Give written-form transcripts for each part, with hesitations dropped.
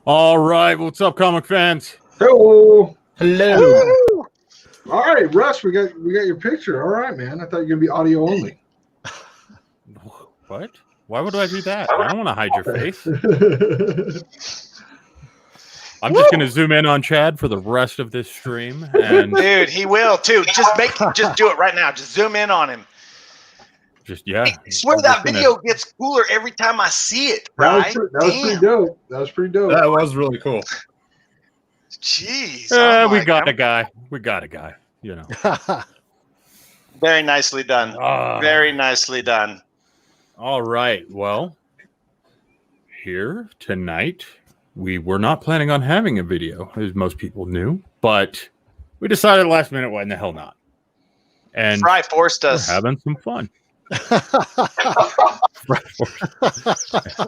All right, what's up, comic fans? Hello. Hello. Woo! All right, Russ, we got your picture. All right, man. I thought you were gonna be audio only. What? Why would I do that? I don't want to hide your face. I'm just going to zoom in on Chad for the rest of this stream. And Dude, he will too. Just do it right now. Just zoom in on him. I swear that video gets cooler every time I see it. That was pretty dope. That was pretty dope. That was really cool. Jeez. We got a guy. We got a guy. You know. Very nicely done. Very nicely done. All right. Well, here tonight, we were not planning on having a video, as most people knew, but we decided last minute, why in the hell not? And Fry forced us. We're having some fun.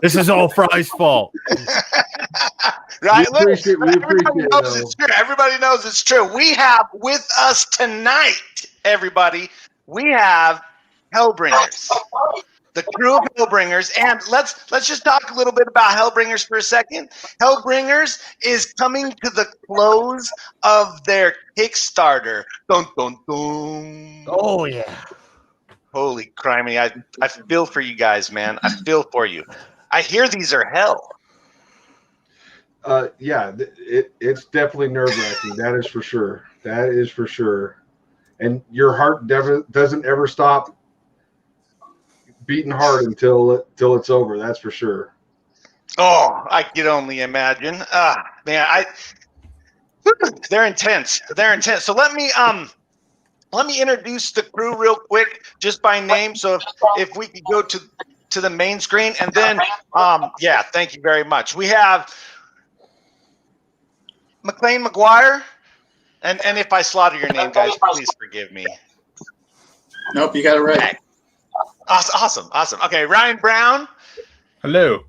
This is all Fry's fault. Right? We appreciate Everybody knows it's true. We have with us tonight, everybody, we have Hellbringers. The crew of Hellbringers, and let's just talk a little bit about Hellbringers for a second. Hellbringers is coming to the close of their Kickstarter. Dun, dun, dun. Oh, yeah. Holy criminy. I feel for you guys, man. I feel for you. I hear these are hell. Yeah, it's definitely nerve-wracking. That is for sure. That is for sure. And your heart doesn't ever stop beating hard until it's over. That's for sure. Oh, I can only imagine. Man, they're intense. They're intense. So let me introduce the crew real quick, just by name. So if we could go to the main screen, and then yeah, thank you very much. We have McLean McGuire, and if I slaughter your name, guys, please forgive me. Nope, you got it right. Okay. Awesome. Okay, Ryan Brown. Hello.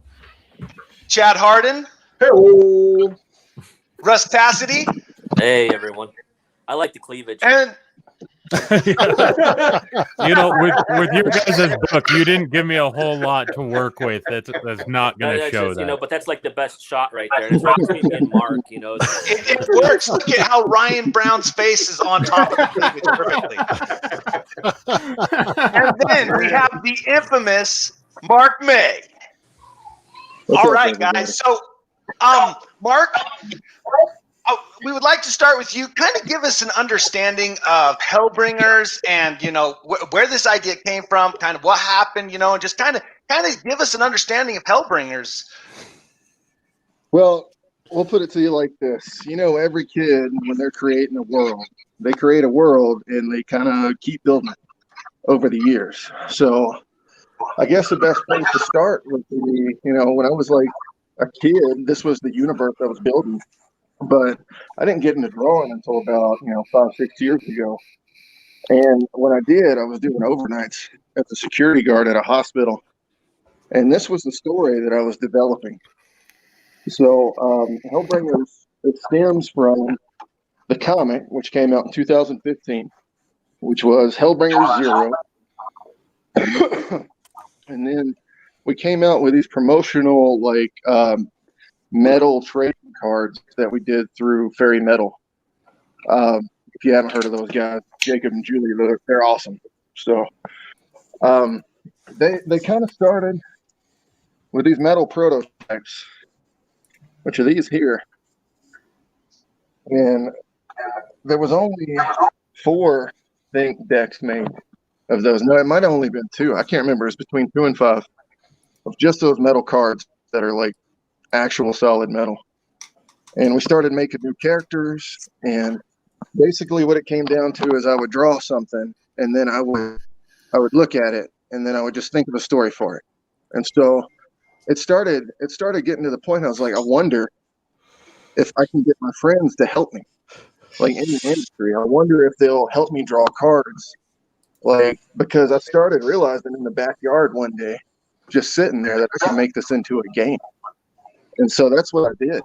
Chad Hardin. Hello. Russ Cassidy. Hey, everyone. I like the cleavage. And you know, with your guys' book, you didn't give me a whole lot to work with. That's not going to show that. You know, but that's like the best shot right there. It's right between me and Mark. You know, it works. Look at how Ryan Brown's face is on top of the cleavage perfectly. And then we have the infamous Mark May. All right, guys. So, Mark, we would like to start with you. Kind of give us an understanding of Hellbringers, and you know where this idea came from, kind of what happened, you know, and just kind of give us an understanding of Hellbringers. Well, we'll put it to you like this. You know, every kid, when they're creating a world, they create a world and they kind of keep building it over the years. So I guess the best place to start would be, you know, when I was like a kid, this was the universe I was building. But I didn't get into drawing until about, 5-6 years ago. And when I did, I was doing overnights as a security guard at a hospital. And this was the story that I was developing. So Hellbringers, it stems from the comic, which came out in 2015, which was Hellbringers 0. And then we came out with these promotional, metal trading cards that we did through Fairy Metal. If you haven't heard of those guys, Jacob and Julie, they're awesome. So they kind of started with these metal prototypes, which are these here. And there was only 4 think decks made of those. No, it might have only been 2. I can't remember. It's between 2 and 5 of just those metal cards that are like actual solid metal. And we started making new characters, and basically what it came down to is I would draw something, and then I would look at it, and then I would just think of a story for it. And so it started getting to the point I was like, I wonder if I can get my friends to help me, like in the industry. I wonder if they'll help me draw cards, because I started realizing in the backyard one day, just sitting there, that I could make this into a game. And so that's what I did.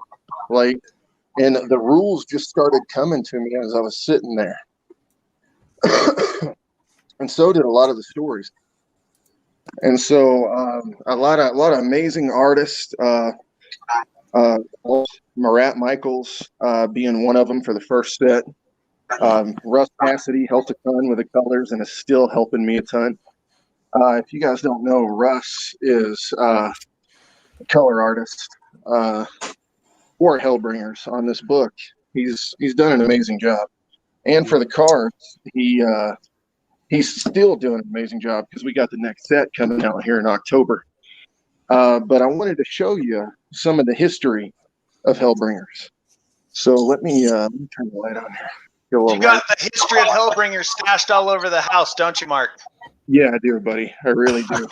And the rules just started coming to me as I was sitting there. And so did a lot of the stories. And so a lot of amazing artists Marat Michaels being one of them for the first set. Russ Cassidy helped a ton with the colors and is still helping me a ton. If you guys don't know, Russ is a color artist for Hellbringers on this book. He's done an amazing job. And for the cards, he's still doing an amazing job because we got the next set coming out here in October. But I wanted to show you some of the history of Hellbringers. So let me turn the light on here. You got the history of Hellbringers stashed all over the house, don't you, Mark? Yeah, I do, buddy. I really do.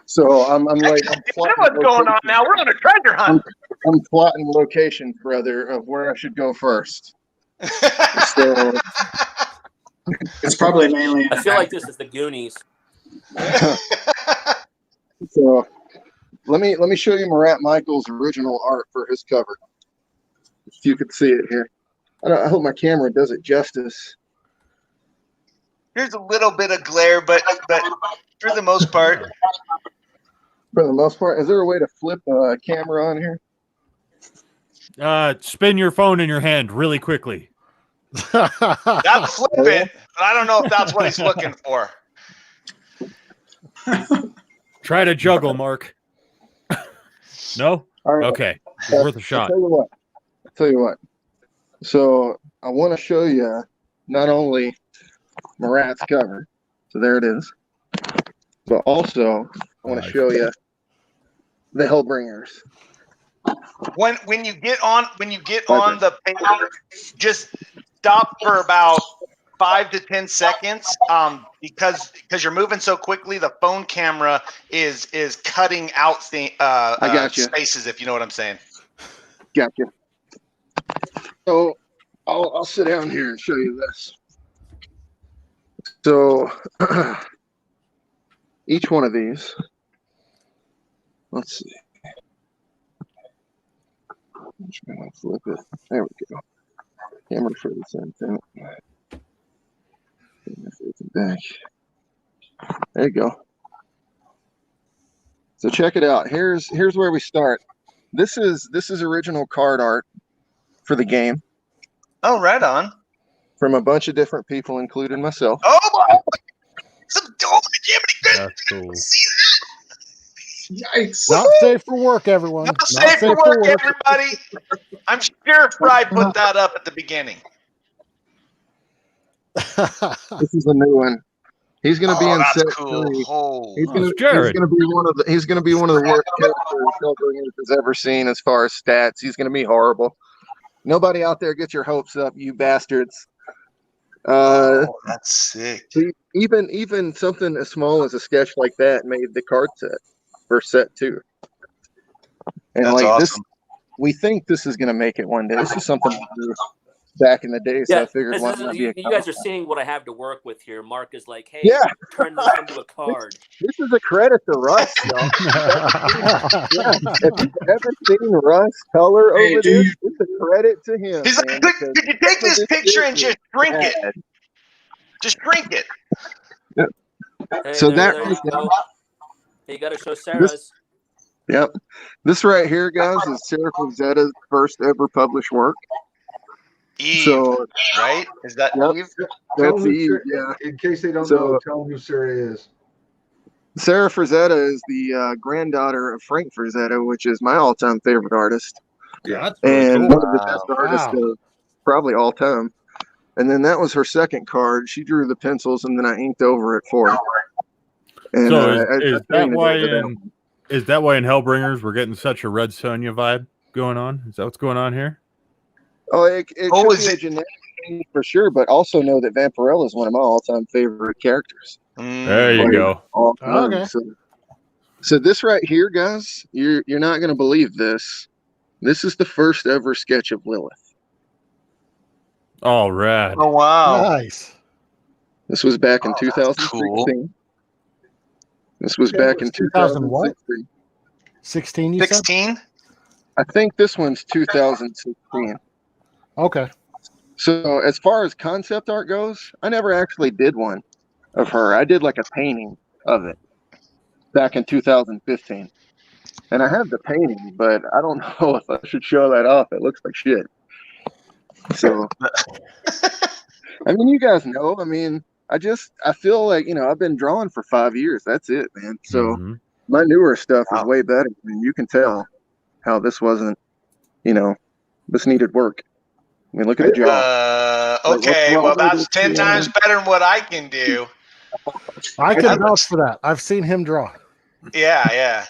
So I'm like, what's going on now? We're on a treasure hunt. I'm plotting location, brother, of where I should go first. So It's probably mainly. I feel like this is the Goonies. So let me show you Marat Michaels' original art for his cover. If you could see it here. I hope my camera does it justice. There's a little bit of glare, but for the most part. For the most part, is there a way to flip a camera on here? Spin your phone in your hand really quickly. That'll flip it, but I don't know if that's what he's looking for. Try to juggle, Mark. No? All right. Okay. It's worth a shot. I'll tell you what. So I want to show you not only Marat's cover, so there it is, but also I want to show you the Hellbringers. When you get on the page, just stop for about 5 to 10 seconds, because you're moving so quickly, the phone camera is cutting out I got you. spaces, if you know what I'm saying. Gotcha. So I'll sit down here and show you this. So each one of these, let's see. I'm trying to flip it. There we go. Camera for the same thing. Back. There you go. So check it out. Here's where we start. This is original card art for the game. Oh, right on. From a bunch of different people, including myself. Oh my! That's cool. Yikes. Not safe for work, everyone. Not safe for work, everybody. I'm sure Fry put that up at the beginning. This is a new one. He's going to be in set 3. Oh, He's going to be one of the worst characters Hellbringers has ever seen as far as stats. He's going to be horrible. Nobody out there, get your hopes up, you bastards. That's sick. Even something as small as a sketch like that made the card set for set 2. And that's like awesome. this, we think this is going to make it one day. This is something we do back in the day, so I figured why not be a you guys are seeing what I have to work with here. Mark is like, hey, yeah, turn this into a card. This is a credit to Russ, y'all. If you've ever seen Russ color over this, it's a credit to him. He's like, could you take this picture and just shrink it? Just shrink it. Hey, So there that you go. You got to show Sarah's. Yep. This right here, guys, is Sarah Frazetta's first ever published work. Eve, So, right? Is that yep, Eve? that's Eve, yeah. In case they don't So- know, tell them who Sarah is. Sarah Frazetta is the granddaughter of Frank Frazetta, which is my all-time favorite artist. Yeah, that's really And cool. one of the best artists of probably all time. And then that was her second card. She drew the pencils, and then I inked over it for her. And, So I is that painted why over that in one. is that why in Hellbringers we're getting such a Red Sonja vibe going on? Is that what's going on here? Oh, it Oh, could is be a it- genetic thing for sure, but also know that Vampirella is one of my all-time favorite characters. There you Like, go. all time. Okay. So this right here, guys, you're not going to believe this. This is the first ever sketch of Lilith. All right. Oh wow! Nice. This was back in Oh, that's 2016. cool. This was back in 2000 what? 2016. 16, you said? 16. I think this one's 2016. Okay. So as far as concept art goes, I never actually did one of her. I did like a painting of it back in 2015. And I have the painting, but I don't know if I should show that off. It looks like shit. So, I mean, you guys know. I mean, I feel like, I've been drawing for 5 years. That's it, man. So my newer stuff is way better. I mean, you can tell how this wasn't, this needed work. I mean, look at the job. Okay, well, that's 10 times better than what I can do. I can vouch for that. I've seen him draw. Yeah.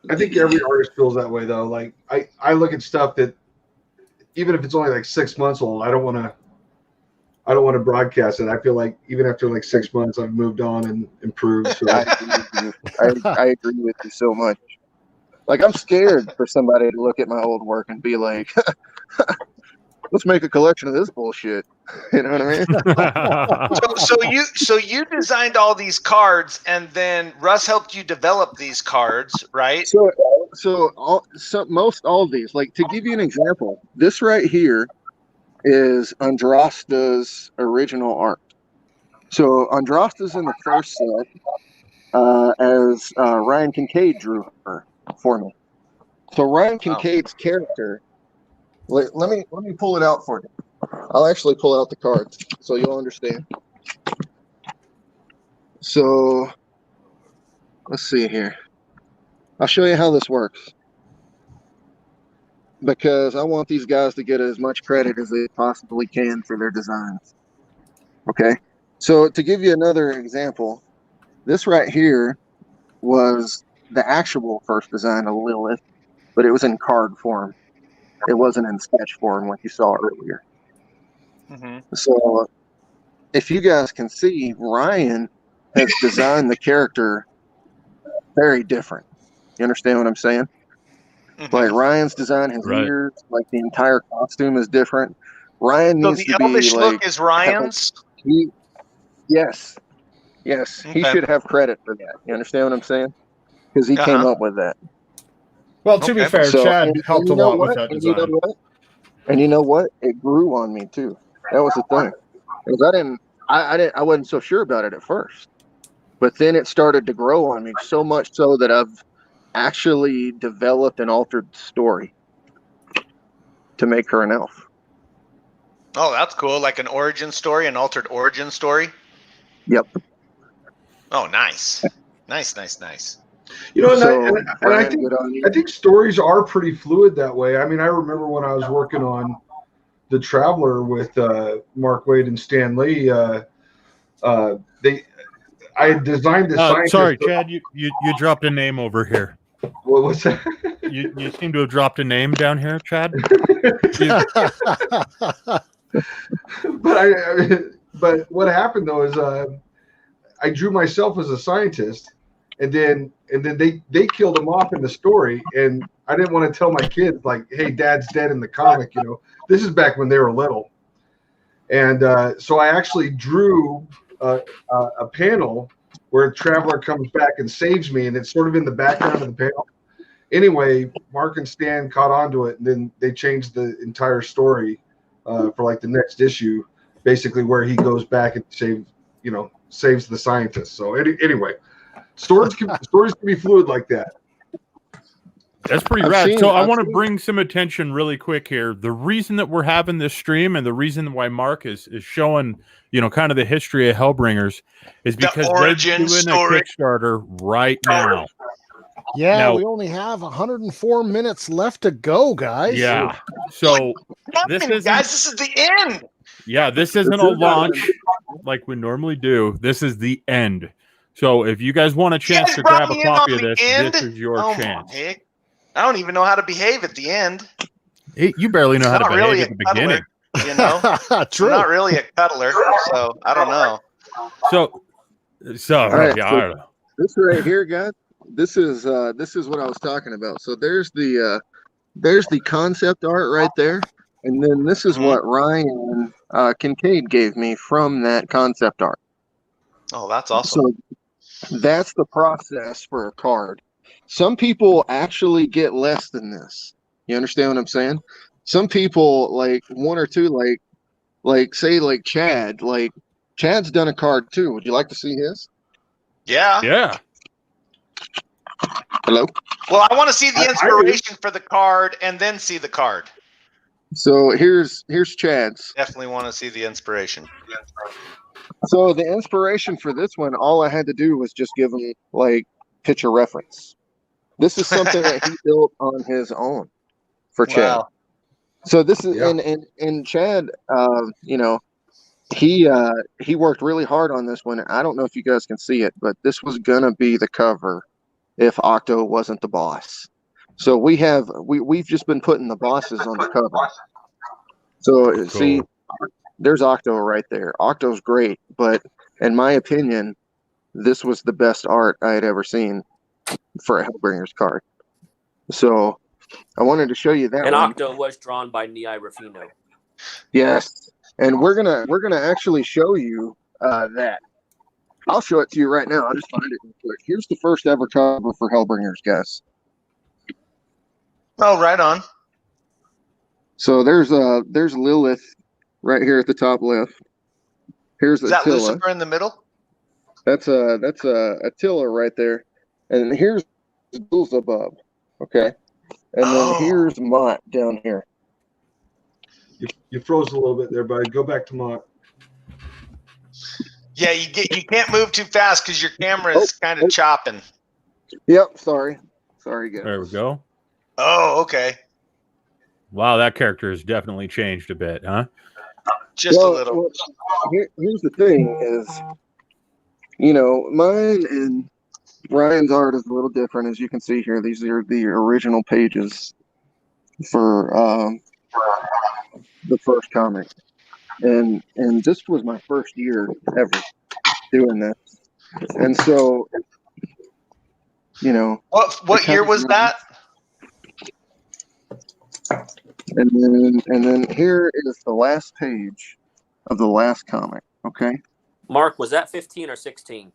I think every artist feels that way, though. Like, I look at stuff that, even if it's only like 6 months old, I don't want to broadcast it. I feel like even after like 6 months, I've moved on and improved. So. I agree with you so much. Like, I'm scared for somebody to look at my old work and be like, let's make a collection of this bullshit. You know what I mean? So you designed all these cards, and then Russ helped you develop these cards, right? Most all of these, like, to give you an example, this right here is Andrasta's original art. So Andrasta's in the first set as Ryan Kincaid drew her for me. So Ryan Kincaid's character. Let me pull it out for you. I'll actually pull out the cards so you'll understand. So let's see here. I'll show you how this works, because I want these guys to get as much credit as they possibly can for their designs. Okay. So to give you another example, this right here was the actual first design of Lilith, but it was in card form. It wasn't in sketch form like you saw earlier. So if you guys can see, Ryan has designed the character very different. You understand what I'm saying? Like, Ryan's design, his ears, like the entire costume is different. Ryan needs to be like. So the elvish look is Ryan's? Yes. He should have credit for that. You understand what I'm saying? Because he came up with that. Well, to be fair, Chad helped a lot with that design. And you know what? It grew on me too. That was the thing. Because I wasn't so sure about it at first, but then it started to grow on me so much so that I've actually developed an altered story to make her an elf. Oh, that's cool. Like an origin story, an altered origin story. Yep. Oh, nice. Nice. You know, and I think stories are pretty fluid that way. I mean, I remember when I was working on The Traveler with Mark Waid and Stan Lee, I had designed the scientist. Sorry, Chad, you dropped a name over here. What was that? You seem to have dropped a name down here, Chad. But what happened though is I drew myself as a scientist, and then they killed him off in the story, and I didn't want to tell my kids, like, hey, Dad's dead in the comic. You know, this is back when they were little, and so I actually drew a panel where Traveler comes back and saves me, and it's sort of in the background of the panel. Anyway, Mark and Stan caught onto it, and then they changed the entire story for like the next issue, basically where he goes back and saves the scientist. So anyway, stories can be fluid like that. That's pretty rad. So I want to bring some attention really quick here. The reason that we're having this stream and the reason why Mark is showing, kind of the history of Hellbringers is because they're doing a Kickstarter right now. Yeah, we only have 104 minutes left to go, guys. Yeah. So this is the end. Yeah, this isn't a launch like we normally do. This is the end. So if you guys want a chance to grab a copy of this, this is your chance. I don't even know how to behave at the end. You barely know how to behave at the beginning. True. I'm not really a cuddler, so I don't know. So right, yeah, I don't know. This right here, guys. This is what I was talking about. So there's the concept art right there, and then this is what Ryan Kincaid gave me from that concept art. Oh, that's awesome. So that's the process for a card. Some people actually get less than this. You understand what I'm saying? Some people, like one or two, like say like Chad, like Chad's done a card too. Would you like to see his? Yeah. Yeah. Hello? Well, I want to see the I do. inspiration for the card and then see the card. So here's Chad's. Definitely want to see the inspiration. So the inspiration for this one, all I had to do was just give him like picture reference. This is something that he built on his own for Chad. Wow. So this is Yeah. and Chad, you know, he worked really hard on this one. I don't know if you guys can see it, but this was gonna be the cover if Octo wasn't the boss. So we've just been putting the bosses on the cover. So see, there's Octo right there. Octo's great, but in my opinion, this was the best art I had ever seen for a Hellbringers card. So I wanted to show you that And one. Octo was drawn by Niai Rafino. Yes, and we're gonna actually show you that. I'll show it to you right now. I'll just find it real quick. Here's the first ever cover for Hellbringers, guys. Oh, right on. So there's Lilith right here at the top left. Here's Is that Attila. Lucifer in the middle? That's Attila right there, and here's Beelzebub. Okay, and then here's Mott down here. You froze a little bit there, buddy. Go back to Mott. Yeah, you can't move too fast because your camera is kind of chopping. Yep, sorry, guys. There we go. Oh, okay. Wow, that character has definitely changed a bit, huh? Just a little. Well, here's the thing is, you know, mine and Ryan's art is a little different, as you can see here. These are the original pages for the first comic, and this was my first year ever doing this, and so, you know, What year was that? and then here is the last page of the last comic. Okay, Mark, was that 15 or 16?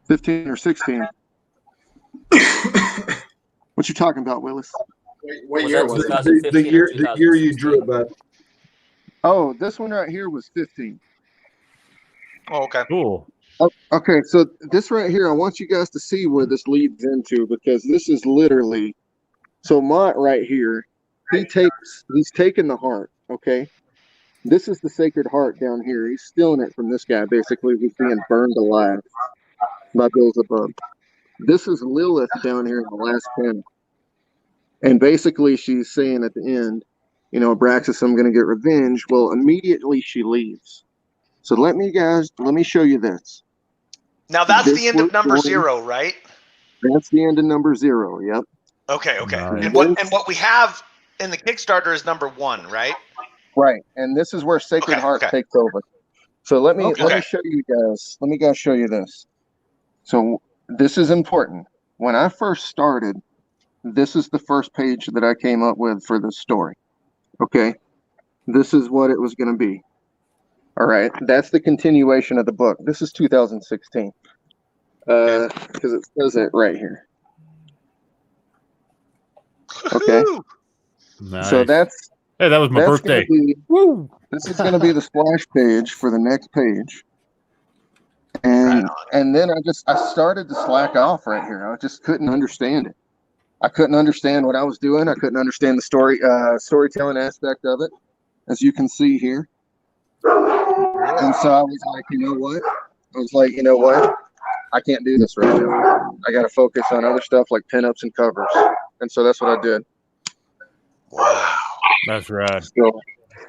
15 or 16. What you talking about, Willis? What Was year that was it? 2015 The year or you drew it, bud. Oh, this one right here was 15. Oh, okay. Cool. Okay, so this right here, I want you guys to see where this leads into, because this is literally, so Mott right here, he's taking the heart, okay? This is the sacred heart down here. He's stealing it from this guy, basically. He's being burned alive by Beelzebub. This is Lilith down here in the last panel. And basically she's saying at the end, you know, Abraxas, I'm going to get revenge. Well, immediately she leaves. So let me show you this. Now that's This the end of was number one- 0, right? That's the end of number 0. Yep. Okay. Nice. And what we have in the Kickstarter is number 1, right? Right. And this is where Sacred Heart okay. takes over. So let me Okay. show you guys. Let me guys show you this. So this is important. When I first started, this is the first page that I came up with for this story. Okay. This is what it was going to be. All right. That's the continuation of the book. This is 2016. Because it says it right here. Okay. Nice. So Hey, that was my that's birthday. Woo! This is going to be the splash page for the next page. And then I started to slack off right here. I just couldn't understand it. I couldn't understand what I was doing. I couldn't understand the storytelling aspect of it, as you can see here. And so I was like, you know what? I can't do this right now. I got to focus on other stuff like pinups and covers. And so that's what I did. Wow. That's rad. So,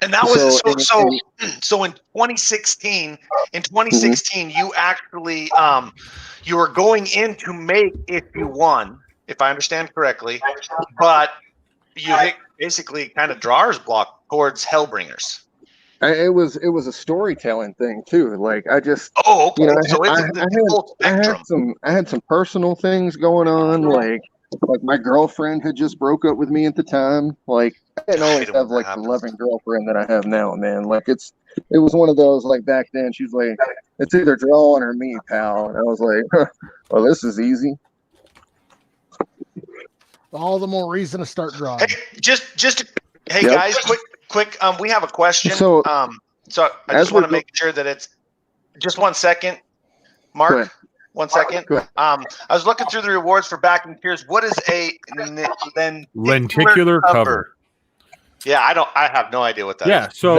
And that was so in 2016. In 2016, you actually you were going in to make If You Won, if I understand correctly, but you hit basically kind of drawer's block towards Hellbringers. it was a storytelling thing too. Like I just, Oh, okay. you know, So it's the full spectrum. I had some personal things going on. Like my girlfriend had just broke up with me at the time. Like I didn't always have like the loving girlfriend that I have now, man. Like it was one of those, like back then she's like, it's either drawing or me, pal. And I was like, well, this is easy. All the more reason to start drawing. Hey, Yep. guys, quick. We have a question. So, so I just want to make sure that it's just 1 second. Mark, 1 second. Go ahead. I was looking through the rewards for backing tiers. What is a Lenticular cover. Yeah, I have no idea what that is. Yeah, so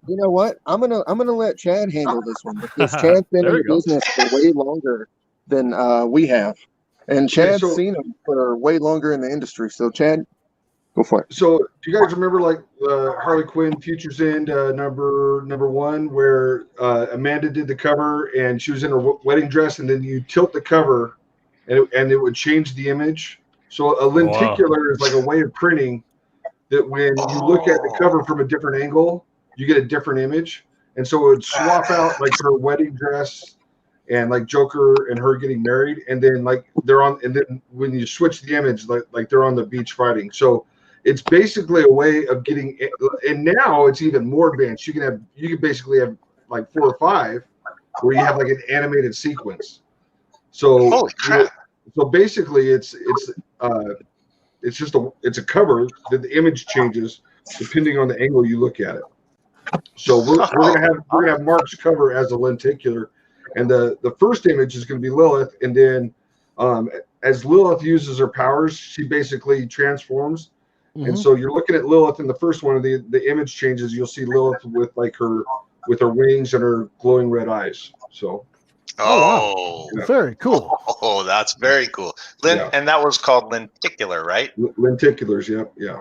You know what? I'm gonna let Chad handle this one because Chad's been in There the you go. business for way longer than we have, and Chad's seen them for way longer in the industry. So Chad, go for it. So, do you guys remember like Harley Quinn Futures End number 1, where Amanda did the cover and she was in her wedding dress, and then you tilt the cover, and it would change the image. So a lenticular is like a way of printing that when you look at the cover from a different angle, you get a different image, and so it would swap out like her wedding dress and like Joker and her getting married, and then like they're on, and then when you switch the image, like they're on the beach fighting. So it's basically a way of getting, and now it's even more advanced. You can basically have like 4 or 5 where you have like an animated sequence. So Holy crap. So basically it's just a cover that the image changes depending on the angle you look at it. So we're gonna have Mark's cover as a lenticular, and the first image is gonna be Lilith, and then as Lilith uses her powers, she basically transforms. Mm-hmm. And so you're looking at Lilith in the first one, the image changes. You'll see Lilith with her wings and her glowing red eyes. So Oh, Yeah. Very cool. Oh, that's very cool. And that was called lenticular, right? lenticulars, yep, yeah.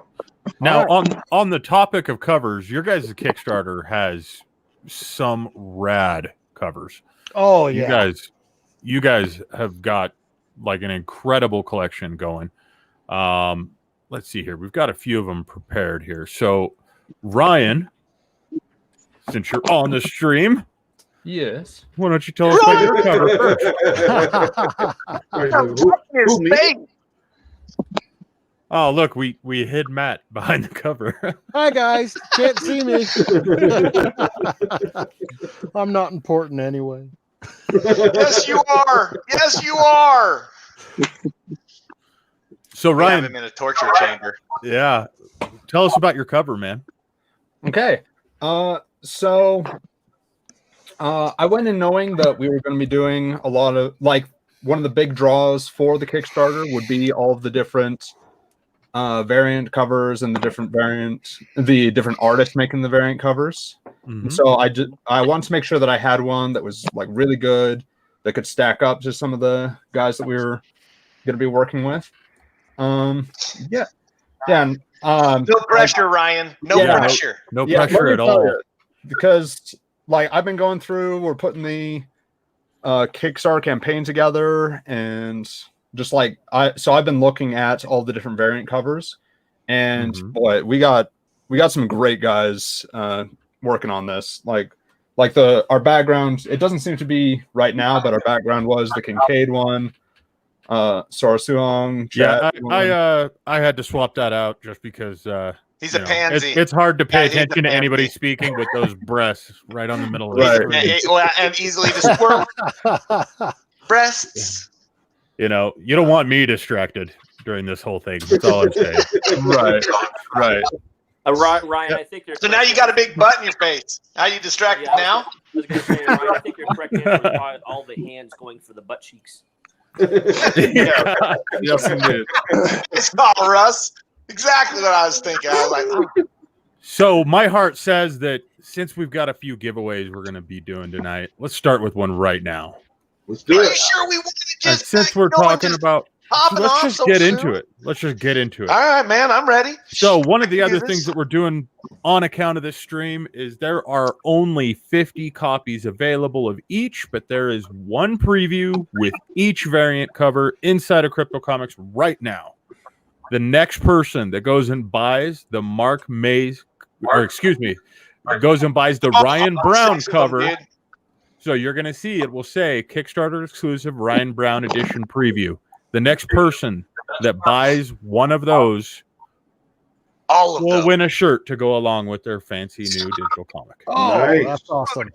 Now, on the topic of covers, your guys' Kickstarter has some rad covers. Oh yeah. You guys have got like an incredible collection going. Let's see here. We've got a few of them prepared here. So, Ryan, since you're on the stream, yes, why don't you tell us about your cover first? Who, me? Oh, look, we hid Matt behind the cover. Hi guys, can't see me. I'm not important anyway. Yes, you are. Yes, you are. So We have Ryan, him in a torture chamber. yeah, tell us about your cover, man. okay. So I went in knowing that we were going to be doing a lot of, like, one of the big draws for the Kickstarter would be all of the different variant covers and the different artists making the variant covers. Mhm. And so I wanted to make sure that I had one that was like really good, that could stack up to some of the guys that we were going to be working with. And, No pressure, Ryan. No pressure. No let pressure me at tell all. you, because like I've been going through, we're putting the Kickstarter campaign together, and just like I've been looking at all the different variant covers, and boy, we got some great guys working on this. Like our background, it doesn't seem to be right now, but our background was the Kincaid one. Sora Suong. Yeah, I had to swap that out just because He's a pansy. It's hard to pay Yeah, he's a attention to anybody pansy. speaking with those breasts right on the middle of Right. the screen. And easily dispersed. Breasts. You know, you don't want me distracted during this whole thing. That's all I'm saying. Right. Ryan, I think you're. So now you got a big butt in your face. How you distracted now? I was going to say, Ryan, I think you're correct. Answer, all the hands going for the butt cheeks. Yeah. Yes, indeed. Oh, Russ. Exactly what I was thinking. I was like, oh. So my heart says that since we've got a few giveaways we're going to be doing tonight, let's start with one right now. Let's do Are it. you sure we want to And just since we're talking about, let's just get into it. Let's just get into it. All right, man, I'm ready. So one of the I can other do things this. that we're doing on account of this stream is there are only 50 copies available of each, but there is one preview with each variant cover inside of CryptoComics right now. The next person that goes and buys the goes and buys the Ryan Brown cover. Dude. So you're going to see it will say Kickstarter exclusive Ryan Brown edition preview. The next person that buys one of those All of will them. win a shirt to go along with their fancy new digital comic. Oh, Nice. that's awesome.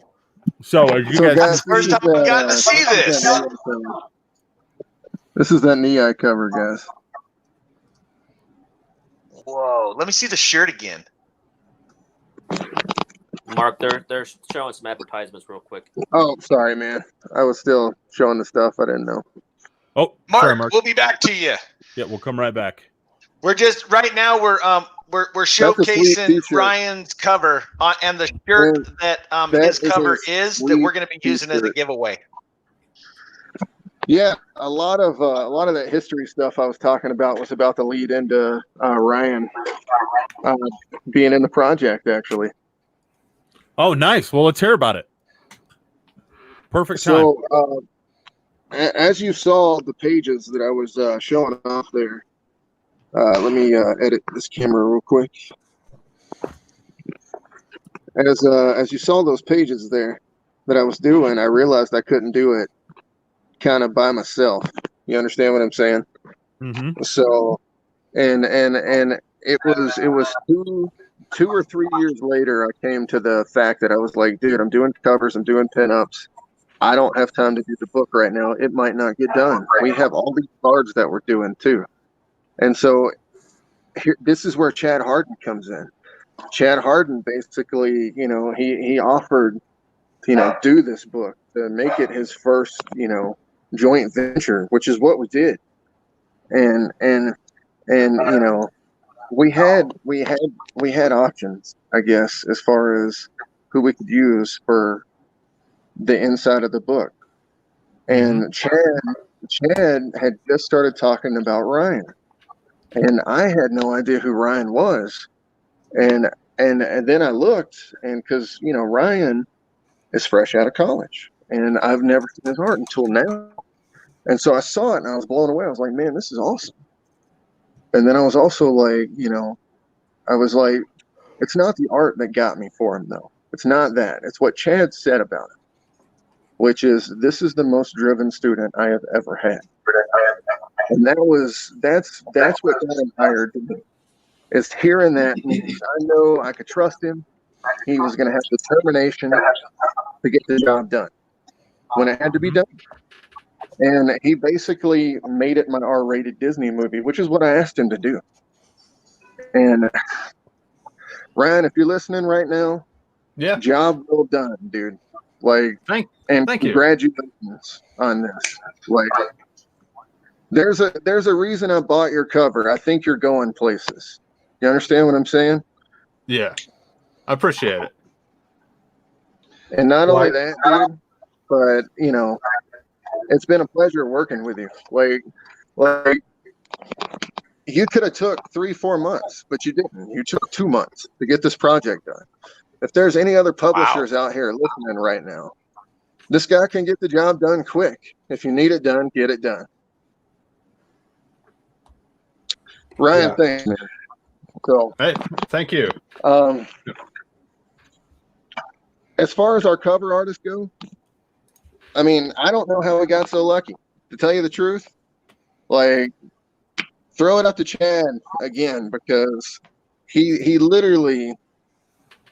So as you guys, That's the first time we got to see this. This is that Nia cover, guys. Whoa. Let me see the shirt again. Mark, they're showing some advertisements real quick. Oh, sorry, man. I was still showing the stuff I didn't know. Oh, Mark, sorry, Mark. we'll be back to you. Yeah, we'll come right back. We're just right now. We're showcasing t-shirt. Ryan's cover and the shirt And that that his is cover a is that we're going to be sweet using as a t-shirt. giveaway. Yeah, a lot of that history stuff I was talking about was about the lead into Ryan being in the project, actually. Oh, nice. Well, let's hear about it. Perfect time. So, as you saw the pages that I was showing off there, let me edit this camera real quick. As you saw those pages there that I was doing, I realized I couldn't do it kind of by myself. You understand what I'm saying? Mm-hmm. So, and it was 2 or 3 years later I came to the fact that I was like, dude, I'm doing covers, I'm doing pinups. I don't have time to do the book right now. It might not get done. We have all these cards that we're doing too. And so here, this is where Chad Hardin comes in. Chad Hardin basically, he offered, do this book to make it his first, joint venture, which is what we did. And we had options, I guess, as far as who we could use for the inside of the book. And Chad had just started talking about Ryan, and I had no idea who Ryan was. And then I looked, and because Ryan is fresh out of college, and I've never seen his art until now. And so I saw it, and I was blown away. I was like, man, this is awesome. And then I was also like, I was like, it's not the art that got me for him, though. It's not that. It's what Chad said about it, which is, this is the most driven student I have ever had. And that's what got him hired to me. Is hearing that means I know I could trust him. He was going to have determination to get the job done when it had to be done. And he basically made it my R-rated Disney movie, which is what I asked him to do. And Ryan, if you're listening right now, yeah, job well done, dude. Like, thank you. Congratulations on this. Like, there's a reason I bought your cover. I think you're going places. You understand what I'm saying? Yeah, I appreciate it. And not only that, dude, but it's been a pleasure working with you. Like you could have took 3-4 months, but you didn't. You took 2 months to get this project done. If there's any other publishers out here listening right now, this guy can get the job done quick. If you need it done, get it done. Ryan, thanks, man. So, hey, thank you. As far as our cover artists go, I mean, I don't know how we got so lucky. To tell you the truth, like, throw it up to Chad again, because he literally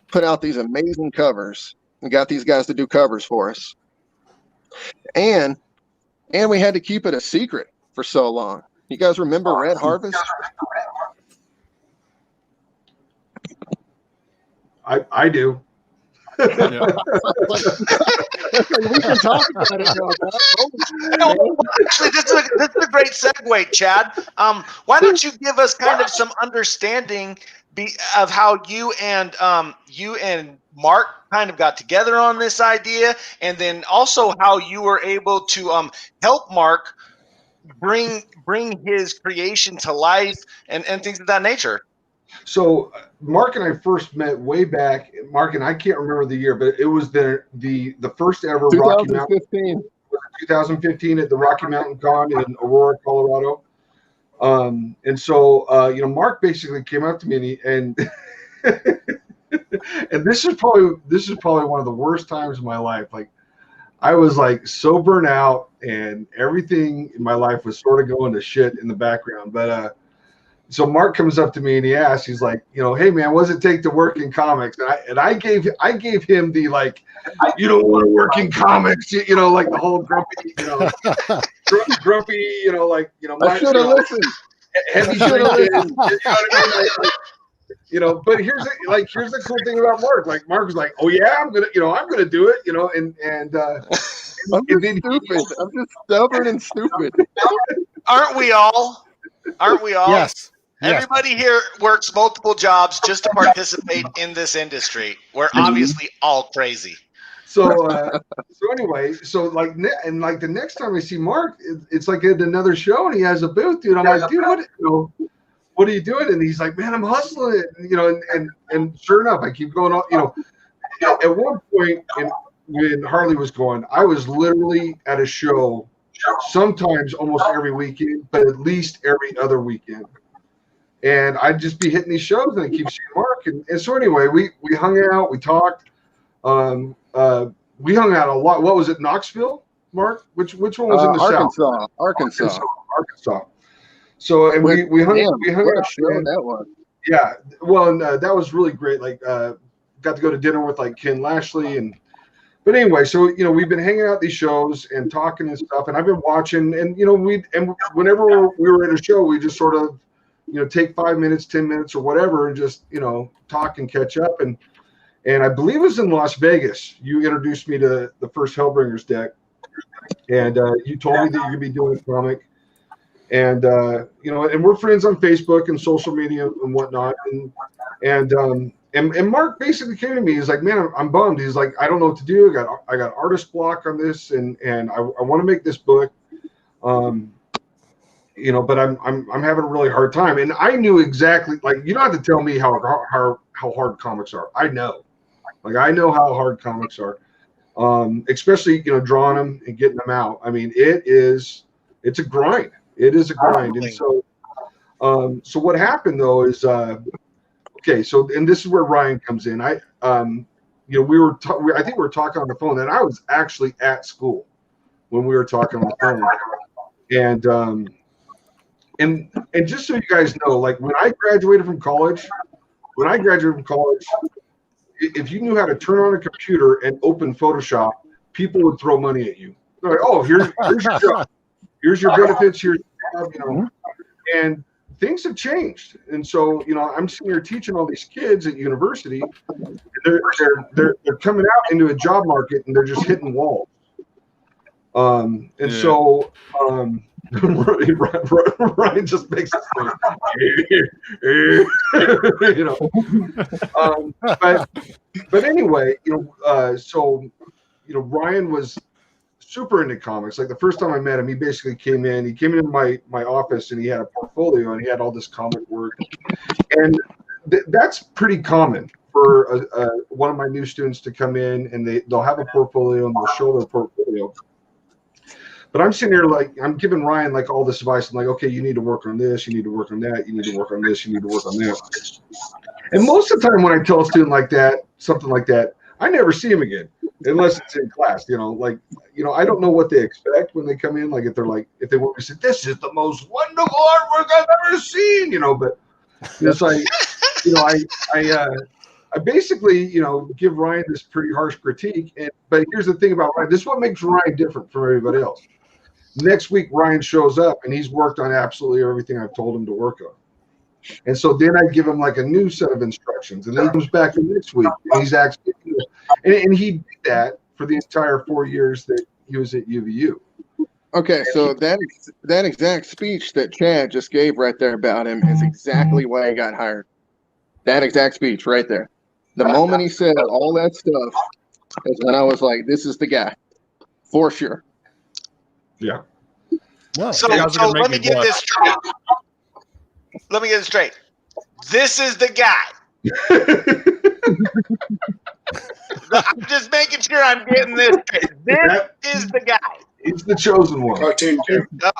put out these amazing covers and got these guys to do covers for us. And we had to keep it a secret for so long. You guys remember Red Harvest? I do. We can talk about it now. Actually, this is a great segue, Chad. Why don't you give us kind of some understanding of how you and Mark kind of got together on this idea, and then also how you were able to help Mark bring his creation to life and things of that nature. So Mark and I first met way back. Mark and I can't remember the year, but it was the first ever 2015. 2015 at the Rocky Mountain Con in Aurora, Colorado. And so Mark basically came up to me and and this is probably one of the worst times of my life. Like, I was like so burnt out, and everything in my life was sort of going to shit in the background. But so Mark comes up to me and he asks, he's like, hey man, what does it take to work in comics? And I gave him the, like, you don't want to work in comics, like the whole grumpy, grumpy, I should have listened. Heavy drinking, you know what I mean? But here's the cool thing about Mark. Like Mark was like, "Oh yeah, I'm gonna do it," and I'm just stupid. I'm just stubborn and stupid. Aren't we all? Yes. Everybody here works multiple jobs just to participate in this industry. We're obviously all crazy. So anyway, the next time I see Mark, it's like at another show and he has a booth, dude. I'm like, dude, what are you doing? And he's like, man, I'm hustling it, and sure enough, I keep going on. At one point, when Harley was going, I was literally at a show, sometimes almost every weekend, but at least every other weekend. And I'd just be hitting these shows, and I keep seeing Mark. And so anyway, we hung out, we talked. We hung out a lot. What was it, Knoxville, Mark? Which one was in the Arkansas, South? Arkansas. So and we hung out. Show that was. Yeah, well, and that was really great. Like, got to go to dinner with like Ken Lashley, but anyway, so we've been hanging out at these shows and talking and stuff, and I've been watching, and whenever we were at a show, we just sort of take 5 minutes, 10 minutes, or whatever, and just talk and catch up, and I believe it was in Las Vegas. You introduced me to the first Hellbringers deck, and you told me that you're gonna be doing a comic. And and we're friends on Facebook and social media and whatnot. And Mark basically came to me. He's like, man, I'm bummed. He's like, I don't know what to do. I got artist block on this, and I want to make this book, but I'm having a really hard time. And I knew exactly, like, you don't have to tell me how hard comics are. I know, I know how hard comics are, especially drawing them and getting them out. I mean, it's a grind. It is a grind. And so what happened though is, okay, so, and this is where Ryan comes in. I think we were talking on the phone, and I was actually at school when we were talking on the phone. And just so you guys know, like when I graduated from college, if you knew how to turn on a computer and open Photoshop, people would throw money at you. They're like, oh, here's your job. Here's your benefits, here's your job, and things have changed. And so, I'm sitting here teaching all these kids at university, and they're coming out into a job market and they're just hitting walls. So Ryan just makes it but anyway, Ryan was super into comics. Like the first time I met him, he basically came into my office, and he had a portfolio and he had all this comic work, and that's pretty common for one of my new students to come in, and they'll have a portfolio and they'll show their portfolio. But I'm sitting here like I'm giving Ryan like all this advice. I'm like, okay, you need to work on this, you need to work on that, you need to work on this, you need to work on that. And most of the time when I tell a student like that, something like that, I never see him again unless it's in class. I don't know what they expect when they come in. Like if they want me to say, this is the most wonderful artwork I've ever seen, but it's like, I basically, give Ryan this pretty harsh critique. But here's the thing about Ryan. This is what makes Ryan different from everybody else. Next week, Ryan shows up and he's worked on absolutely everything I've told him to work on. And so then I give him like a new set of instructions, and then he comes back the next week and he's actually, and he did that for the entire 4 years that he was at UVU. Okay, so that exact speech that Chad just gave right there about him is exactly why he got hired. That exact speech right there. The moment he said all that stuff is when I was like, this is the guy. For sure. Yeah. No. So let me get this straight. This is the guy. I'm just making sure I'm getting this straight. This is the guy. He's the chosen one. Cartoon character.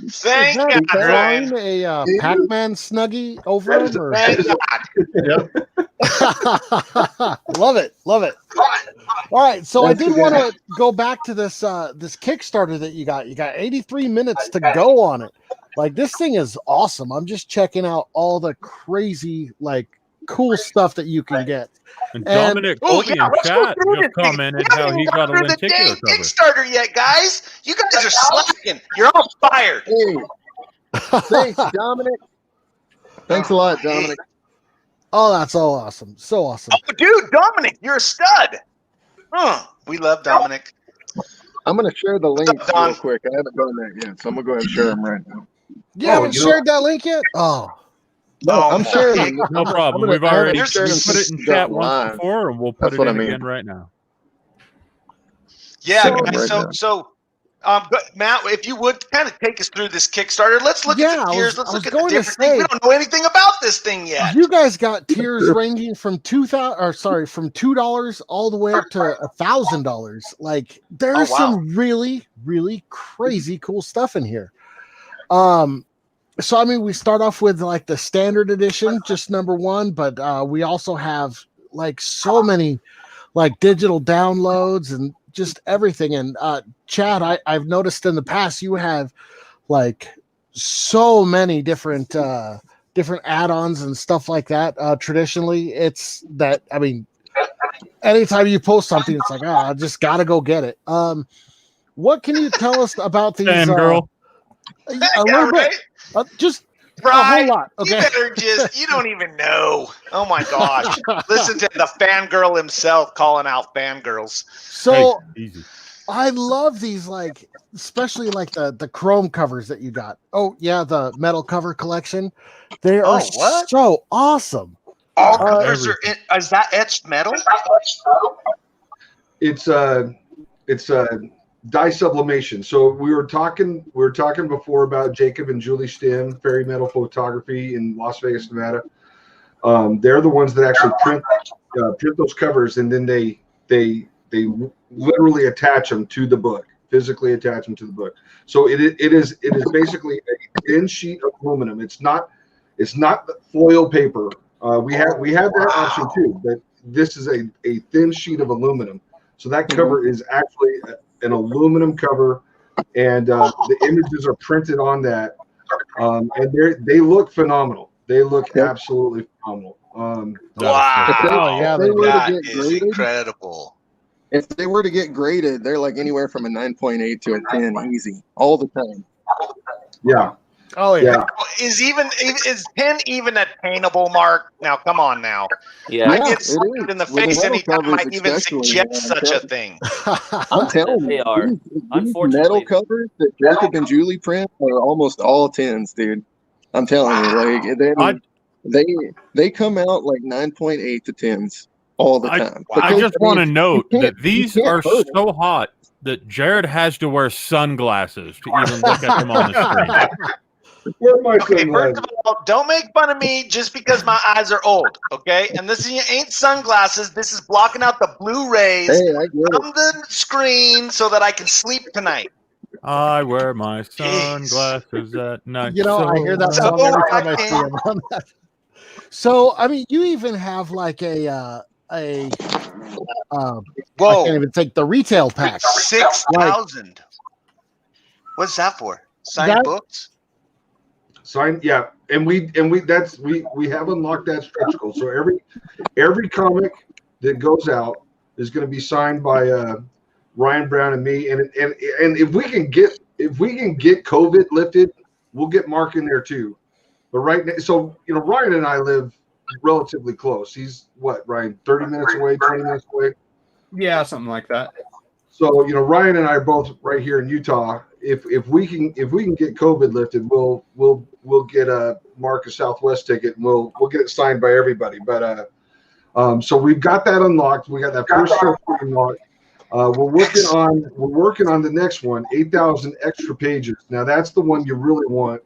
Thank God, Ryan. A Pac-Man Snuggie over him? Or? Thank God. Love it. All right, so I did want to go back to this this Kickstarter that you got. You got 83 minutes to go on it. Like, this thing is awesome. I'm just checking out all the crazy, like, cool stuff that you can get. And Dominic Colby and Chad just commented how he got a lenticular cover. Kickstarter yet, guys? You guys are slacking. You're all fired. Hey. Thanks, Dominic. Thanks a lot, Dominic. Oh, that's so awesome. So awesome. Oh, dude, Dominic, you're a stud. We love Dominic. I'm going to share the links Don? real quick. I haven't done that yet, so I'm going to go ahead and share them right now. You haven't shared that link yet? Oh. No, Oh, I'm my sharing them. No problem. We've I haven't already shared them put it since in we got chat once live. before, and we'll put That's it what I in mean. again right now. Yeah, Send 'em guys. right But Matt, if you would kind of take us through this Kickstarter, let's look at the tiers. Let's look at the different things. We don't know anything about this thing yet. You guys got tiers ranging from from $2 all the way up to $1,000. Like there's some really, really crazy cool stuff in here. So I mean, we start off with like the standard edition, just number 1, but we also have like so many like digital downloads and just everything. And Chad, I've noticed in the past you have like so many different add-ons and stuff like that. Traditionally, it's that, I mean, anytime you post something, it's like, oh, I just gotta go get it. What can you tell us about these? Fangirl. A little bit. Just Brian, a whole lot. Okay. You better you don't even know. Oh my gosh. Listen to the fangirl himself calling out fangirls. So Hey, easy. I love these, like, especially like the chrome covers that you got. Oh yeah, the metal cover collection. They are so awesome. All covers are is that etched metal? It's dye sublimation. So we were talking before about Jacob and Julie Stim, Fairy Metal Photography in Las Vegas, Nevada. They're the ones that actually print those covers, and then they literally attach them to the book, physically attach them to the book. So it is basically a thin sheet of aluminum. It's not foil paper. We have that option too, but this is a thin sheet of aluminum. So that cover is actually an aluminum cover, and the images are printed on that, and they look phenomenal. They look absolutely phenomenal. Wow, that is incredible. If they were to get graded, they're like anywhere from a 9.8 to a 10 easy all the time. Yeah. Oh yeah. Is 10 even attainable, Mark? Now come on now. Yeah. I get slapped in the face anytime I even suggest such a thing. I'm telling you, They are. these Unfortunately, metal covers that Jacob and Julie print are almost all 10s, dude. I'm telling you, like they come out like 9.8 to 10s all the time. I just want to note that these are so hot that Jared has to wear sunglasses to even look at them on the screen. Okay, first of all, don't make fun of me just because my eyes are old, okay? And this ain't sunglasses. This is blocking out the blue rays from the screen so that I can sleep tonight. I wear my sunglasses at night. You know, I hear that song every time I see him on that. So, I mean, you even have like a I can't even take the retail pack. 6,000. What's that for? Signed books? Yeah, and we have unlocked that stretch goal. So every comic that goes out is going to be signed by Ryan Brown and me. And if we can get COVID lifted, we'll get Mark in there too. But right now, so Ryan and I live relatively close. He's what, Ryan, 30 minutes away, 20 minutes away? Yeah, something like that. So Ryan and I are both right here in Utah. If we can get COVID lifted, we'll get a Mark a Southwest ticket, and we'll get it signed by everybody. But so we've got that unlocked. We got that first show unlocked. We're working on the next one, 8,000 extra pages. Now that's the one you really want.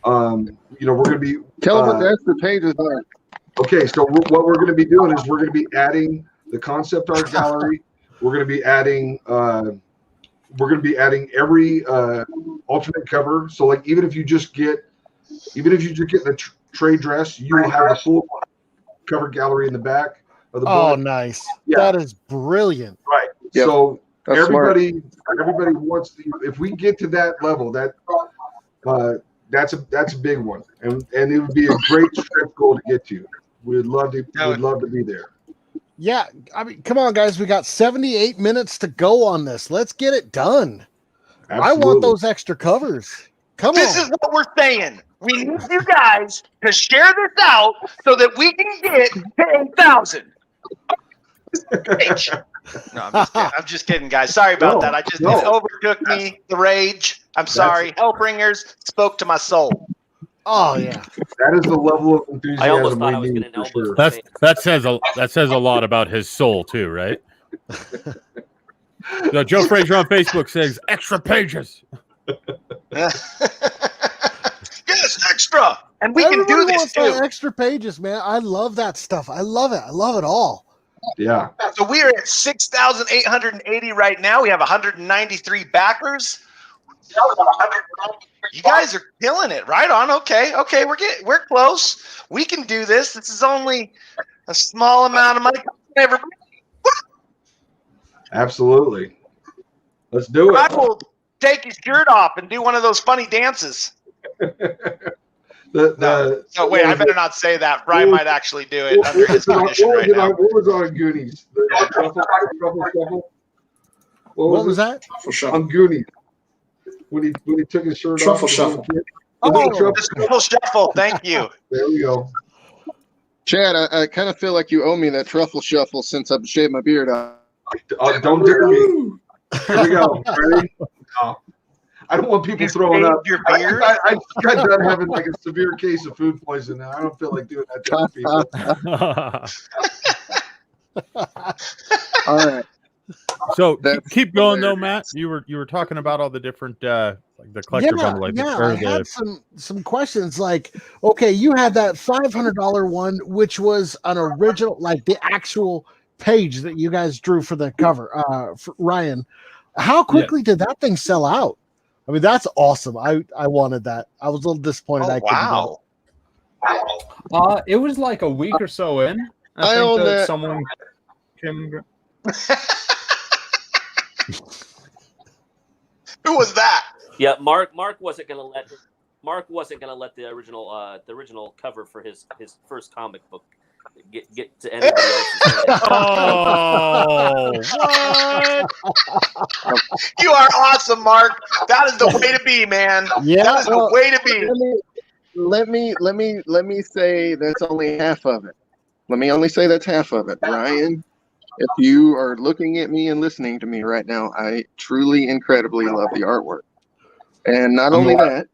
We're going to be tell them what the extra pages are. Okay, so what we're going to be doing is we're going to be adding the concept art gallery. We're going to be adding every alternate cover. So like even if you just get the trade dress, you will have the full cover gallery in the back of the book. Oh, nice. Yeah. That is brilliant. Right. Yep. So everybody wants to, if we get to that level, that's a big one. And it would be a great stretch goal to get to. We'd love to be there. Yeah, I mean, come on, guys. We got 78 minutes to go on this. Let's get it done. Absolutely. I want those extra covers. Come This on. is what we're saying. We need you guys to share this out so that we can get to 8,000. No, I'm just kidding, guys. Sorry about that. It overtook me, the rage. I'm sorry. Hellbringers spoke to my soul. Oh yeah. That is the level of I almost enthusiasm thought I we was need getting for elbows. sure. That says a lot about his soul too, right? So Joe Frazier on Facebook says extra pages. Yes, extra. And we Everybody can do this wants too. that extra pages, man. I love that stuff. I love it. I love it all. Yeah. So we are at 6,880 right now. We have 193 backers. You guys are killing it. Right on. Okay. We're close. We can do this. This is only a small amount of money. Everybody, Absolutely. Let's do I it. will take his shirt off and do one of those funny dances. No, wait, I better not say that. Brian might actually do it under his condition right now. What was on Goonies? The truffle shuffle? What was that? Truffle shuffle. On Goonies. When he took his shirt Truffle off. shuffle. The Truffle Shuffle. Thank you. There we go. Chad, I kind of feel like you owe me that truffle shuffle since I've shaved my beard out. Don't dare me. Here we go. Ready? No. I don't want people throwing up. Your beard? I got done having like a severe case of food poisoning. I don't feel like doing that to other people. All right. So That's keep going though, Matt. You were talking about all the different like the collector bundle. I had some questions. Like, okay, you had that $500 one, which was an original, like the actual page that you guys drew for the cover. For Ryan, how quickly did that thing sell out? I mean, that's awesome. I wanted that. I was a little disappointed. I couldn't get it. It was like a week or so in. I think own that. Someone can. Who was that? Yeah, Mark wasn't gonna let the original cover for his first comic book get to anybody else's hand. Oh, what? You are awesome, Mark. That is the way to be, man. Yeah, that is the way to be. Let me say that's only half of it. Let me only say that's half of it, Ryan. If you are looking at me and listening to me right now, I truly, incredibly love the artwork. And not only that,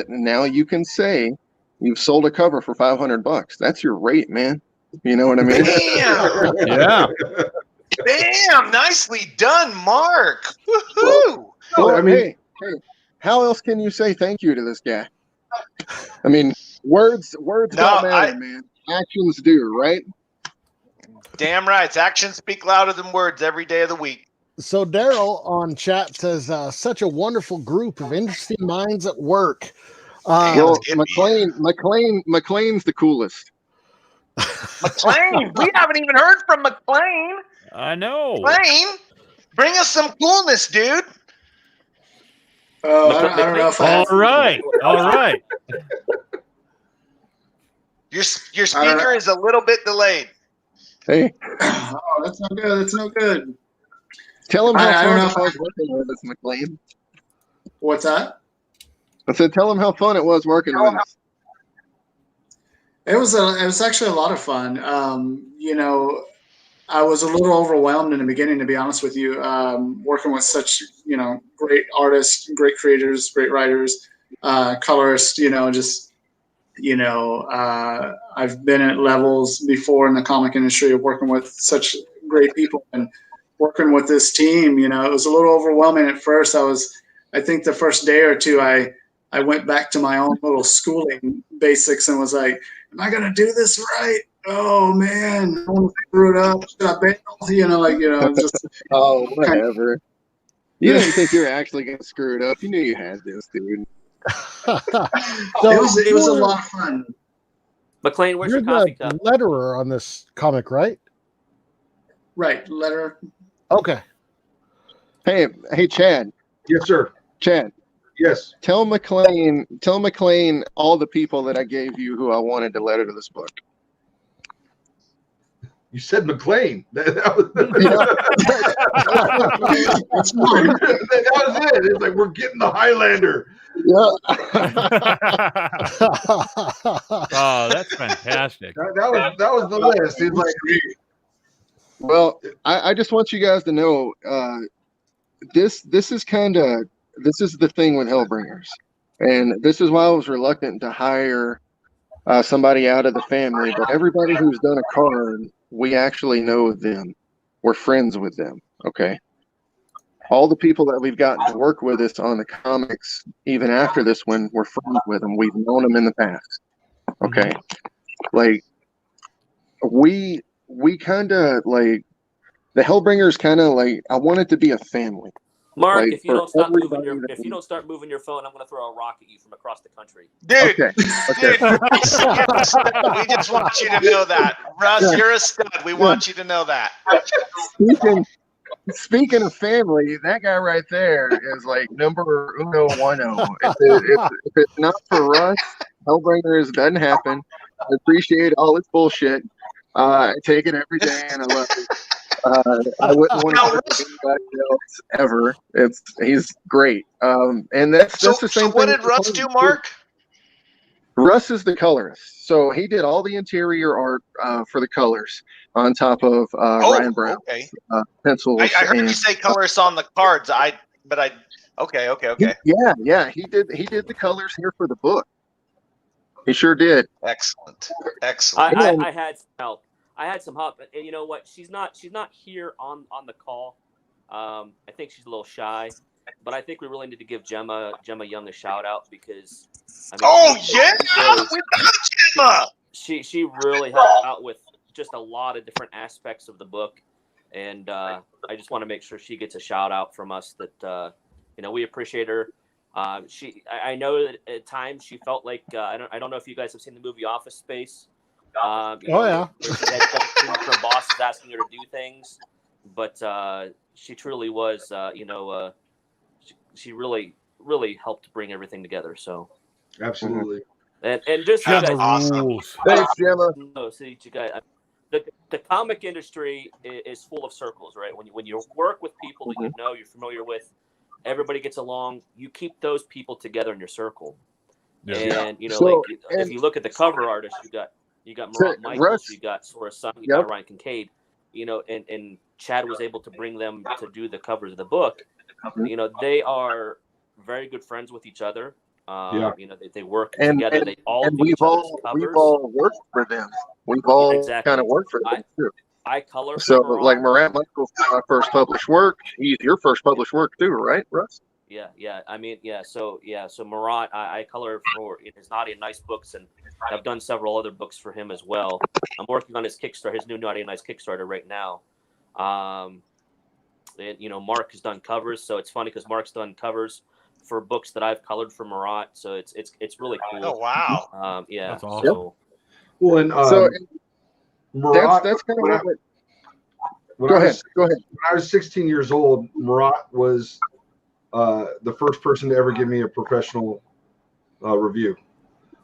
now you can say you've sold a cover for $500. That's your rate, man. You know what I mean? Damn. Yeah. Damn. Nicely done, Mark. Woohoo. Well, I mean, hey, how else can you say thank you to this guy? I mean, words don't matter, man. Actions do, right? Damn right. Actions speak louder than words every day of the week. So Daryl on chat says, such a wonderful group of interesting minds at work. Well, McLean's the coolest. McLean, we haven't even heard from McLean. I know. McLean, bring us some coolness, dude. Oh, I don't know if I All right. Your speaker is a little bit delayed. Hey, Oh, that's not good. That's no good. tell him I how don't know fun if it was working with us, McLean. What's that? I said, tell him how fun it was working with us. It was actually a lot of fun. I was a little overwhelmed in the beginning, to be honest with you, working with such, great artists, great creators, great writers, colorists, I've been at levels before in the comic industry of working with such great people, and working with this team, it was a little overwhelming at first. I think the first day or two, I went back to my own little schooling basics and was like, am I going to do this right? Oh man, I want to screw it up. Should I bail? Just Oh, whatever. You didn't think you were actually going to screw it up. You knew you had this, dude. it was a lot of fun. McLean, where's You're your coffee the cup? letterer on this comic, right? Right, letter. Okay. Hey, Chad. Yes, sir. Chad, Yes. tell McLean all the people that I gave you who I wanted to letter to this book. You said McLean. That was That's fine. that was it. It's like we're getting the Highlander. Oh, that's fantastic. That was the list. He's like, Well, I just want you guys to know this is the thing with Hellbringers, and this is why I was reluctant to hire somebody out of the family. But everybody who's done a card, we actually know them. We're friends with them. Okay. All the people that we've gotten to work with us on the comics, even after this one, we're friends with them. We've known them in the past. Okay. Like we kind of like the Hellbringers kind of like, I want it to be a family. Mark, Like, if you don't start moving your phone, I'm going to throw a rock at you from across the country. Dude, Okay. dude, we just want you to know that. Russ, you're a stud. We want you to know that. Speaking of family, that guy right there is like number uno uno. If it's not for Russ, Hellbringers doesn't happen. I appreciate all its bullshit. I take it every day, and I love it. I wouldn't want to work with anybody else ever. He's great. And that's the same so thing. what did Russ do, Mark? Russ is the colorist, so he did all the interior art for the colors on top of Ryan Brown's pencils. I heard you say colorist on the cards. Okay. Yeah, he did the colors here for the book. He sure did. Excellent. I had some help. I had some help, and you know what? She's not here on the call. I think she's a little shy, but I think we really need to give Gemma Young a shout out because. We got Gemma. She really helped out with just a lot of different aspects of the book, and I just want to make sure she gets a shout out from us that we appreciate her. I know that at times she felt like I don't know if you guys have seen the movie Office Space. Yeah. She had her bosses asking her to do things, but she truly was. She really helped bring everything together. So absolutely. And just That's you guys, awesome. Thanks, Gemma. no, see you guys. The comic industry is full of circles, right? When you work with people that you're familiar with, everybody gets along. You keep those people together in your circle. Yeah. And if you look at the cover artists, you got Murat Michaels, you got Sora Sun, you got Ryan Kincaid, and Chad was able to bring them to do the covers of the book. They are very good friends with each other. They work together. They all do each other's covers. We've all worked for them. We've all kind of worked for them too. I color. So, like Murat Michaels, my first published work. He's your first published work too, right, Russ? Yeah. I mean, So Murat, I color for his Naughty and Nice books, and I've done several other books for him as well. I'm working on his Kickstarter, his new Naughty and Nice Kickstarter right now. And Mark has done covers, so it's funny because Mark's done covers for books that I've colored for Murat, so it's really cool. Oh wow! Yeah, that's awesome. So, Well, and Murat, that's kind of what. Go ahead. When I was 16 years old, Murat was the first person to ever give me a professional review.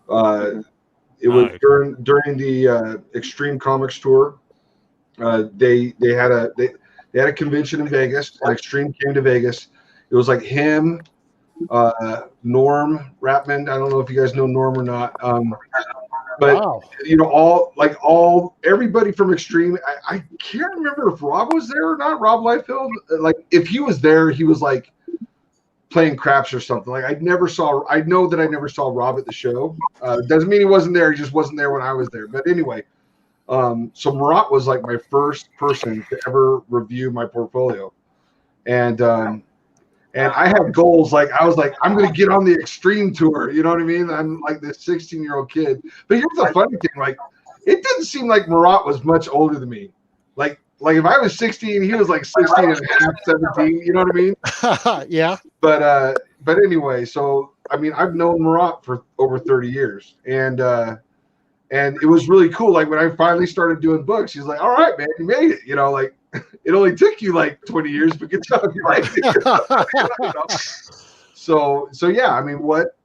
It was during the Extreme Comics tour. They had a convention in Vegas, and Extreme came to Vegas. It was like him, Norm Rapman. I don't know if you guys know Norm or not. But everybody from Extreme. I can't remember if Rob was there or not. Rob Liefeld. Like if he was there, he was like playing craps or something. Like I know that I never saw Rob at the show. Doesn't mean he wasn't there. He just wasn't there when I was there. But anyway, so Murat was like my first person to ever review my portfolio, and I had goals. Like I was like, I'm going to get on the Extreme tour. You know what I mean? I'm like this 16-year-old kid. But here's the funny thing: like, it didn't seem like Murat was much older than me. Like if I was 16, he was like 16 and a half, 17. You know what I mean? Yeah. But anyway, so I mean, I've known Murat for over 30 years, and it was really cool. Like when I finally started doing books, he's like, "All right, man, you made it." Like it only took you like 20 years, but good job. You made it. So yeah, I mean, what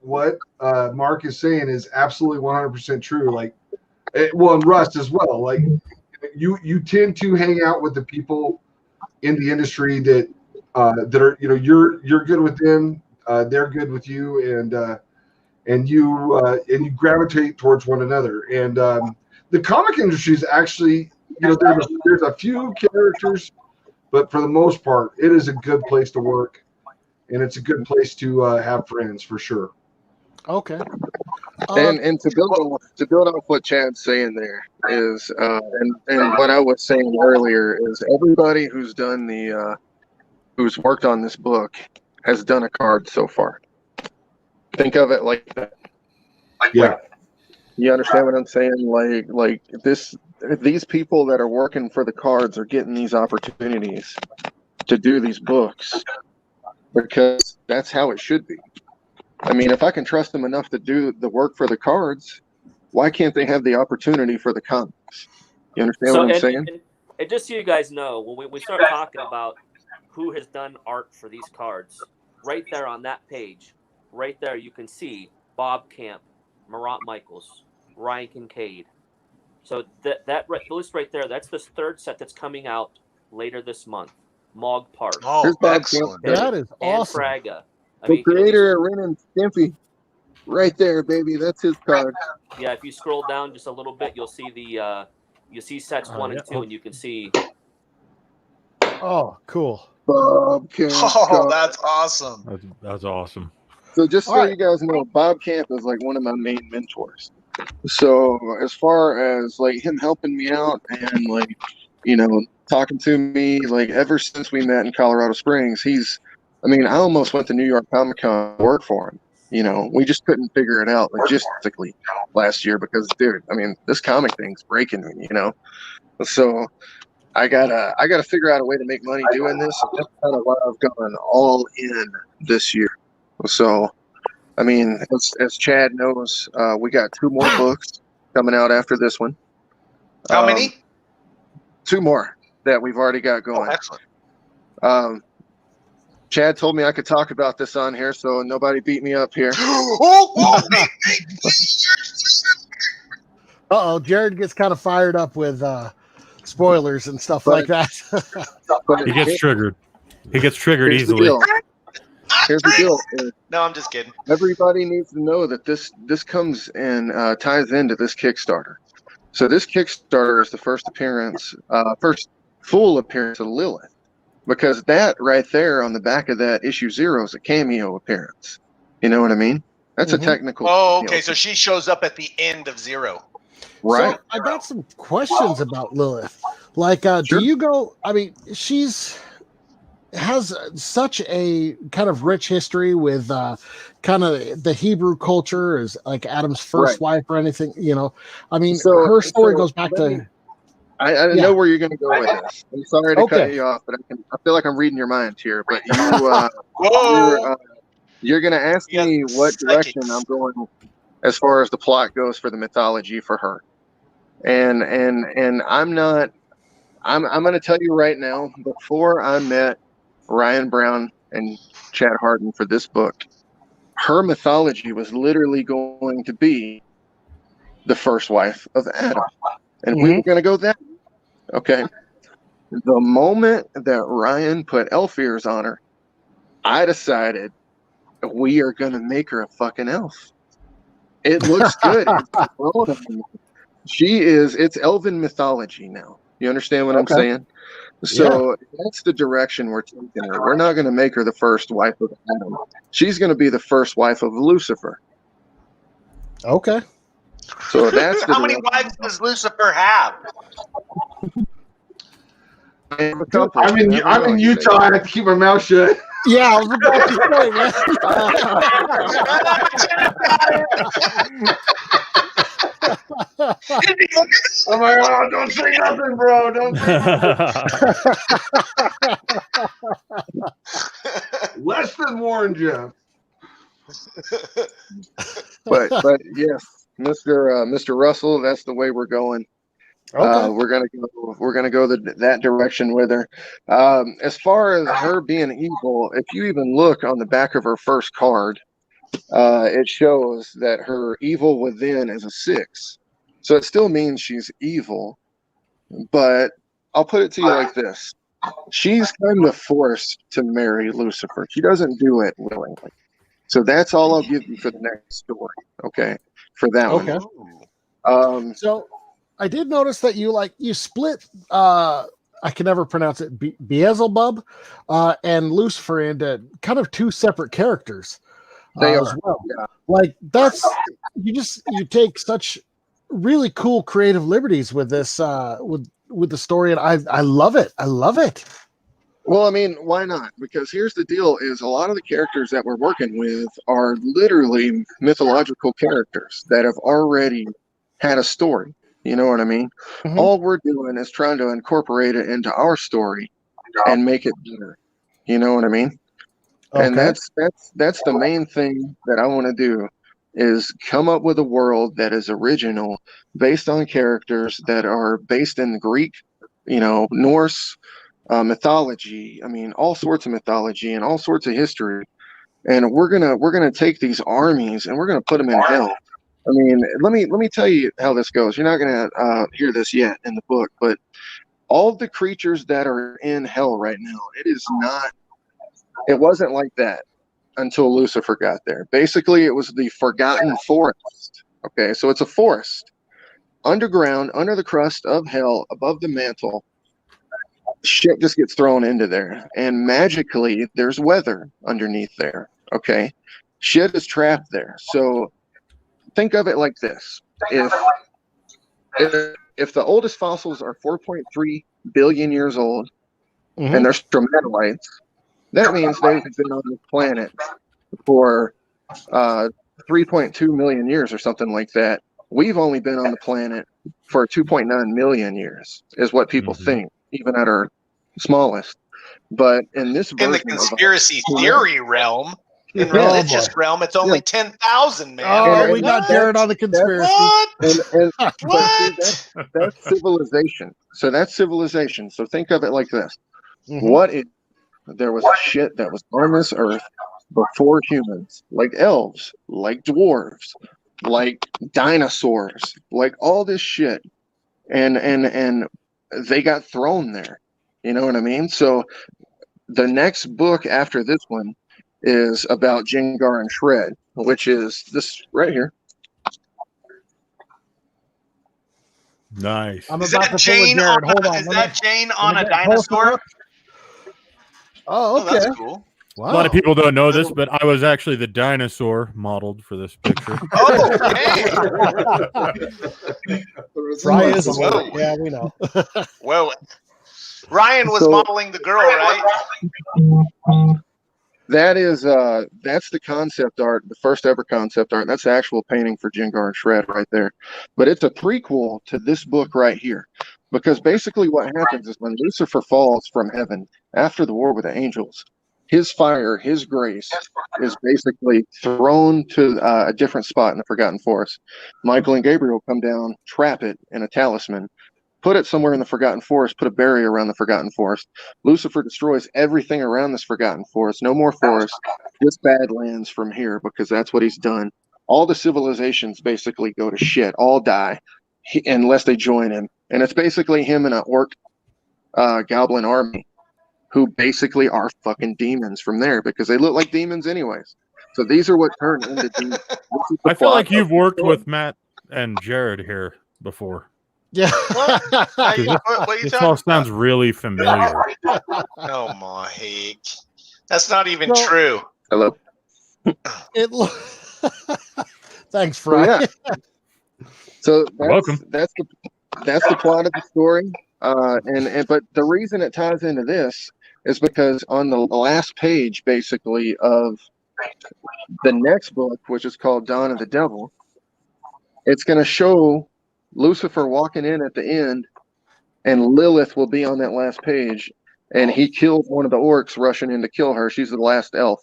Mark is saying is absolutely 100% true. Like, and Russ as well. Like, you tend to hang out with the people in the industry that are you're good with them. they're good with you, and you gravitate towards one another. And the comic industry is actually, there's a few characters, but for the most part, it is a good place to work, and it's a good place to have friends for sure. Okay. And to build off what Chad's saying there is, and what I was saying earlier is, everybody who's done who's worked on this book has done a card so far. Think of it like that. Yeah. You understand what I'm saying? Like these people that are working for the cards are getting these opportunities to do these books because that's how it should be. I mean, if I can trust them enough to do the work for the cards, why can't they have the opportunity for the comics? You understand what I'm saying? And just so you guys know, when we start talking about who has done art for these cards, right there on that page, right there you can see Bob Camp, Marat Michaels, Ryan Kincaid. So that list right there, that's the third set that's coming out later this month. Mog Park. Oh, excellent. That is awesome. Fraga. The creator of Ren and Stimpy, right there, baby. That's his card. Yeah, if you scroll down just a little bit, you'll see you see sets 1 and 2, and you can see. Oh, cool. Bob Camp. Oh, that's awesome. That's awesome. So just so you guys know, Bob Camp is like one of my main mentors. So as far as like him helping me out and like, talking to me, like ever since we met in Colorado Springs, I almost went to New York Comic Con to work for him. We just couldn't figure it out logistically last year because, dude, this comic thing's breaking me, So I gotta figure out a way to make money doing this. And that's kind of why I've gone all in this year. So, as Chad knows, we got 2 more books coming out after this one. How many? 2 more that we've already got going. Oh, excellent. Chad told me I could talk about this on here, so nobody beat me up here. Jared gets kind of fired up with spoilers and stuff like that. He gets triggered. He gets triggered easily. Here's the deal. No, I'm just kidding. Everybody needs to know that this comes and ties into this Kickstarter. So this Kickstarter is the first full appearance of Lilith. Because that right there on the back of that issue 0 is a cameo appearance. You know what I mean? That's a technical. Oh, okay. So she shows up at the end of 0. Right. So I got some questions about Lilith. Like, do you go? Has such a kind of rich history with kind of the Hebrew culture, as like Adam's first wife or anything. Her story goes back to. I know where you're going to go with this. I'm sorry to cut you off, but I feel like I'm reading your mind here. But you're going to ask me what direction I'm going as far as the plot goes for the mythology for her, and I'm not. I'm going to tell you right now. Before I met Ryan Brown and Chad Hardin for this book, her mythology was literally going to be the first wife of Adam. And we were going to go that. Okay. The moment that Ryan put elf ears on her, I decided we are going to make her a fucking elf. It looks good. It's elven mythology now. You understand what I'm saying? So that's the direction we're taking her. We're not going to make her the first wife of Adam. She's going to be the first wife of Lucifer. Okay. So that's how many wives does Lucifer have? I'm in Utah. I have to keep my mouth shut. Yeah, I was about to say, man. I'm like, oh, don't say nothing, bro. Don't say nothing. Less than warned you. But yes, Mr. Russell, that's the way we're going. Okay. We're gonna go that direction with her. As far as her being evil, if you even look on the back of her first card, it shows that her evil within is a 6. So it still means she's evil. But I'll put it to you like this: she's kind of forced to marry Lucifer. She doesn't do it willingly. So that's all I'll give you for the next story. Okay, for that Okay. one. So I did notice that you split. I can never pronounce it. Beelzebub and Lucifer into kind of two separate characters. They as are. well. Yeah. Like you take such really cool creative liberties with this with the story, and I love it. I love it. Well, I mean, why not? Because here's the deal: is a lot of the characters that we're working with are literally mythological characters that have already had a story. You know what I mean? Mhm. All we're doing is trying to incorporate it into our story and make it better. You know what I mean? And Okay. that's the main thing that I want to do is come up with a world that is original, based on characters that are based in Greek, Norse mythology. I mean, all sorts of mythology and all sorts of history. And we're gonna take these armies and we're gonna put them in hell. I mean, let me tell you how this goes. You're not gonna hear this yet in the book, but all of the creatures that are in hell right now, it wasn't like that until Lucifer got there. Basically, it was the forgotten forest. Okay, so it's a forest underground, under the crust of hell, above the mantle. Shit just gets thrown into there, and magically, there's weather underneath there. Okay, shit is trapped there. So think of it like this: if the oldest fossils are 4.3 billion years old, and they're stromatolites, that means they've been on this planet for 3.2 million years or something like that. We've only been on the planet for 2.9 million years, is what people think, even at our smallest. But in this version, in the conspiracy theory realm, in religious realm, it's only 10,000, man. Oh, we got Jared on the conspiracy. What? That's civilization. So that's civilization. So think of it like this: what if there was shit that was on this earth before humans, like elves, like dwarves, like dinosaurs, like all this shit, and they got thrown there. You know what I mean? So the next book after this one is about Jengar and Shred, which is this right here. Nice. I'm Is about that to Jane Jared. on, Hold on. is that Jane on a dinosaur? Oh, okay. Oh, that's cool. Wow. A lot of people don't know this, but I was actually the dinosaur modeled for this picture. Oh, hey. Fry is Whoa. yeah, we know. Well, Ryan was modeling the girl, right? That's the concept art, the first ever concept art. That's the actual painting for Jengar and Shred right there. But it's a prequel to this book right here. Because basically what happens is when Lucifer falls from heaven after the war with the angels, his fire, his grace is basically thrown to a different spot in the Forgotten Forest. Michael and Gabriel come down, trap it in a talisman, put it somewhere in the Forgotten Forest, put a barrier around the Forgotten Forest. Lucifer destroys everything around this Forgotten Forest. No more forest, just badlands from here, because that's what he's done. All the civilizations basically go to shit, all die, unless they join him. And it's basically him and an orc goblin army who basically are fucking demons from there, because they look like demons anyways. So these are what turn into demons. I feel like you've worked with Matt and Jared here before. Yeah. What are you This talking all sounds really familiar. Oh my heck. That's not even true. Hello. Thanks, Fry. So welcome. That's the plot of the story. But the reason it ties into this is because on the last page, basically, of the next book, which is called Dawn of the Devil, it's going to show Lucifer walking in at the end, and Lilith will be on that last page, and he kills one of the orcs rushing in to kill her. She's the last elf,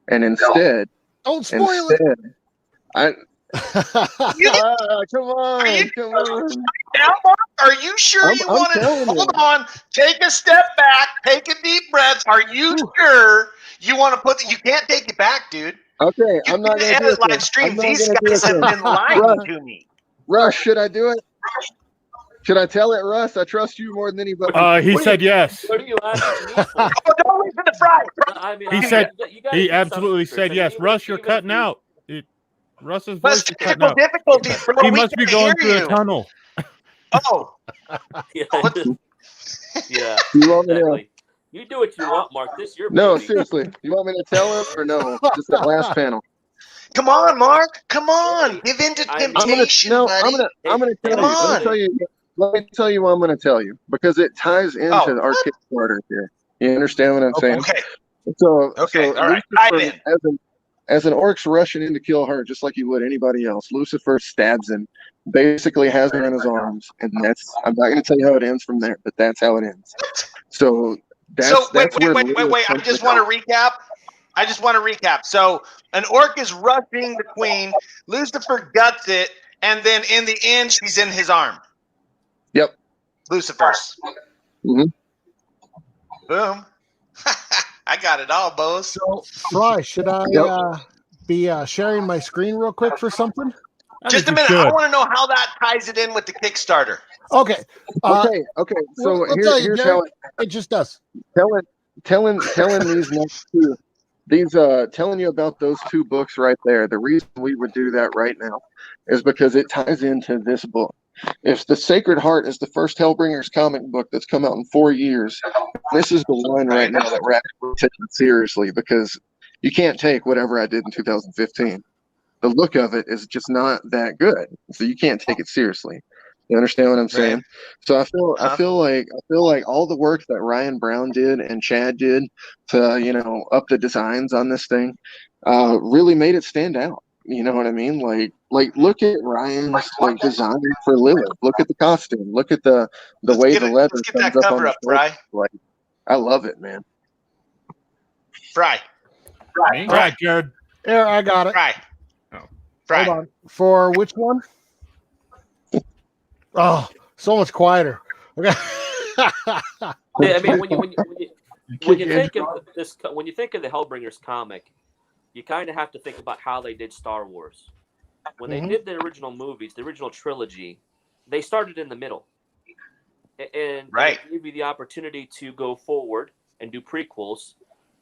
and instead, don't spoil it. Come on. Are you sure you want to hold on? Take a step back. Take a deep breath. Are you sure you want to put? You can't take it back, dude. Okay, I'm not going to do it. Live stream. These guys have been lying to me. Rush, should I do it? Should I tell it, Russ? I trust you more than anybody. He said yes. What are you asking me for? Oh, don't listen to Fry. I mean, He said you gotta he do absolutely something, said yes. Even- Russ, you're even cutting if you- out. Russ's Plus voice is cutting technical out. difficulties, bro. He We must be can't going hear through you. a tunnel. Oh, Yeah, What yeah, You want me to? exactly. You do what you want, Mark. This your No, baby. seriously. You want me to tell him or no? Just that last panel. come on, Mark. Come on. Give in to I mean- temptation, buddy. I'm gonna tell Come you. on. Let me tell you what I'm gonna tell you because it ties into our what? Kickstarter here. You understand what I'm saying? Okay. So, Okay, all right. Lucifer, as an orc's rushing in to kill her, just like he would anybody else, Lucifer stabs him, basically has her in his arms, and I'm not going to tell you how it ends from there, but that's how it ends. So wait. where I just want to recap. So an orc is rushing the queen. Lucifer guts it, and then in the end, she's in his arm. Yep. Lucifer's. Mhm. Boom. I got it all, Bose. So, Fry, should I be sharing my screen real quick for something? Just a minute. I want to know how that ties it in with the Kickstarter. Okay. Okay. So here's how it just does. telling these next two, telling you about those two books right there. The reason we would do that right now is because it ties into this book. If the Sacred Heart is the first Hellbringers comic book that's come out in 4 years, this is the one right now that we're actually taking seriously because you can't take whatever I did in 2015. The look of it is just not that good, so you can't take it seriously. You understand what I'm saying? Right. So I feel like all the work that Ryan Brown did and Chad did to up the designs on this thing really made it stand out. You know what I mean? Like look at Ryan's design for Lilith. Look at the costume. Look at the way the leather Let's get that comes up on cover the up, Fry. shoulder. Like I love it, man. Fry. All right, Jared. There, I got it. Fry. Oh. Fry. Hold on. For which one? Oh, so much quieter. Okay. I mean, when you think of this, when you think of the Hellbringers comic, you kind of have to think about how they did Star Wars. When they did the original movies, the original trilogy, they started in the middle, and they gave you the opportunity to go forward and do prequels,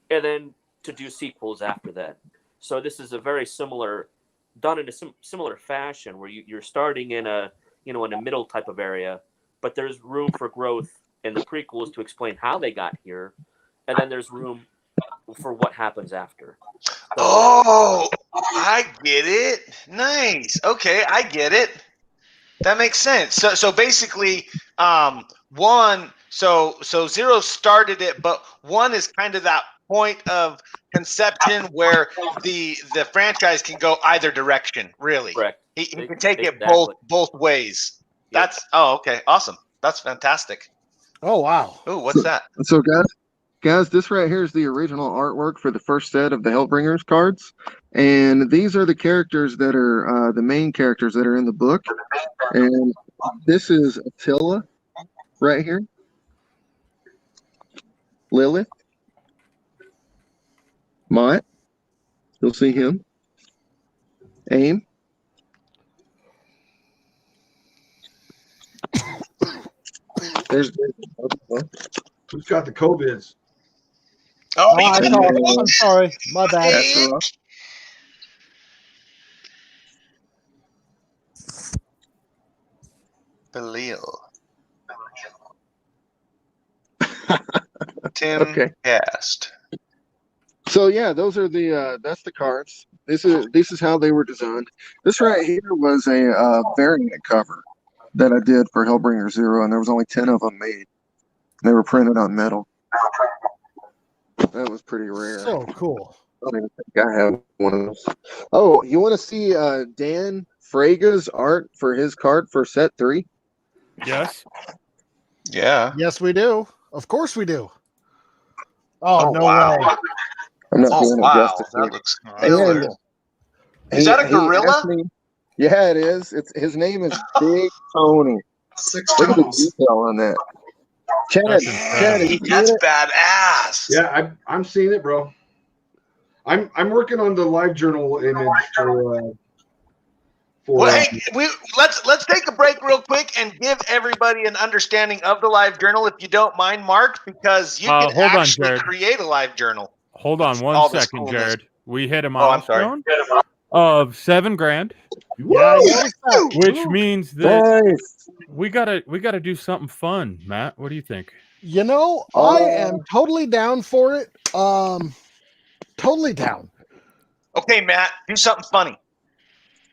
and then to do sequels after that. So this is a very similar, done in a similar fashion, where you're starting in a in a middle type of area, but there's room for growth in the prequels to explain how they got here, and then there's room for what happens after. So, Oh, I get it. Nice. Okay, I get it. That makes sense. So basically, one. So Zero started it, but one is kind of that point of conception where the franchise can go either direction. Really, correct. He can take it Exactly. both ways. Yep. That's okay. Awesome. That's fantastic. Oh, wow. Ooh, what's that? So guys, this right here is the original artwork for the first set of the Hellbringers cards, and these are the characters that are the main characters that are in the book. And this is Attila right here, Lilith, Mott, you'll see him, Aim, there's Who's got the COVIDs? Oh, I'm sorry. My bad. Astaroth. Belial. Tim Okay. Cast. So yeah, those are that's the cards. This is how they were designed. This right here was a variant cover that I did for Hellbringer 0, and there was only 10 of them made. They were printed on metal. That was pretty rare. So cool. I don't even think I have one of those. Oh, you want to see Dan Fraga's art for his card for set 3? Yes. Yeah. Yes, we do. Of course we do. Oh, no wow. way. I'm not Oh, doing it wow. justice That here. looks And killer. Is that a he gorilla? asked me- yeah, it is. His name is Big Tony. 6 Look at the tones. detail on that. Chad, That's have you seen That's it? badass. Yeah, I'm seeing it, bro. I'm working on the live journal image Well, hey, let's take a break real quick and give everybody an understanding of the live journal, if you don't mind, Mark, because you can actually create a live journal. Hold on one second, Jared. We hit a milestone of $7,000. Yeah, which means that we gotta do something fun. Matt, what do you think? You know, I am totally down for it. Totally down. Okay, Matt, do something funny.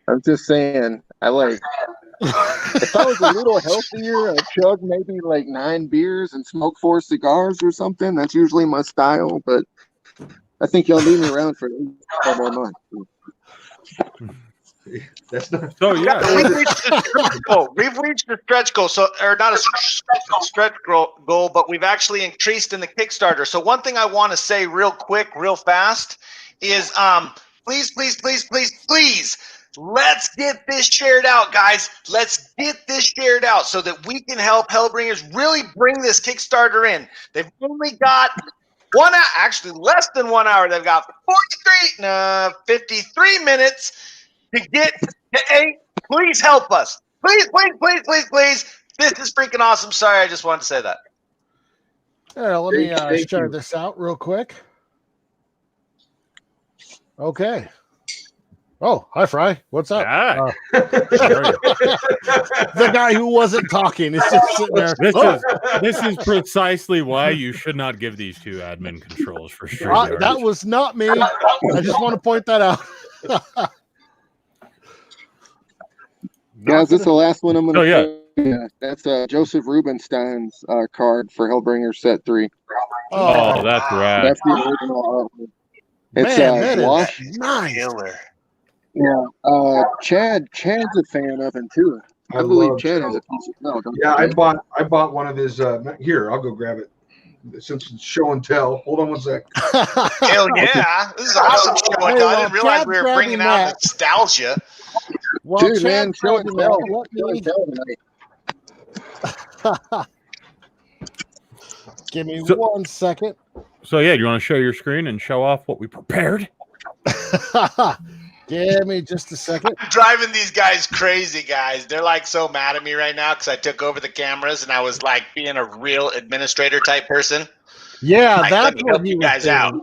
I'm just saying, if I was a little healthier, I'd chug maybe like 9 beers and smoke 4 cigars or something. That's usually my style, but I think y'all need me around for 4 more months. That's not so. Yeah, we've reached the stretch goal. We've reached the stretch goal. So, or not a stretch goal, but we've actually increased in the Kickstarter. So, one thing I want to say real quick, real fast, is please, let's get this shared out, guys. Let's get this shared out so that we can help Hellbringers really bring this Kickstarter in. They've only got 1 hour, actually less than 1 hour. They've got 53 minutes to get to 8. Please help us. Please. This is freaking awesome. Sorry, I just wanted to say that. Let me share this out real quick. Okay. Oh, hi, Fry. What's up? The guy who wasn't talking is just sitting there. This is precisely why you should not give these two admin controls for sure. That was not me. I just want to point that out. Guys, this is the last one I'm going to show you. That's Joseph Rubinstein's card for Hellbringers Set 3. Oh, that's right. That's the original artwork. It's wash. Nice. Yeah, Chad's a fan of him too. I believe Chad has a piece of milk. Yeah, I bought one of his. Here, I'll go grab it. Since it's show and tell. Hold on one sec. Hell yeah, this is awesome show and tell. I didn't realize we were bringing out nostalgia. Well, dude, man, show and tell. Give me 1 second. So yeah, do you want to show your screen and show off what we prepared? Give me just a second. I'm driving these guys crazy, guys. They're like so mad at me right now because I took over the cameras and I was like being a real administrator type person. Yeah, like, that's let me help you guys out.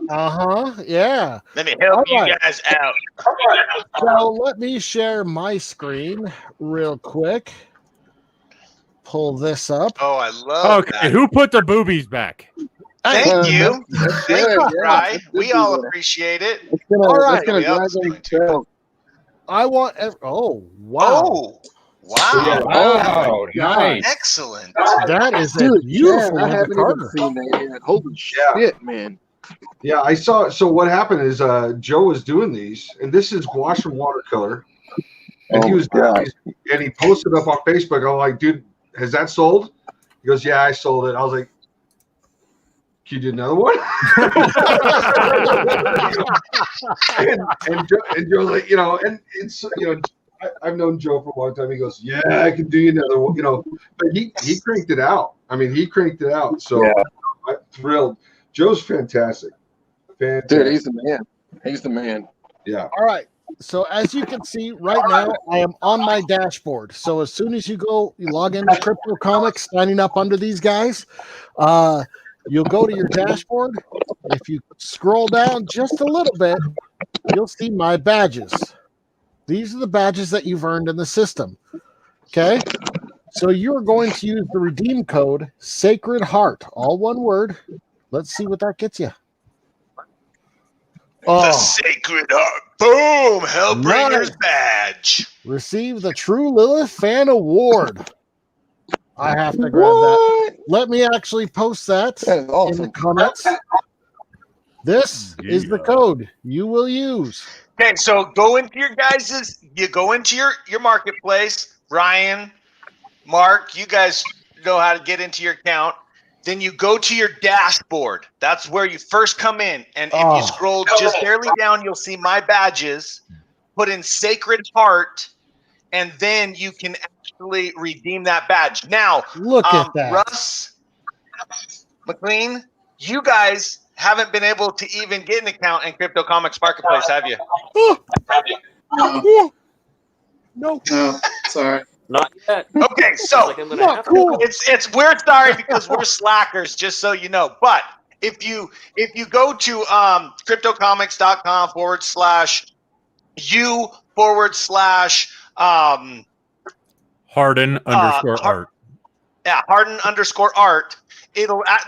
Yeah. Let me help you guys out. So let me share my screen real quick. Pull this up. Oh, I love that. Who put the boobies back? Thank you. Thank you, Fry. We all appreciate it. All right. I want. Oh, wow. Oh, wow. Wow. Nice. Excellent. That is beautiful. I haven't even seen that yet. Holy shit, man. Yeah, I saw. So what happened is Joe was doing these, and this is wash and watercolor. And he was and he posted up on Facebook. I'm like, dude, has that sold? He goes, yeah, I sold it. I was like, can you do another one? and Joe's like, and it's, I've known Joe for a long time. He goes, yeah, I can do another one, but he cranked it out. I mean, he cranked it out. So I'm thrilled. Joe's fantastic. Dude, he's the man. He's the man. Yeah. All right. So as you can see right now, I am on my dashboard. So as soon as you log into CryptoComics, signing up under these guys, you'll go to your dashboard. If you scroll down just a little bit, you'll see my badges. These are the badges that you've earned in the system. Okay? So you're going to use the redeem code Sacred Heart, all one word. Let's see what that gets you. The Sacred Heart. Boom! Hellbringers badge. Receive the True Lilith Fan Award. I have to grab that. Let me actually post that in the comments. This is the code you will use. Okay, so go into your your marketplace. Ryan, Mark, you guys know how to get into your account. Then you go to your dashboard. That's where you first come in. And if you scroll just barely down, you'll see my badges. Put in Sacred Heart, and then you can actually redeem that badge. Now, look at that. Russ, McLean, you guys haven't been able to even get an account in CryptoComics Marketplace, have you? No. No, sorry. Not yet. Okay, so Like I'm gonna Not have cool. it's we're sorry because we're slackers, just so you know. But if you go to cryptocomix.com/u/. Hardin underscore art. Yeah, Hardin_art.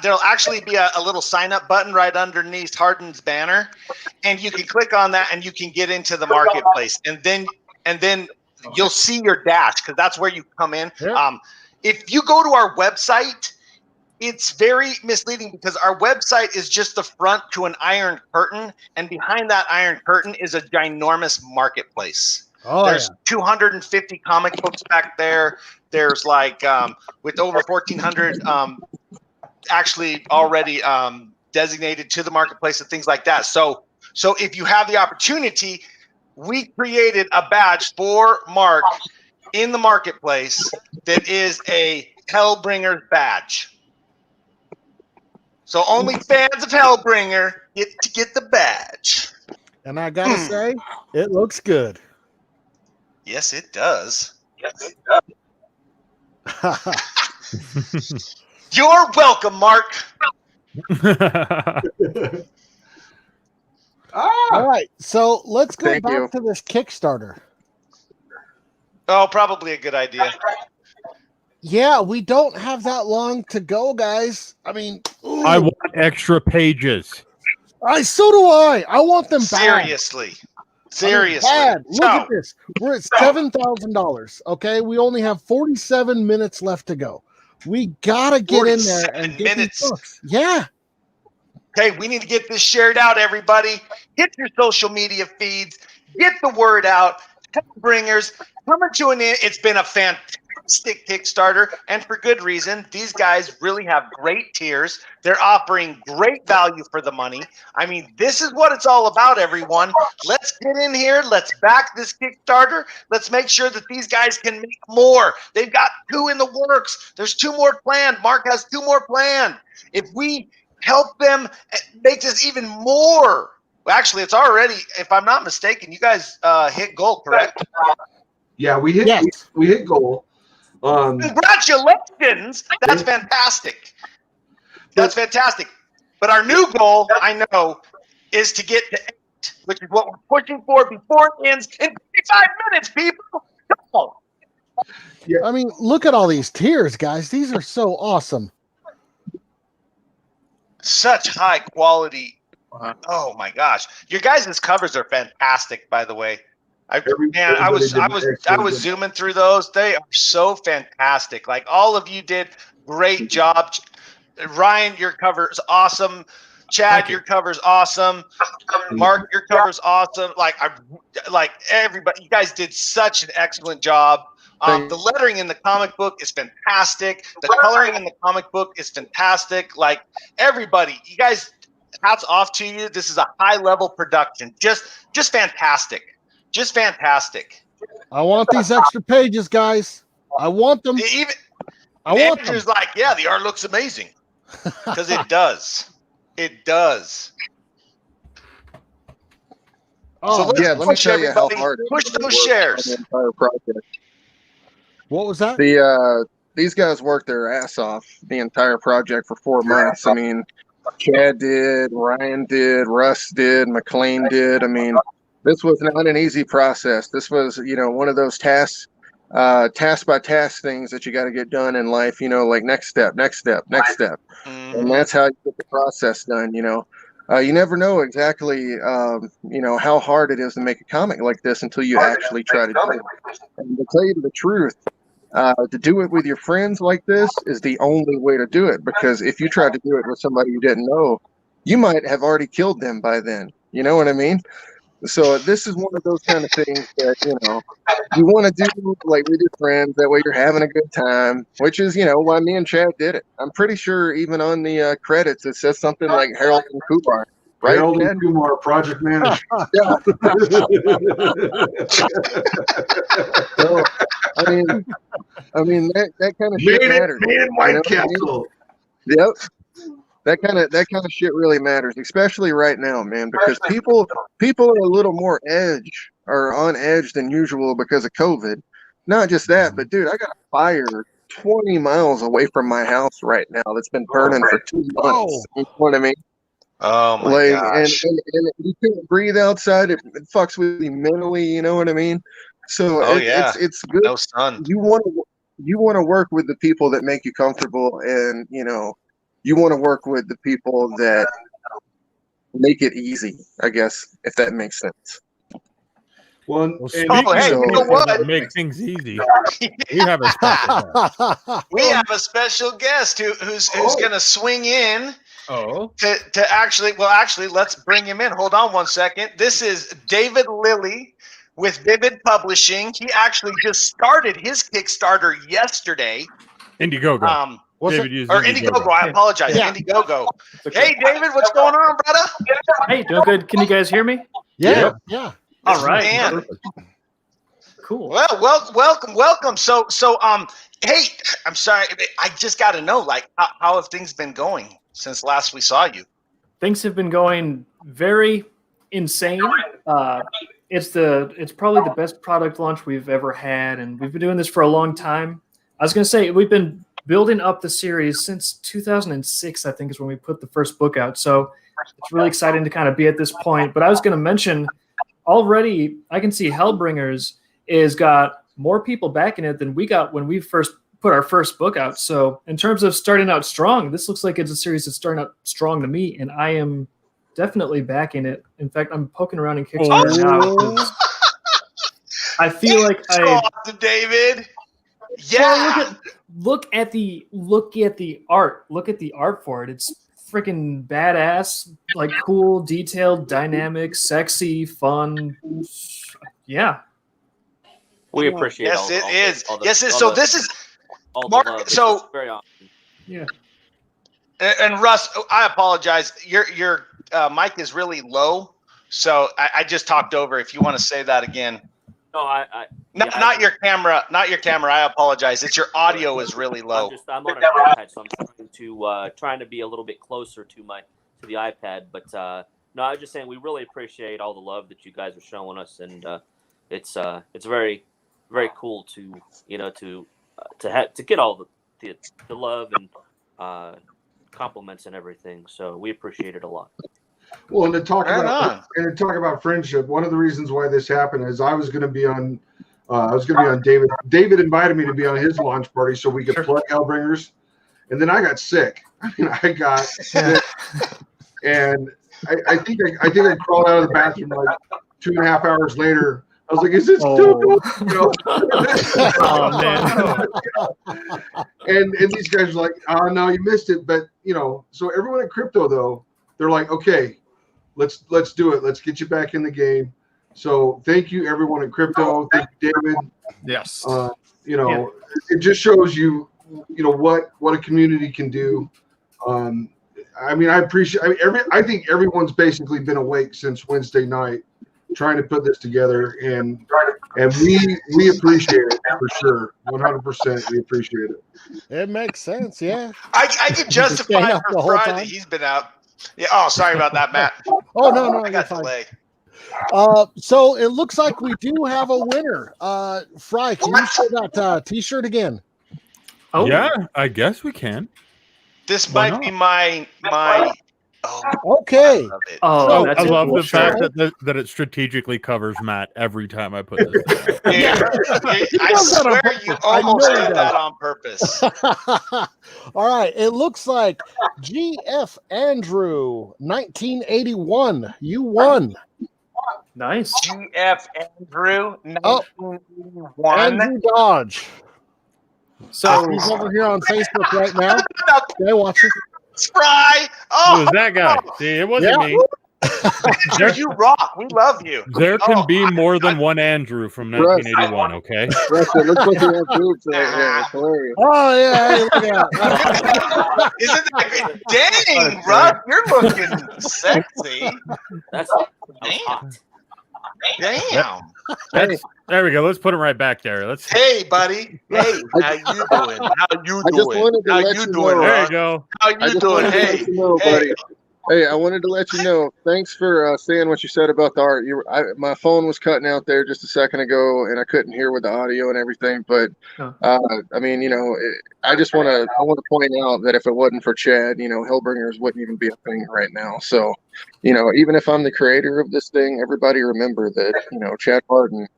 There'll actually be a little sign up button right underneath Hardin's banner, and you can click on that and you can get into the marketplace, and then you'll see your dash because that's where you come in. Yeah. If you go to our website, it's very misleading because our website is just the front to an iron curtain, and behind that iron curtain is a ginormous marketplace. Oh, There's 250 comic books back there. There's like with over 1,400 actually already designated to the marketplace and things like that. So if you have the opportunity, we created a badge for Mark in the marketplace that is a Hellbringers badge. So only fans of Hellbringer get to get the badge. And I gotta say, it looks good. Yes, it does. You're welcome, Mark. All right, so let's go Thank back you. to this Kickstarter. Oh, probably a good idea. Yeah, we don't have that long to go, guys. I mean, I want extra pages. So do I. I want them bad. Seriously. Bad. Look at this. We're at $7,000. Okay, we only have 47 minutes left to go. We gotta get in there and get minutes. these books. Yeah. Okay, we need to get this shared out, everybody. Hit your social media feeds. Get the word out. Hellbringers coming to an end. It's been a fantastic Kickstarter, and for good reason. These guys really have great tiers. They're offering great value for the money. I mean, this is what it's all about, everyone. Let's get in here. Let's back this Kickstarter. Let's make sure that these guys can make more. They've got 2 in the works. There's 2 more planned. Mark has 2 more planned. If we help them make this even more. Actually, it's already, if I'm not mistaken, you guys hit goal, correct? Yeah, we hit goal. Congratulations! That's fantastic. That's fantastic. But our new goal, I know, is to get to 8, which is what we're pushing for before it ends in 55 minutes, people. Come on. Yeah. I mean, look at all these tiers, guys. These are so awesome. Such high quality. Oh my gosh. Your guys' covers are fantastic, by the way. I was zooming through those. They are so fantastic. Like, all of you did great job. Ryan, your cover is awesome. Chad, your cover's awesome. Mark, your cover's awesome. Like everybody, you guys did such an excellent job. The lettering in the comic book is fantastic. The coloring in the comic book is fantastic. Like, everybody, you guys, hats off to you. This is a high level production. Just fantastic. Just fantastic. I want these extra pages, guys. I want them. I want them. Andrew's like, yeah, the art looks amazing. Because it does. It does. Oh, so yeah, let me tell you how hard push those shares. The entire project. What was that? These guys worked their ass off the entire project for 4 months. I mean, Chad did, Ryan did, Russ did, McLean did. I mean, this was not an easy process. This was, one of those task by task things that you got to get done in life, like next step. And that's how you get the process done. You never know exactly, how hard it is to make a comic like this until you actually try to do it. And to tell you the truth, to do it with your friends like this is the only way to do it, because if you tried to do it with somebody you didn't know, you might have already killed them by then. You know what I mean? So this is one of those kind of things that, you want to do like with your friends. That way you're having a good time, which is, why me and Chad did it. I'm pretty sure even on the credits, it says something like Harold and Kumar. Right, Harold and Kumar, project manager. Yeah. So, I mean that kind of shit matters. Made in White Castle. Yep. That kind of shit really matters, especially right now, man, because people are a little more edge are on edge than usual because of COVID. Not just that, but dude, I got a fire 20 miles away from my house right now that's been burning for 2 months. Oh. You know what I mean? Oh my Like, gosh. and you can't breathe outside. It fucks with you mentally. You know what I mean? So Oh, yeah. it's good. No sun. You want to work with the people that make you comfortable, and you want to work with the people that make it easy. I guess, if that makes sense. Well, Speaking Oh, hey, of you know people what? that make things easy, we have a special guest. We have a special guest who's going to swing in Oh, to actually let's bring him in. Hold on one second. This is David Lilly with Vivid Publishing. He actually just started his Kickstarter yesterday. Indiegogo. David used Indiegogo. I apologize. Yeah. Indiegogo. Hey, David, what's going on, brother? Hey, doing good. Can you guys hear me? Yeah. All right. Man. Cool. Well, welcome. So, hey, I'm sorry. I just got to know, like, how have things been going since last we saw you? Things have been going very insane. It's probably the best product launch we've ever had, and we've been doing this for a long time. I was going to say we've been building up the series since 2006, I think, is when we put the first book out. So it's really exciting to kind of be at this point. But I was going to mention already, I can see Hellbringers is got more people backing it than we got when we first put our first book out. So in terms of starting out strong, this looks like it's a series that's starting out strong to me, and I am definitely backing it. In fact, I'm poking around in Kickstarter now because I feel like David. Yeah. Well, look at the art. Look at the art for it. It's freaking badass, like cool, detailed, dynamic, sexy, fun. Yeah. We appreciate Yes, all, it all is. The, all the, yes, it is. all So the, this is all the Mark. love. It's So just very awesome. Yeah. And Russ, I apologize. Your mic is really low, so I just talked over. If you want to say that again. No, Not your camera. Not your camera. I apologize. It's your audio is really low. I'm on an iPad, so I'm trying to be a little bit closer to the iPad. But no, I was just saying we really appreciate all the love that you guys are showing us, and it's very, very cool to get all the love and compliments and everything. So we appreciate it a lot. Well, and to talk about friendship, one of the reasons why this happened is I was going to be on David. David invited me to be on his launch party so we could plug Hellbringers, and then I got sick. I got sick, and I think I crawled out of the bathroom like 2.5 hours later. I was like, "Is this still going?" Oh man! And these guys were like, "Oh no, you missed it." But so everyone at Crypto though, they're like, "Okay, let's do it. Let's get you back in the game." So thank you everyone at Crypto. Thank you, David. Yes. It just shows you what a community can do. I appreciate. I think everyone's basically been awake since Wednesday night, trying to put this together, and we appreciate it for sure. 100%, we appreciate it. It makes sense, yeah. I can justify for Friday that he's been out. Yeah. Oh, sorry about that, Matt. Oh no, I got delay. So it looks like we do have a winner. Fry, can you show that T-shirt again? Oh yeah, I guess we can. This might be my. Okay. I love the fact that it strategically covers Matt every time I put this. I swear you almost did that on purpose. All right. It looks like GF Andrew, 1981. You won. Nice. GF Andrew, 1981. Andrew Dodge. So he's over here on Facebook right now. Okay, watch it. Fry. Who was that guy? See, it wasn't me. You rock. We love you. There can be more than one Andrew from 1981, okay? It looks like you have boobs right here. It's hilarious. Oh, yeah. Hey, look at Isn't that dang, Russ, you're looking sexy. That's hot. Damn. There we go. Let's put him right back there. Hey, buddy. Hey, how you doing? I just wanted to let you know. There you go. How you doing? Hey, buddy. Hey, I wanted to let you know. Thanks for saying what you said about the art. My phone was cutting out there just a second ago, and I couldn't hear with the audio and everything. But I mean, I just want to point out that if it wasn't for Chad, Hellbringers wouldn't even be a thing right now. So, even if I'm the creator of this thing, everybody remember that, Chad Hardin,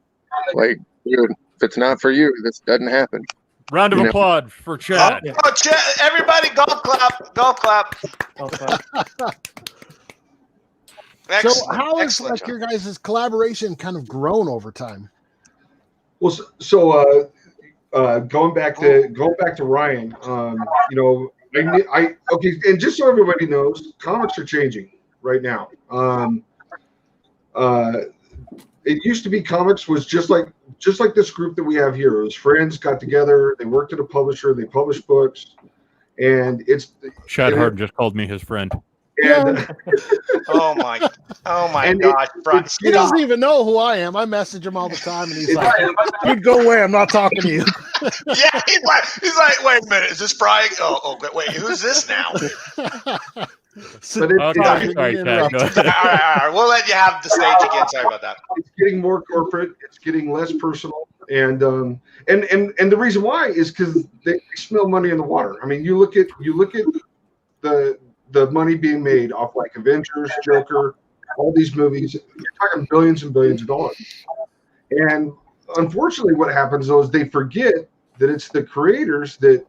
like, dude, if it's not for you, this doesn't happen. Round of applause for Chad. Oh, Chad! Everybody, golf clap! Golf clap! Golf clap. So how has like your guys' collaboration kind of grown over time? Well, so going back to Ryan, okay, and just so everybody knows, comics are changing right now. It used to be comics was just like this group that we have here. It was friends got together, they worked at a publisher, they published books, and it's Chad Hardin just called me his friend. And, oh my gosh, Brian. He doesn't even know who I am. I message him all the time, and he's like, "Dude, go away! I'm not talking to you." Yeah, he's like, wait a minute, is this Brian? Oh, wait, who's this now? But all right, we'll let you have the stage again. Sorry about that. It's getting more corporate. It's getting less personal, and the reason why is because they smell money in the water. I mean, you look at the money being made off like Avengers, Joker, all these movies. You're talking billions and billions of dollars. And unfortunately, what happens though is they forget that it's the creators that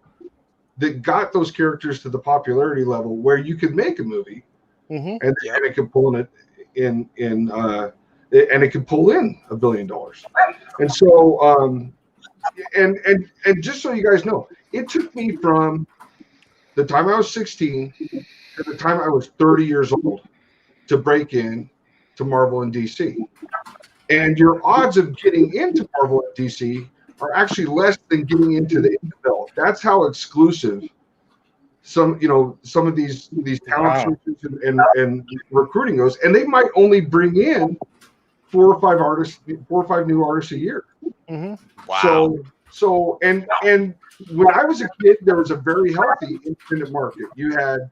got those characters to the popularity level where you could make a movie, and it could pull in and it could pull in $1 billion. And so, and just so you guys know, it took me from the time I was 16 to the time I was 30 years old to break in to Marvel and DC. And your odds of getting into Marvel and DC are actually less than getting into the NFL. That's how exclusive some of these talent searches and recruiting goes. And they might only bring in 4 or 5 new artists a year. Mm-hmm. Wow. So and when I was a kid, there was a very healthy independent market. You had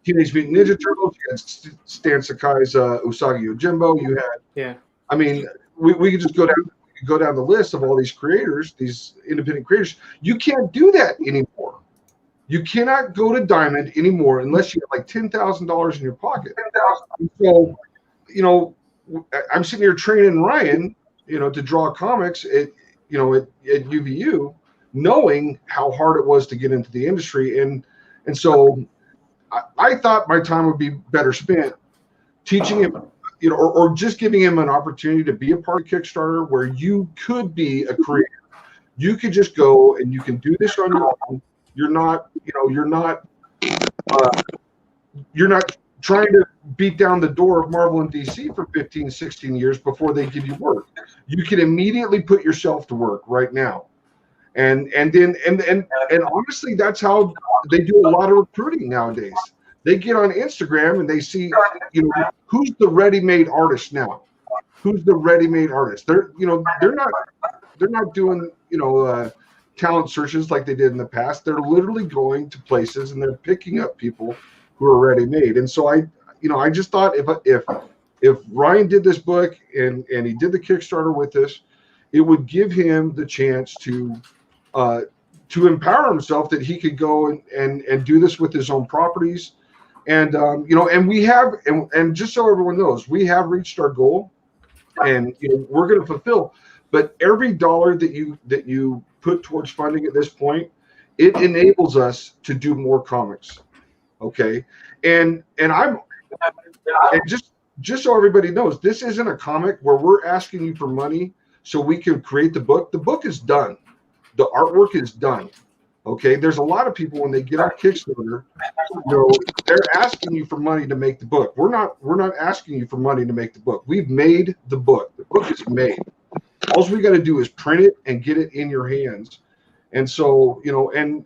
Teenage Mutant Ninja Turtles, you had Stan Sakai's Usagi Yojimbo, you had I mean, we could just go down the list of all these creators, these independent creators. You can't do that anymore. You cannot go to Diamond anymore unless you have like $10,000 in your pocket. So, I'm sitting here training Ryan, to draw comics at UVU, knowing how hard it was to get into the industry. And so I thought my time would be better spent teaching him, or just giving him an opportunity to be a part of Kickstarter where you could be a creator. You could just go and you can do this on your own. You're not trying to beat down the door of Marvel and DC for 15, 16 years before they give you work. You can immediately put yourself to work right now. And honestly, that's how they do a lot of recruiting nowadays. They get on Instagram and they see, who's the ready-made artist now? Who's the ready-made artist? They're not doing, talent searches like they did in the past. They're literally going to places and they're picking up people who are ready-made. And so I just thought if Ryan did this book and he did the Kickstarter with us, it would give him the chance to empower himself that he could go and do this with his own properties. And and we have, and just so everyone knows, we have reached our goal, and we're going to fulfill. But every dollar that you put towards funding at this point, it enables us to do more comics. Okay, and just so everybody knows, this isn't a comic where we're asking you for money so we can create the book. The book is done. The artwork is done. Okay, there's a lot of people when they get on Kickstarter, they're asking you for money to make the book. We're not asking you for money to make the book. We've made the book. The book is made. All we got to do is print it and get it in your hands. And so, and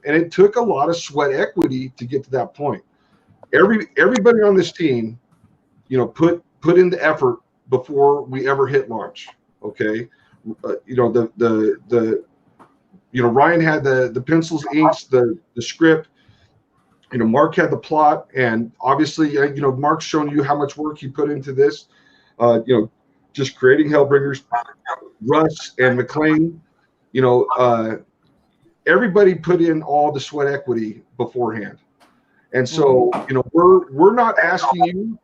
it took a lot of sweat equity to get to that point. Everybody on this team, put in the effort before we ever hit launch. Okay, Ryan had the pencils, inks, the script. Mark had the plot, and obviously, Mark's shown you how much work he put into this. Just creating Hellbringers, Russ and McLean. Everybody put in all the sweat equity beforehand, and so we're not asking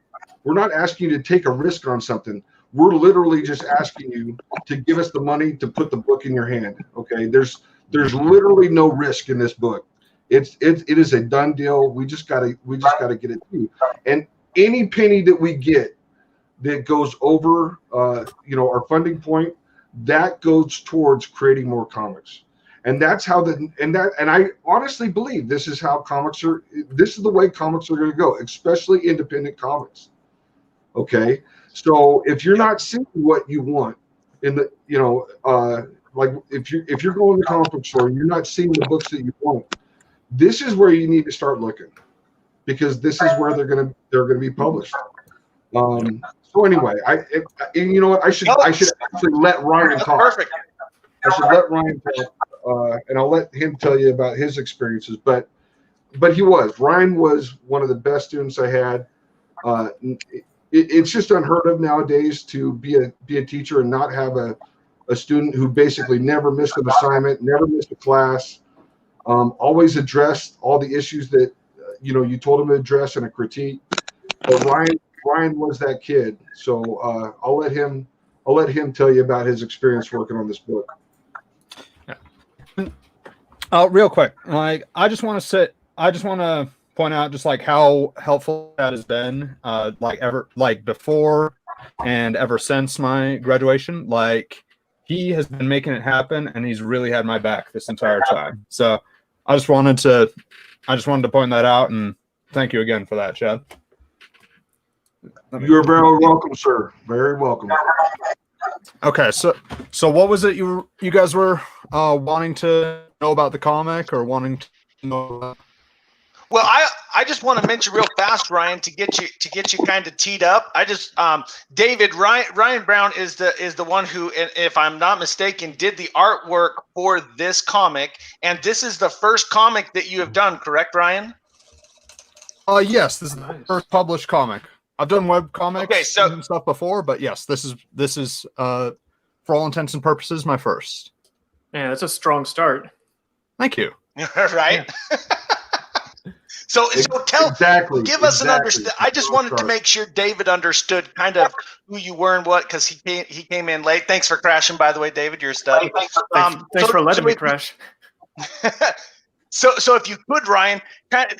you to take a risk on something. We're literally just asking you to give us the money to put the book in your hand. Okay, there's literally no risk in this book. It is a done deal. We just gotta get it through. And any penny that we get that goes over our funding point, that goes towards creating more comics. And that's how and I honestly believe this is how this is the way comics are going to go, especially independent comics. Okay, so if you're not seeing what you want in the like if you're going to the comic book store and you're not seeing the books that you want, this is where you need to start looking, because this is where they're gonna be published. So anyway, you know what, I should actually let Ryan talk. Perfect. I should let Ryan talk, and I'll let him tell you about his experiences. But Ryan was one of the best students I had. It's just unheard of nowadays to be a teacher and not have a student who basically never missed an assignment, never missed a class, always addressed all the issues that you told him to address in a critique. But Ryan was that kid. So I'll let him tell you about his experience working on this book. Real quick, I just want to point out just like how helpful that has been, before and ever since my graduation. Like, he has been making it happen, and he's really had my back this entire time. So I just wanted to point that out, and thank you again for that, Chad. You're very welcome, sir. Very welcome. Okay, so what was it you guys were wanting to know about the comic, or wanting to know about? Well, I just want to mention real fast, Ryan, to get you kind of teed up. I just David Ryan Brown is the one who, if I'm not mistaken, did the artwork for this comic, and this is the first comic that you have done, correct, Ryan? Yes, this is the first published comic. I've done web comics and stuff before, but yes, this is for all intents and purposes my first. Yeah, that's a strong start. Thank you. Right. Yeah. So give us an understanding. I just wanted to make sure David understood kind of who you were and what, because he came in late. Thanks for crashing, by the way, David. You're a stud. Thanks for letting me crash. So if you could, Ryan, I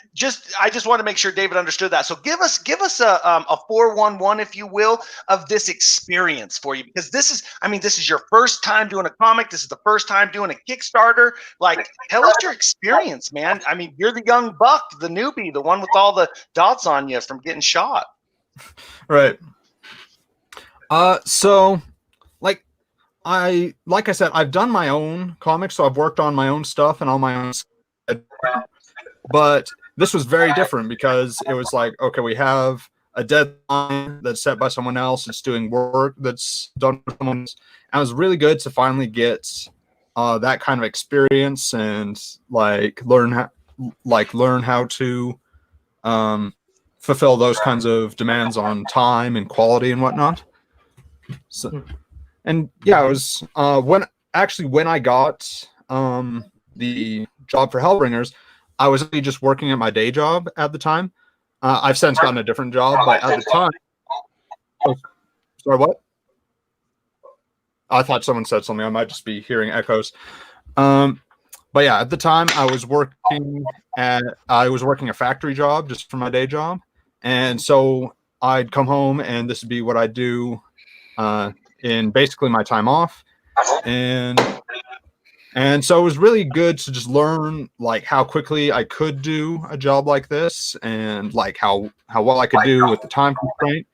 just want to make sure David understood that. So give us a 411, if you will, of this experience for you, because this is your first time doing a comic. This is the first time doing a Kickstarter. Like, tell us your experience, man. I mean, you're the young buck, the newbie, the one with all the dots on you from getting shot. Right. So like I said, I've done my own comics, so I've worked on my own stuff and on my own. But this was very different, because it was like, okay, we have a deadline that's set by someone else. It's doing work that's done by someone else. And it was really good to finally get that kind of experience and learn how to fulfill those kinds of demands on time and quality and whatnot. So, and yeah, it was when I got the job for Hellbringers, I was actually just working at my day job at the time. I've since gotten a different job, but at the time, sorry, what? I thought someone said something. I might just be hearing echoes. But yeah, at the time I was working a factory job just for my day job, and so I'd come home and this would be what I'd do in basically my time off, and so it was really good to just learn how quickly I could do a job like this, and how well I could do with the time constraint.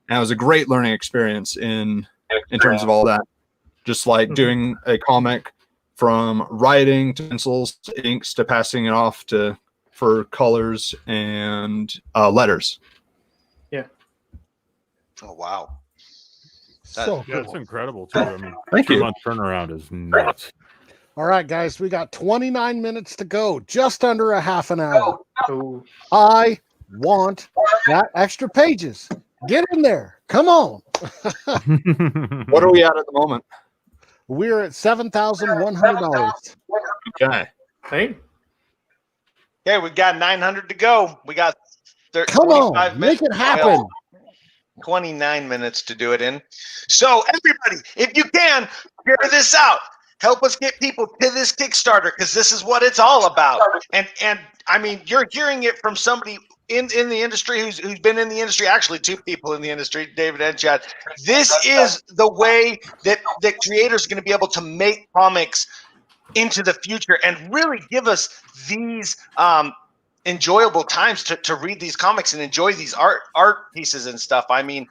And it was a great learning experience in terms of all that. Just doing a comic, from writing to pencils to inks to passing it off for colors and letters. Yeah. Oh wow. That's incredible too. I mean, Thank you. 2 month turnaround is nuts. All right, guys, we got 29 minutes to go, just under a half an hour. Ooh. I want that extra pages. Get in there. Come on. What are we at the moment? We're at $7,100. Okay. Hey, Okay, we got 900 to go. We got Come 25 on, make minutes. it happen. 29 minutes to do it in. So everybody, if you can, figure this out. Help us get people to this Kickstarter because this is what it's all about. And I mean, you're hearing it from somebody in the industry who's been in the industry. Actually, two people in the industry, David and Chad. This is the way that creators are going to be able to make comics into the future and really give us these enjoyable times to read these comics and enjoy these art pieces and stuff. I mean,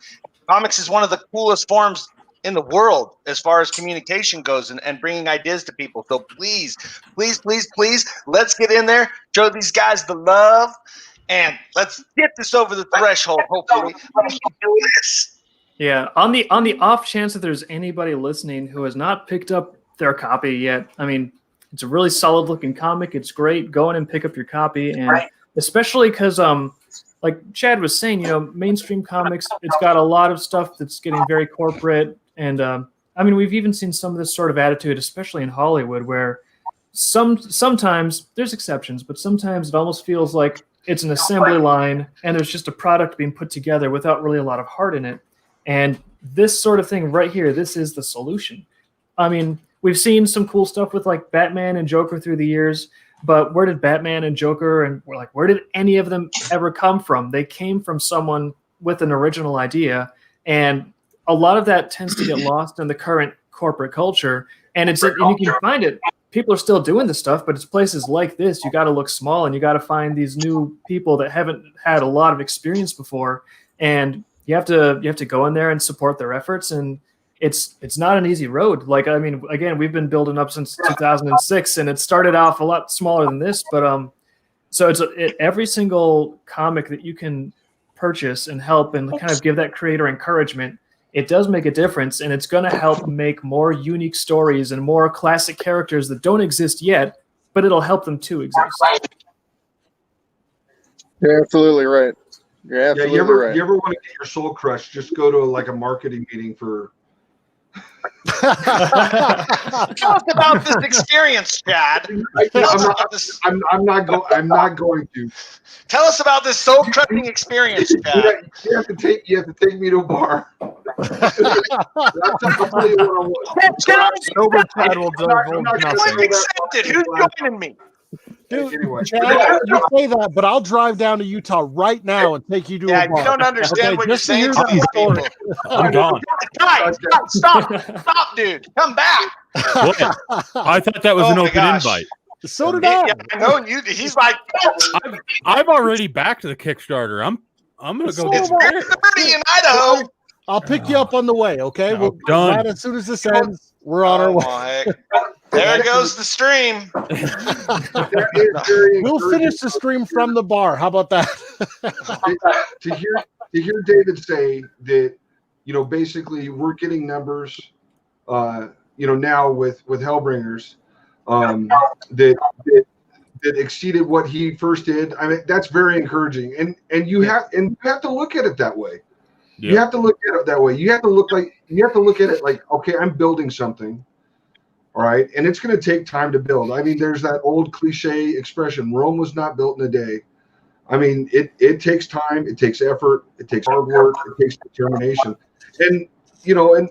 comics is one of the coolest forms in the world as far as communication goes and bringing ideas to people. So please, let's get in there, show these guys the love, and let's get this over the threshold. Hopefully, we can do this. yeah. On the off chance that there's anybody listening who has not picked up their copy yet, I mean, it's a really solid looking comic. It's great. Go in and pick up your copy, and especially because like Chad was saying, you know, mainstream comics, it's got a lot of stuff that's getting very corporate. And I mean, we've even seen some of this sort of attitude, especially in Hollywood, where sometimes there's exceptions, but sometimes it almost feels like it's an assembly line and there's just a product being put together without really a lot of heart in it. And this sort of thing right here, this is the solution. I mean, we've seen some cool stuff with like Batman and Joker through the years, but where did Batman and Joker and where did any of them ever come from? They came from someone with an original idea, and a lot of that tends to get lost in the current corporate culture. And and you can find it. People are still doing this stuff, but it's places like this. You got to look small, and you got to find these new people that haven't had a lot of experience before, and you have to go in there and support their efforts. And it's not an easy road. Like, I mean, again, we've been building up since 2006, and it started off a lot smaller than this. But so it's every single comic that you can purchase and help and kind of give that creator encouragement, it does make a difference, and it's going to help make more unique stories and more classic characters that don't exist yet, but it'll help them to exist. You're absolutely right. You're absolutely right. You ever want to get your soul crushed? Just go to like a marketing meeting for. Tell us about this experience, Chad. I'm not going to. Tell us about this soul-crushing experience, Chad. You have to take me to a bar. That's tell you what I want. Sober Chad will divulge nothing. Accepted. Who's joining me? Dude, Anyway. Chad, you say that, but I'll drive down to Utah right now and take you to a bar. You don't understand what you're just to saying hear to these that people. story. I'm gone. Guys, stop, dude. Come back. What? I thought that was Oh an my open gosh. invite. So did I. Yeah, I know. He's like, I've already backed the Kickstarter. I'm gonna go. it's get Beer 30 in Idaho. I'll pick you up on the way, okay? We'll done. right as soon as this ends, we're on our way. Heck. There goes the stream. We'll finish the stream from the bar. How about that? to hear David say that, you know, basically we're getting numbers, you know, now with Hellbringers, that exceeded what he first did. I mean, that's very encouraging, and you have to look at it that way. Yeah. You have to look at it that way. You have to look at it like, okay, I'm building something. All right. And it's going to take time to build. I mean, there's that old cliche expression, Rome was not built in a day. I mean, it takes time, it takes effort, it takes hard work, it takes determination. And, you know, and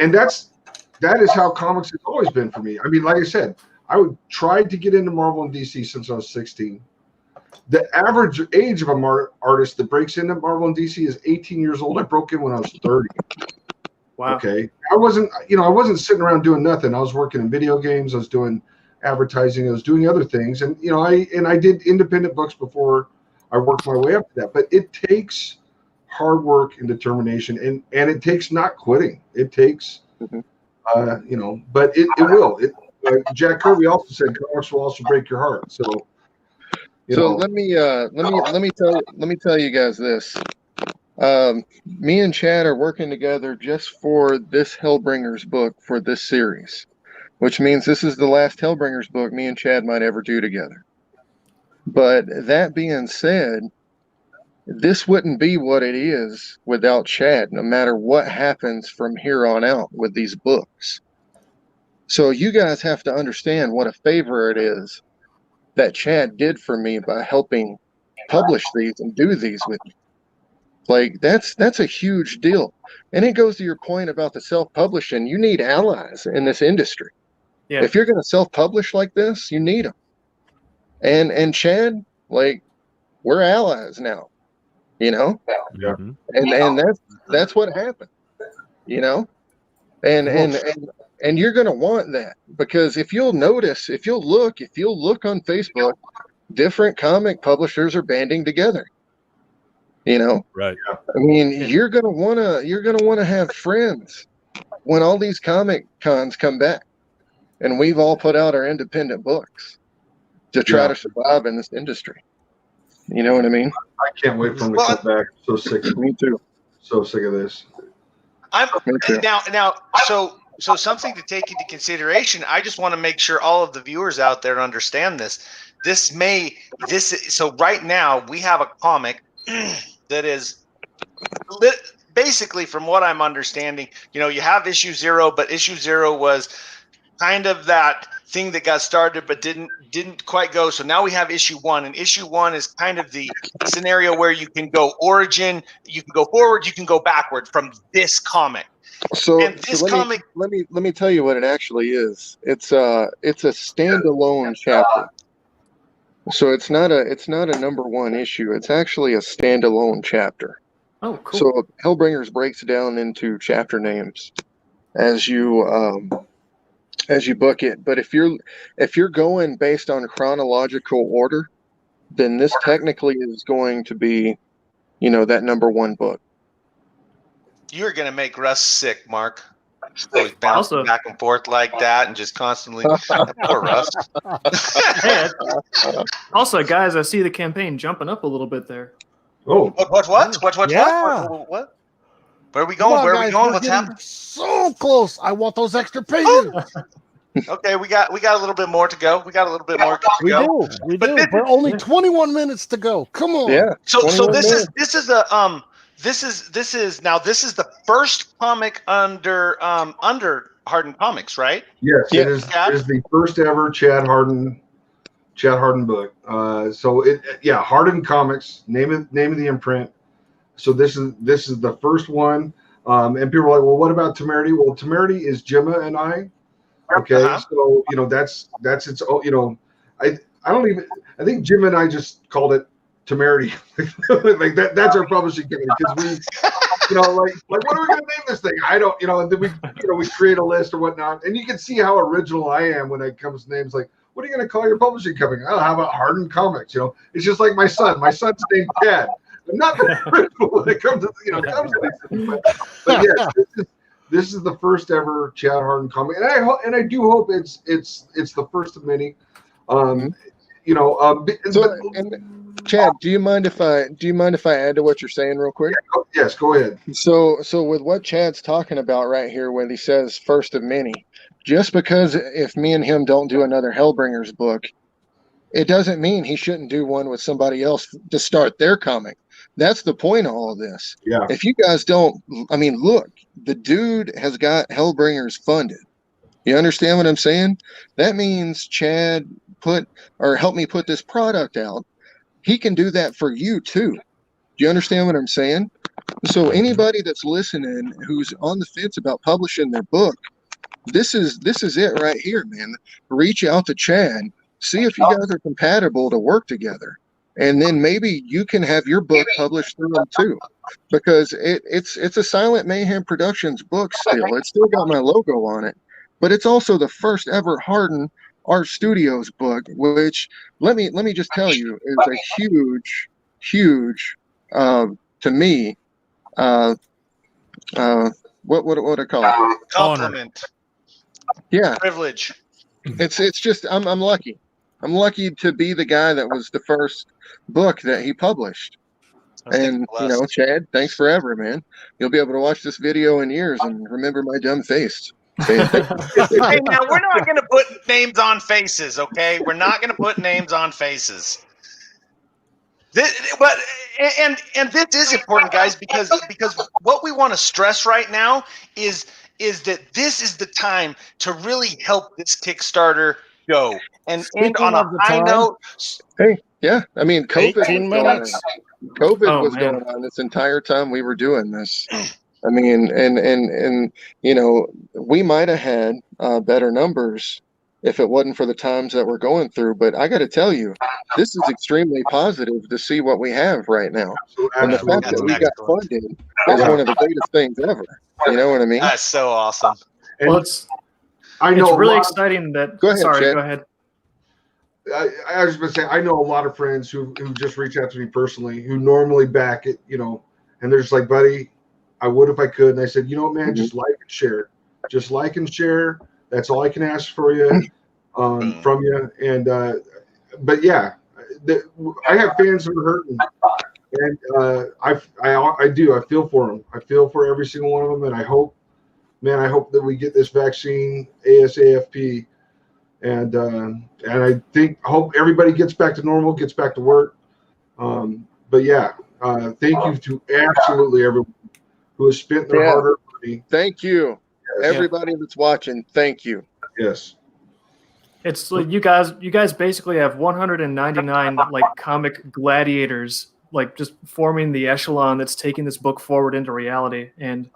that is how comics has always been for me. I mean, like I said, I tried to get into Marvel and DC since I was 16. The average age of a artist that breaks into Marvel and DC is 18 years old. I broke in when I was 30. Wow. Okay. I wasn't sitting around doing nothing. I was working in video games. I was doing advertising. I was doing other things. And, you know, I did independent books before I worked my way up to that. But it takes hard work and determination, and it takes not quitting. It takes, you know, but it will. Jack Kirby also said comics will also break your heart. So, let me tell you guys this. Me and Chad are working together just for this Hellbringers book for this series. which means this is the last Hellbringers book me and Chad might ever do together. But that being said, this wouldn't be what it is without Chad, no matter what happens from here on out with these books. So you guys have to understand what a favor it is that Chad did for me by helping publish these and do these with me. Like, that's a huge deal. And it goes to your point about the self-publishing. You need allies in this industry. Yeah. If you're going to self-publish like this, you need them. And Chad, like, we're allies now. You know, Mhm. and that's what happened, you know, and you're gonna want that, because if you'll notice, if you'll look on Facebook, different comic publishers are banding together. You know, Right. I mean, you're gonna wanna have friends when all these comic cons come back, and we've all put out our independent books to try to survive in this industry. You know what I mean? I can't wait for him to come back. So sick of Me too. So sick of this. Me too. Now, so something to take into consideration. I just want to make sure all of the viewers out there understand this. So right now we have a comic that is basically, from what I'm understanding, you know, you have issue 0, but issue 0 was kind of that thing that got started but didn't quite go. So now we have issue 1, and issue 1 is kind of the scenario where you can go origin, you can go forward, you can go backward from this comic. So, And this comic, let me tell you what it actually is. It's a standalone chapter. So it's not a number 1 issue. It's actually a standalone chapter. Oh, cool. So Hellbringers breaks down into chapter names as you book it. But if you're going based on chronological order, then this technically is going to be, you know, that number 1 book. you're going to make Russ sick, Mark. Always bouncing back and forth like that and just constantly. Poor Russ. Hey, also, guys, I see the campaign jumping up a little bit there. Oh, What? Yeah. What? Where are we going? Where are we going? What's happening? So close. I want those extra pages. Okay, we got a little bit more to go. We do. But only 21 minutes to go. Come on. Yeah. So 21 this minutes. is the first comic under Hardin Comics, right? yes, Yeah. it is the first ever Chad Hardin book. Hardin Comics, name of the imprint. So this is the first one. And people are like, well, what about Temerity? Well, Temerity is Gemma and I. Okay, so you know that's its own. You know, I think Jim and I just called it Temerity. Like that. That's our publishing company, because we, you know, like what are we gonna name this thing? I don't, you know. And then we create a list or whatnot, and you can see how original I am when it comes to names like, what are you gonna call your publishing company? Oh, how about Hardin Comics? You know, it's just like my son. My son's named Chad. I'm not very original when it comes to these things, but yes, this is the first ever Chad Hardin comic, and I do hope it's the first of many. Chad, do you mind if I add to what you're saying real quick? Yes, go ahead. So with what Chad's talking about right here, when he says first of many, just because if me and him don't do another Hellbringers book, it doesn't mean he shouldn't do one with somebody else to start their comic. That's the point of all of this. Yeah. If you guys don't, I mean, look, the dude has got Hellbringers funded. You understand what I'm saying? That means Chad helped me put this product out. He can do that for you too. Do you understand what I'm saying? So anybody that's listening who's on the fence about publishing their book, this is it right here, man. Reach out to Chad. See if you guys are compatible to work together. And then maybe you can have your book published through them too, because it's a Silent Mayhem Productions book still. It's still got my logo on it, but it's also the first ever Hardin Art Studios book, which let me just tell you is a huge to me what I call it? Compliment. Yeah, Privilege. It's just I'm lucky. I'm lucky to be the guy that was the first book that he published. And, you know, Chad, thanks forever, man. You'll be able to watch this video in years and remember my dumb face. Hey, now we're not going to put names on faces, okay? We're not going to put names on faces. But this is important, guys, because what we want to stress right now is that this is the time to really help this Kickstarter go and end on a high note. Hey, yeah, I mean, COVID 18 minutes. was going on this entire time we were doing this. I mean, and you know, we might have had better numbers if it wasn't for the times that we're going through. But I got to tell you, this is extremely positive to see what we have right now. And the fact that we got funded is one of the greatest things ever. You know what I mean? That's so awesome. Well, it's really exciting that. Go ahead, sorry, Chad. go ahead. I was going to say, I know a lot of friends who just reach out to me personally, who normally back it, you know, and they're just like, buddy, I would if I could. And I said, you know what, man, just like and share. Just like and share. That's all I can ask for you, from you. And, but yeah, I have fans who are hurting. And I do. I feel for them. I feel for every single one of them. And I hope that we get this vaccine ASAP. And I hope everybody gets back to normal, gets back to work. But yeah, thank you to absolutely everyone who has spent their hard-earned money. Thank you, everybody that's watching. Thank you. Yes. It's like you guys basically have 199 like comic gladiators, like just forming the echelon that's taking this book forward into reality. And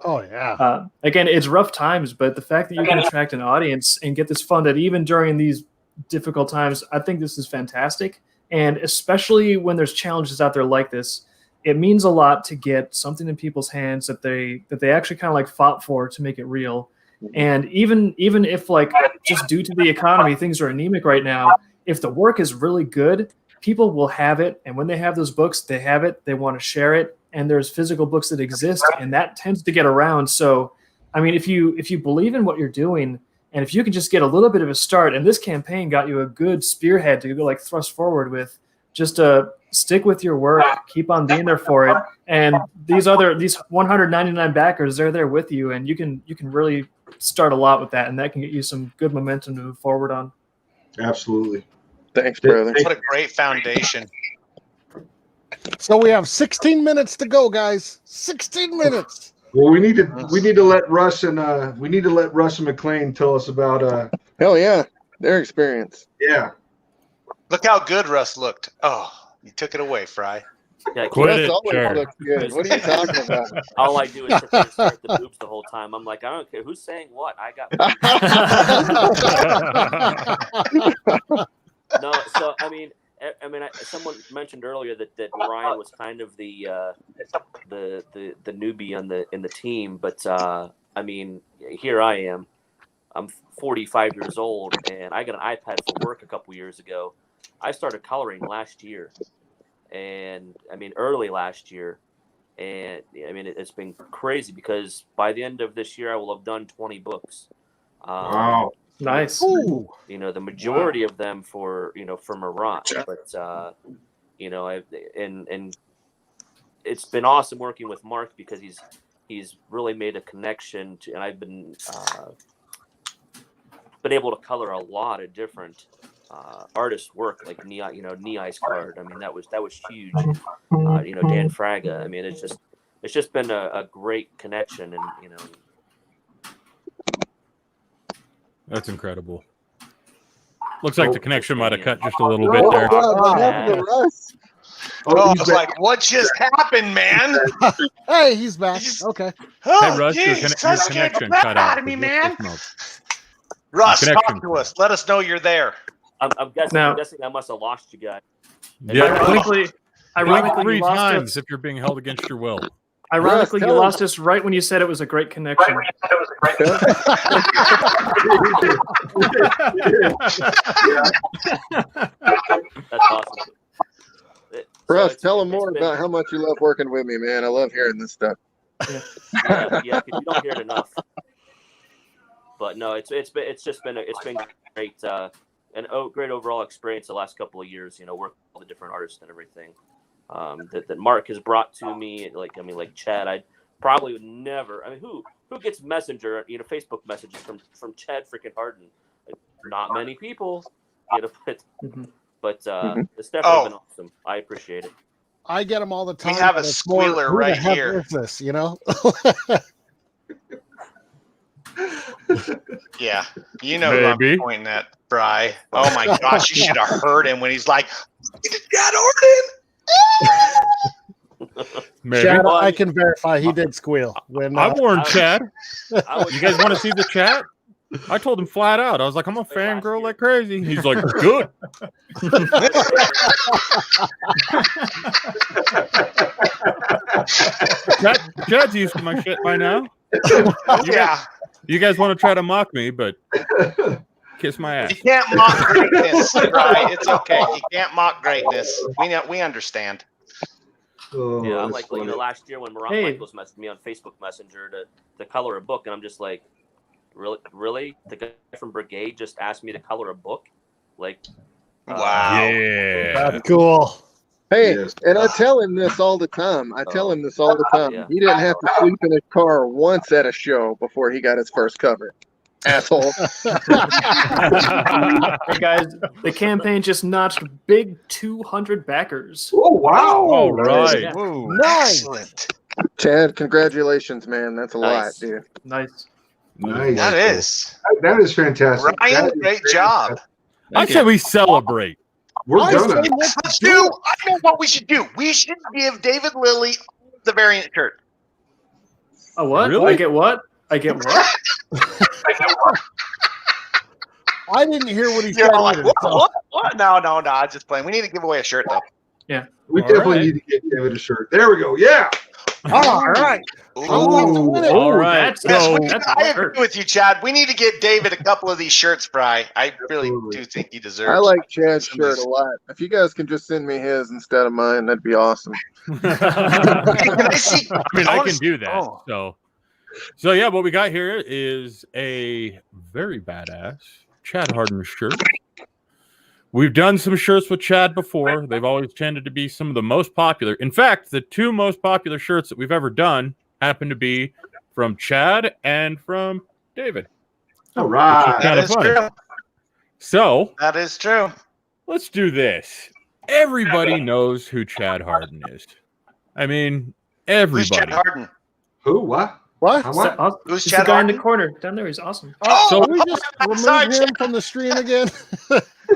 again, it's rough times, but the fact that you can attract an audience and get this funded even during these difficult times, I think this is fantastic. And especially when there's challenges out there like this, it means a lot to get something in people's hands that they actually kind of like fought for to make it real. And even if like just due to the economy, things are anemic right now, if the work is really good, people will have it. And when they have those books, they have it, they want to share it. And there's physical books that exist, and that tends to get around. So, I mean, if you believe in what you're doing, and if you can just get a little bit of a start, and this campaign got you a good spearhead to go like thrust forward with, just stick with your work, keep on being there for it. And these 199 backers, they're there with you, and you can really start a lot with that, and that can get you some good momentum to move forward on. Absolutely. Thanks, brother. What a great foundation. So we have 16 minutes to go, guys. 16 minutes. Well, we need to let Russ and McLean tell us about hell yeah, their experience. Yeah. Look how good Russ looked. Oh, you took it away, Fry. Yeah, Russ always looks good. What are you talking about? All I do is sit there and stare at the boobs the whole time. I'm like, I don't care who's saying what. I got boobs. No, so I mean, someone mentioned earlier that Ryan was kind of the newbie in the team, but I mean, here I am. I'm 45 years old, and I got an iPad for work a couple years ago. I started coloring last year, and I mean early last year, and I mean it's been crazy because by the end of this year I will have done 20 books. Wow. Nice. Ooh. You know, the majority of them for Marat, but and it's been awesome working with Mark because he's really made a connection to, and I've been able to color a lot of different artists' work, like Knee-Ice Card. I mean, that was huge. Dan Fraga. I mean, it's just been a great connection, and That's incredible. Looks like the connection might have cut just a little bit there. I was like, what just happened, man? Hey, he's back. Okay. Hey, Russ, your connection cut out of me, man. Russ, talk to us. Let us know you're there. I'm guessing I must have lost you guys. Yeah. Ironically, three you lost times us. If you're being held against your will. Ironically, you lost us right when you said it was a great connection. That's awesome. Russ, tell them more about how much you love working with me, man. I love hearing this stuff. Yeah, because you don't hear it enough. But no, it's been great great overall experience the last couple of years. Working with all the different artists and everything that Mark has brought to me. Like Chad, I probably would never. I mean, who who gets messenger, Facebook messages from Chad freaking Hardin? Like, not many people, but it's definitely been awesome. I appreciate it. I get them all the time. We have a squealer who right the heck here. is this, Yeah, who I'm pointing at, Bri. Oh my gosh, you should have heard him when he's like, Chad Hardin. Chad, I can verify he did squeal. When I warned Chad. You guys want to see the chat? I told him flat out. I was like, I'm a fangirl like crazy. He's like, good. Chad's used to my shit by now. You guys want to try to mock me, but kiss my ass. You can't mock greatness, right? It's okay. You can't mock greatness. We understand. I'm like, last year when Morocco Michaels messaged me on Facebook Messenger to color a book, and I'm just like, really? The guy from Brigade just asked me to color a book? Like, wow. Yeah. That's cool. Hey, and I tell him this all the time. Yeah. He didn't have to sleep in his car once at a show before he got his first cover. Asshole. Hey guys, the campaign just notched big 200 backers. Oh, wow. All right. Yeah. Nice. Excellent. Chad, congratulations, man. That's a lot, Nice. dude. Nice. Nice. That is fantastic. Ryan, That is great job. I say we celebrate. We're I gonna. said let's Let's do do. it. I know what we should do. We should give David Lilly the variant shirt. Oh, what? Really? I get what? I get what? I didn't hear what he You're said all like, either. So. what? No, I'm just playing. We need to give away a shirt though. We All definitely right. need to get David a shirt. There we go. Yeah. All right. Ooh. All right. Yes, So I agree with you, Chad. We need to get David a couple of these shirts, Bri. I really do think he deserves. I like Chad's shirt a lot. If you guys can just send me his instead of mine, that'd be awesome. Can I see? I can do that. So yeah, what we got here is a very badass Chad Hardin shirt. We've done some shirts with Chad before. They've always tended to be some of the most popular. In fact, the two most popular shirts that we've ever done happen to be from Chad and from David. All right. Kind of fun. True. So That is true. let's do this. Everybody knows who Chad Hardin is. I mean, Who's Chad everybody. Harden? Who? What? What? How much? Who's He's Chad the guy in the Hardin? corner down there. He's awesome. So we just sorry, remove him from the stream again.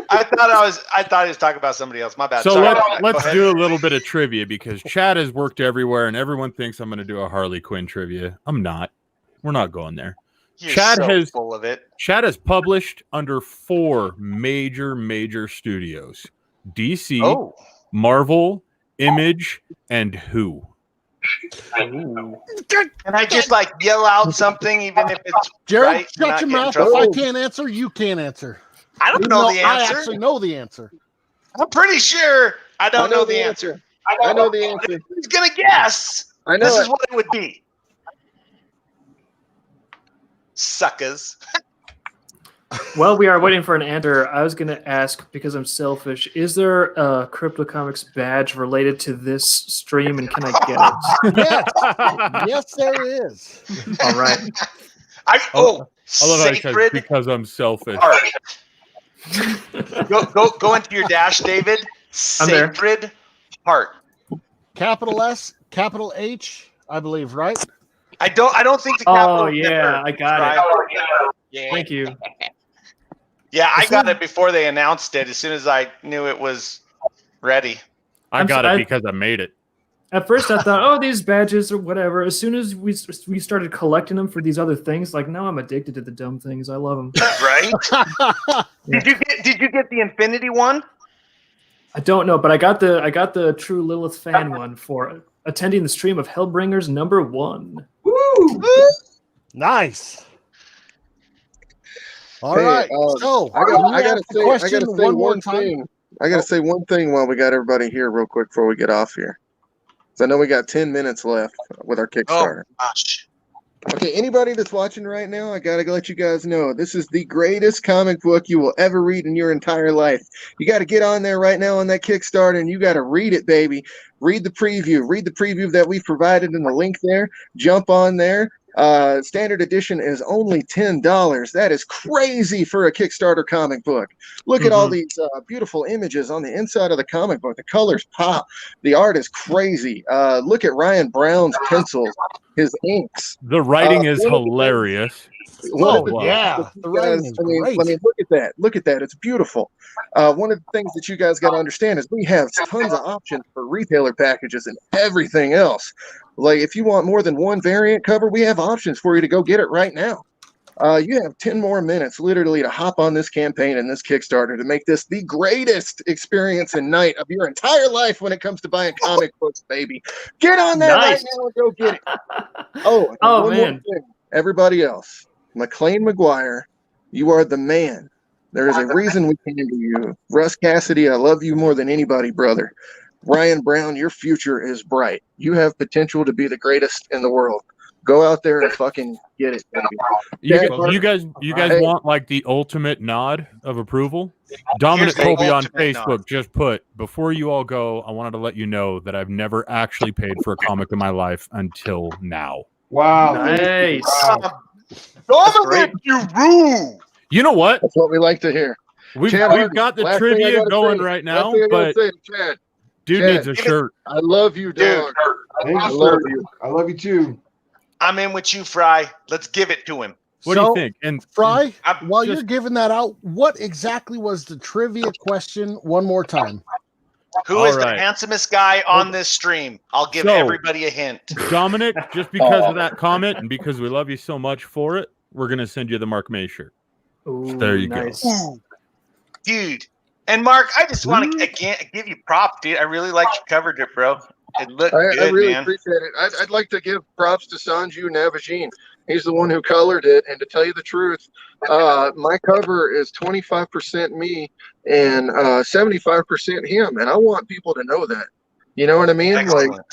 I thought he was talking about somebody else. My bad. So Sorry. let's Go do a little bit of trivia because Chad has worked everywhere and everyone thinks I'm going to do a Harley Quinn trivia. I'm not. We're not going there. You're Chad so has- full of it. Chad has published under 4 major studios: DC, Oh, Marvel, Image, and Who. can I just like yell out something, even if it's Jared, right? shut Not your get in mouth. If trouble? I can't answer, you can't answer. I don't Even know though the I answer. actually know the answer. I'm pretty sure I don't know the answer. I know the answer. He's gonna guess. I know This it. is what it would be. Suckers. While we are waiting for an answer, I was going to ask, because I'm selfish, is there a CryptoComics badge related to this stream, and can I get it? Yes, yes, there is. All right. I love how he says, Sacred because I'm selfish. heart. Go into your dash, David. I'm there. Sacred heart. Capital S, capital H, I believe, right? I don't think the capital. Oh, yeah, I got it. Yeah. Thank you. Yeah, I got it before they announced it. As soon as I knew it was ready. I got it because I made it. At first, I thought, oh, these badges or whatever. As soon as we started collecting them for these other things, like, now I'm addicted to the dumb things. I love them. Right? Did you get the Infinity one? I don't know, but I got the True Lilith fan one for attending the stream of Hellbringers #1. Woo! Nice. All Hey, right. So I can you gotta ask the say question one more one time? thing. I gotta say one thing while we got everybody here, real quick, before we get off here. So I know we got 10 minutes left with our Kickstarter. Oh gosh. Okay, anybody that's watching right now, I gotta let you guys know this is the greatest comic book you will ever read in your entire life. You got to get on there right now on that Kickstarter, and you got to read it, baby. Read the preview. Read the preview that we've provided in the link there. Jump on there. Standard edition is only $10. That is crazy for a Kickstarter comic book. Look at all these beautiful images on the inside of the comic book. The colors pop. The art is crazy. Look at Ryan Brown's pencils, his inks. The writing is hilarious. The writing is great. I mean, look at that. Look at that. It's beautiful. One of the things that you guys got to understand is we have tons of options for retailer packages and everything else. Like if you want more than one variant cover, we have options for you to go get it right now. You have 10 more minutes literally to hop on this campaign and this Kickstarter to make this the greatest experience and night of your entire life when it comes to buying comic books, baby. Get on that right now and go get it. Oh, one more thing. Everybody else. McLean McGuire, you are the man. There is a reason we came to you. Russ Cassidy, I love you more than anybody, brother. Ryan Brown, your future is bright. You have potential to be the greatest in the world. Go out there and fucking get it, baby. You guys want like the ultimate nod of approval? Dominic Colby on Facebook just put, before you all go, I wanted to let you know that I've never actually paid for a comic in my life until now. Wow. Nice. Wow. Dominic, you rule. You know what? That's what we like to hear. We've got the trivia going right now, but Chad, dude needs a shirt. I love you, dog. I love you. I love you too. I'm in with you, Fry. Let's give it to him. What do you think? And Fry, while you're giving that out, what exactly was the trivia question one more time? Who is the handsomest guy on this stream? I'll give everybody a hint. Dominic, just because of that comment and because we love you so much for it, we're going to send you the Mark May shirt. Ooh, there you nice. go. Dude. And Mark, I just want to give you props, dude. I really liked you covered it, bro. It looked good, I really man. appreciate it. I'd like to give props to Sanju Navagine. He's the one who colored it. And to tell you the truth, my cover is 25% me and 75% him. And I want people to know that. You know what I mean? Excellent. Like,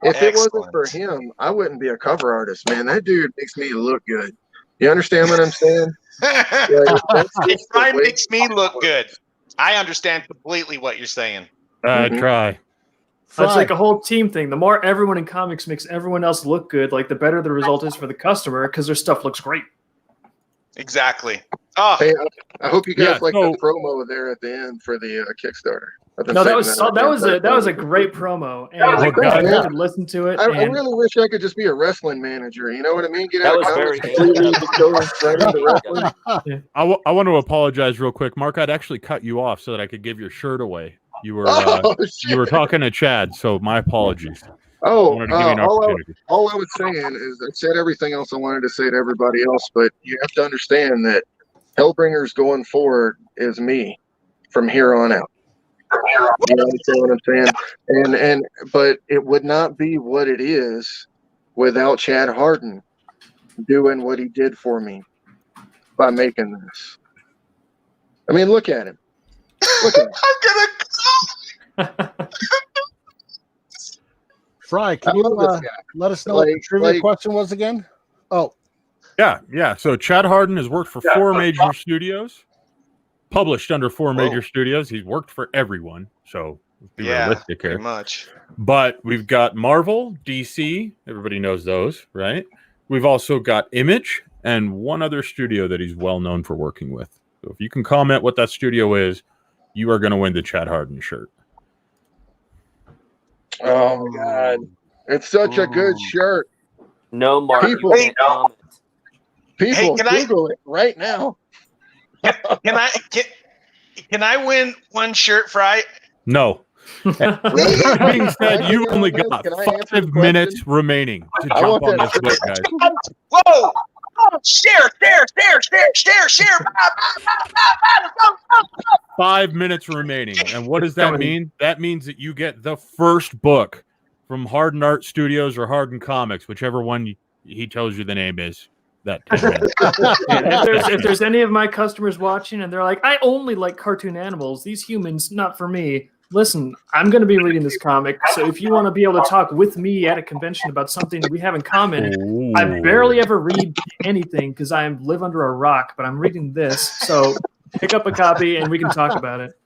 if it wasn't for him, I wouldn't be a cover artist, man. That dude makes me look good. You understand what I'm saying? It probably makes me look good. I understand completely what you're saying. Try. It's like a whole team thing. The more everyone in comics makes everyone else look good, like the better the result is for the customer because their stuff looks great. Exactly. Oh, hey, I hope you guys like the promo there at the end for the Kickstarter. No, that was a great promo, and I could listen to it. I really wish I could just be a wrestling manager. You know what I mean? Get out of very I want to apologize real quick, Mark. I'd actually cut you off so that I could give your shirt away. You were you were talking to Chad, so my apologies. All I was saying is I said everything else I wanted to say to everybody else, but you have to understand that Hellbringers going forward is me from here on out. You understand what I'm saying? But it would not be what it is without Chad Hardin doing what he did for me by making this. I mean, look at him. Look at him. I'm gonna Fry, can you let us know what the trivia question was again? Oh. Yeah. So Chad Hardin has worked for 4 major studios, published under 4 major studios. He's worked for everyone, so be realistic here. Pretty much. But we've got Marvel, DC, everybody knows those, right? We've also got Image and one other studio that he's well known for working with. So if you can comment what that studio is, you are going to win the Chad Hardin shirt. Oh my God. It's such a good shirt. No, Mark. People Google it right now. Can I win one shirt, Fry? No. That being said, you've only got 5 minutes remaining to jump on this book, guys. Whoa! Share. 5 minutes remaining. And what does that mean? That means that you get the first book from Hardin Art Studios or Hardin Comics, whichever one he tells you the name is. That if there's any of my customers watching and they're like, I only like cartoon animals, these humans, not for me. Listen, I'm going to be reading this comic, so if you want to be able to talk with me at a convention about something we have in common, I barely ever read anything because I live under a rock, but I'm reading this, so pick up a copy and we can talk about it.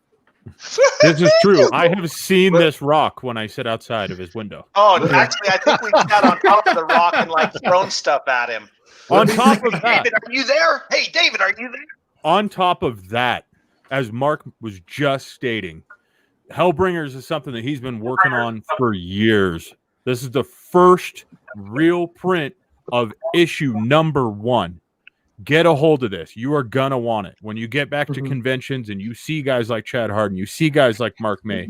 This is true. I have seen this rock when I sit outside of his window. Oh, actually, I think we got on top of the rock and like thrown stuff at him. On top of that, David, are you there? Hey, David, are you there? on top of that, as Mark was just stating, Hellbringers is something that he's been working on for years. This is the first real print of issue number 1. Get a hold of this. You are gonna want it. When you get back to conventions and you see guys like Chad Hardin, you see guys like Mark May,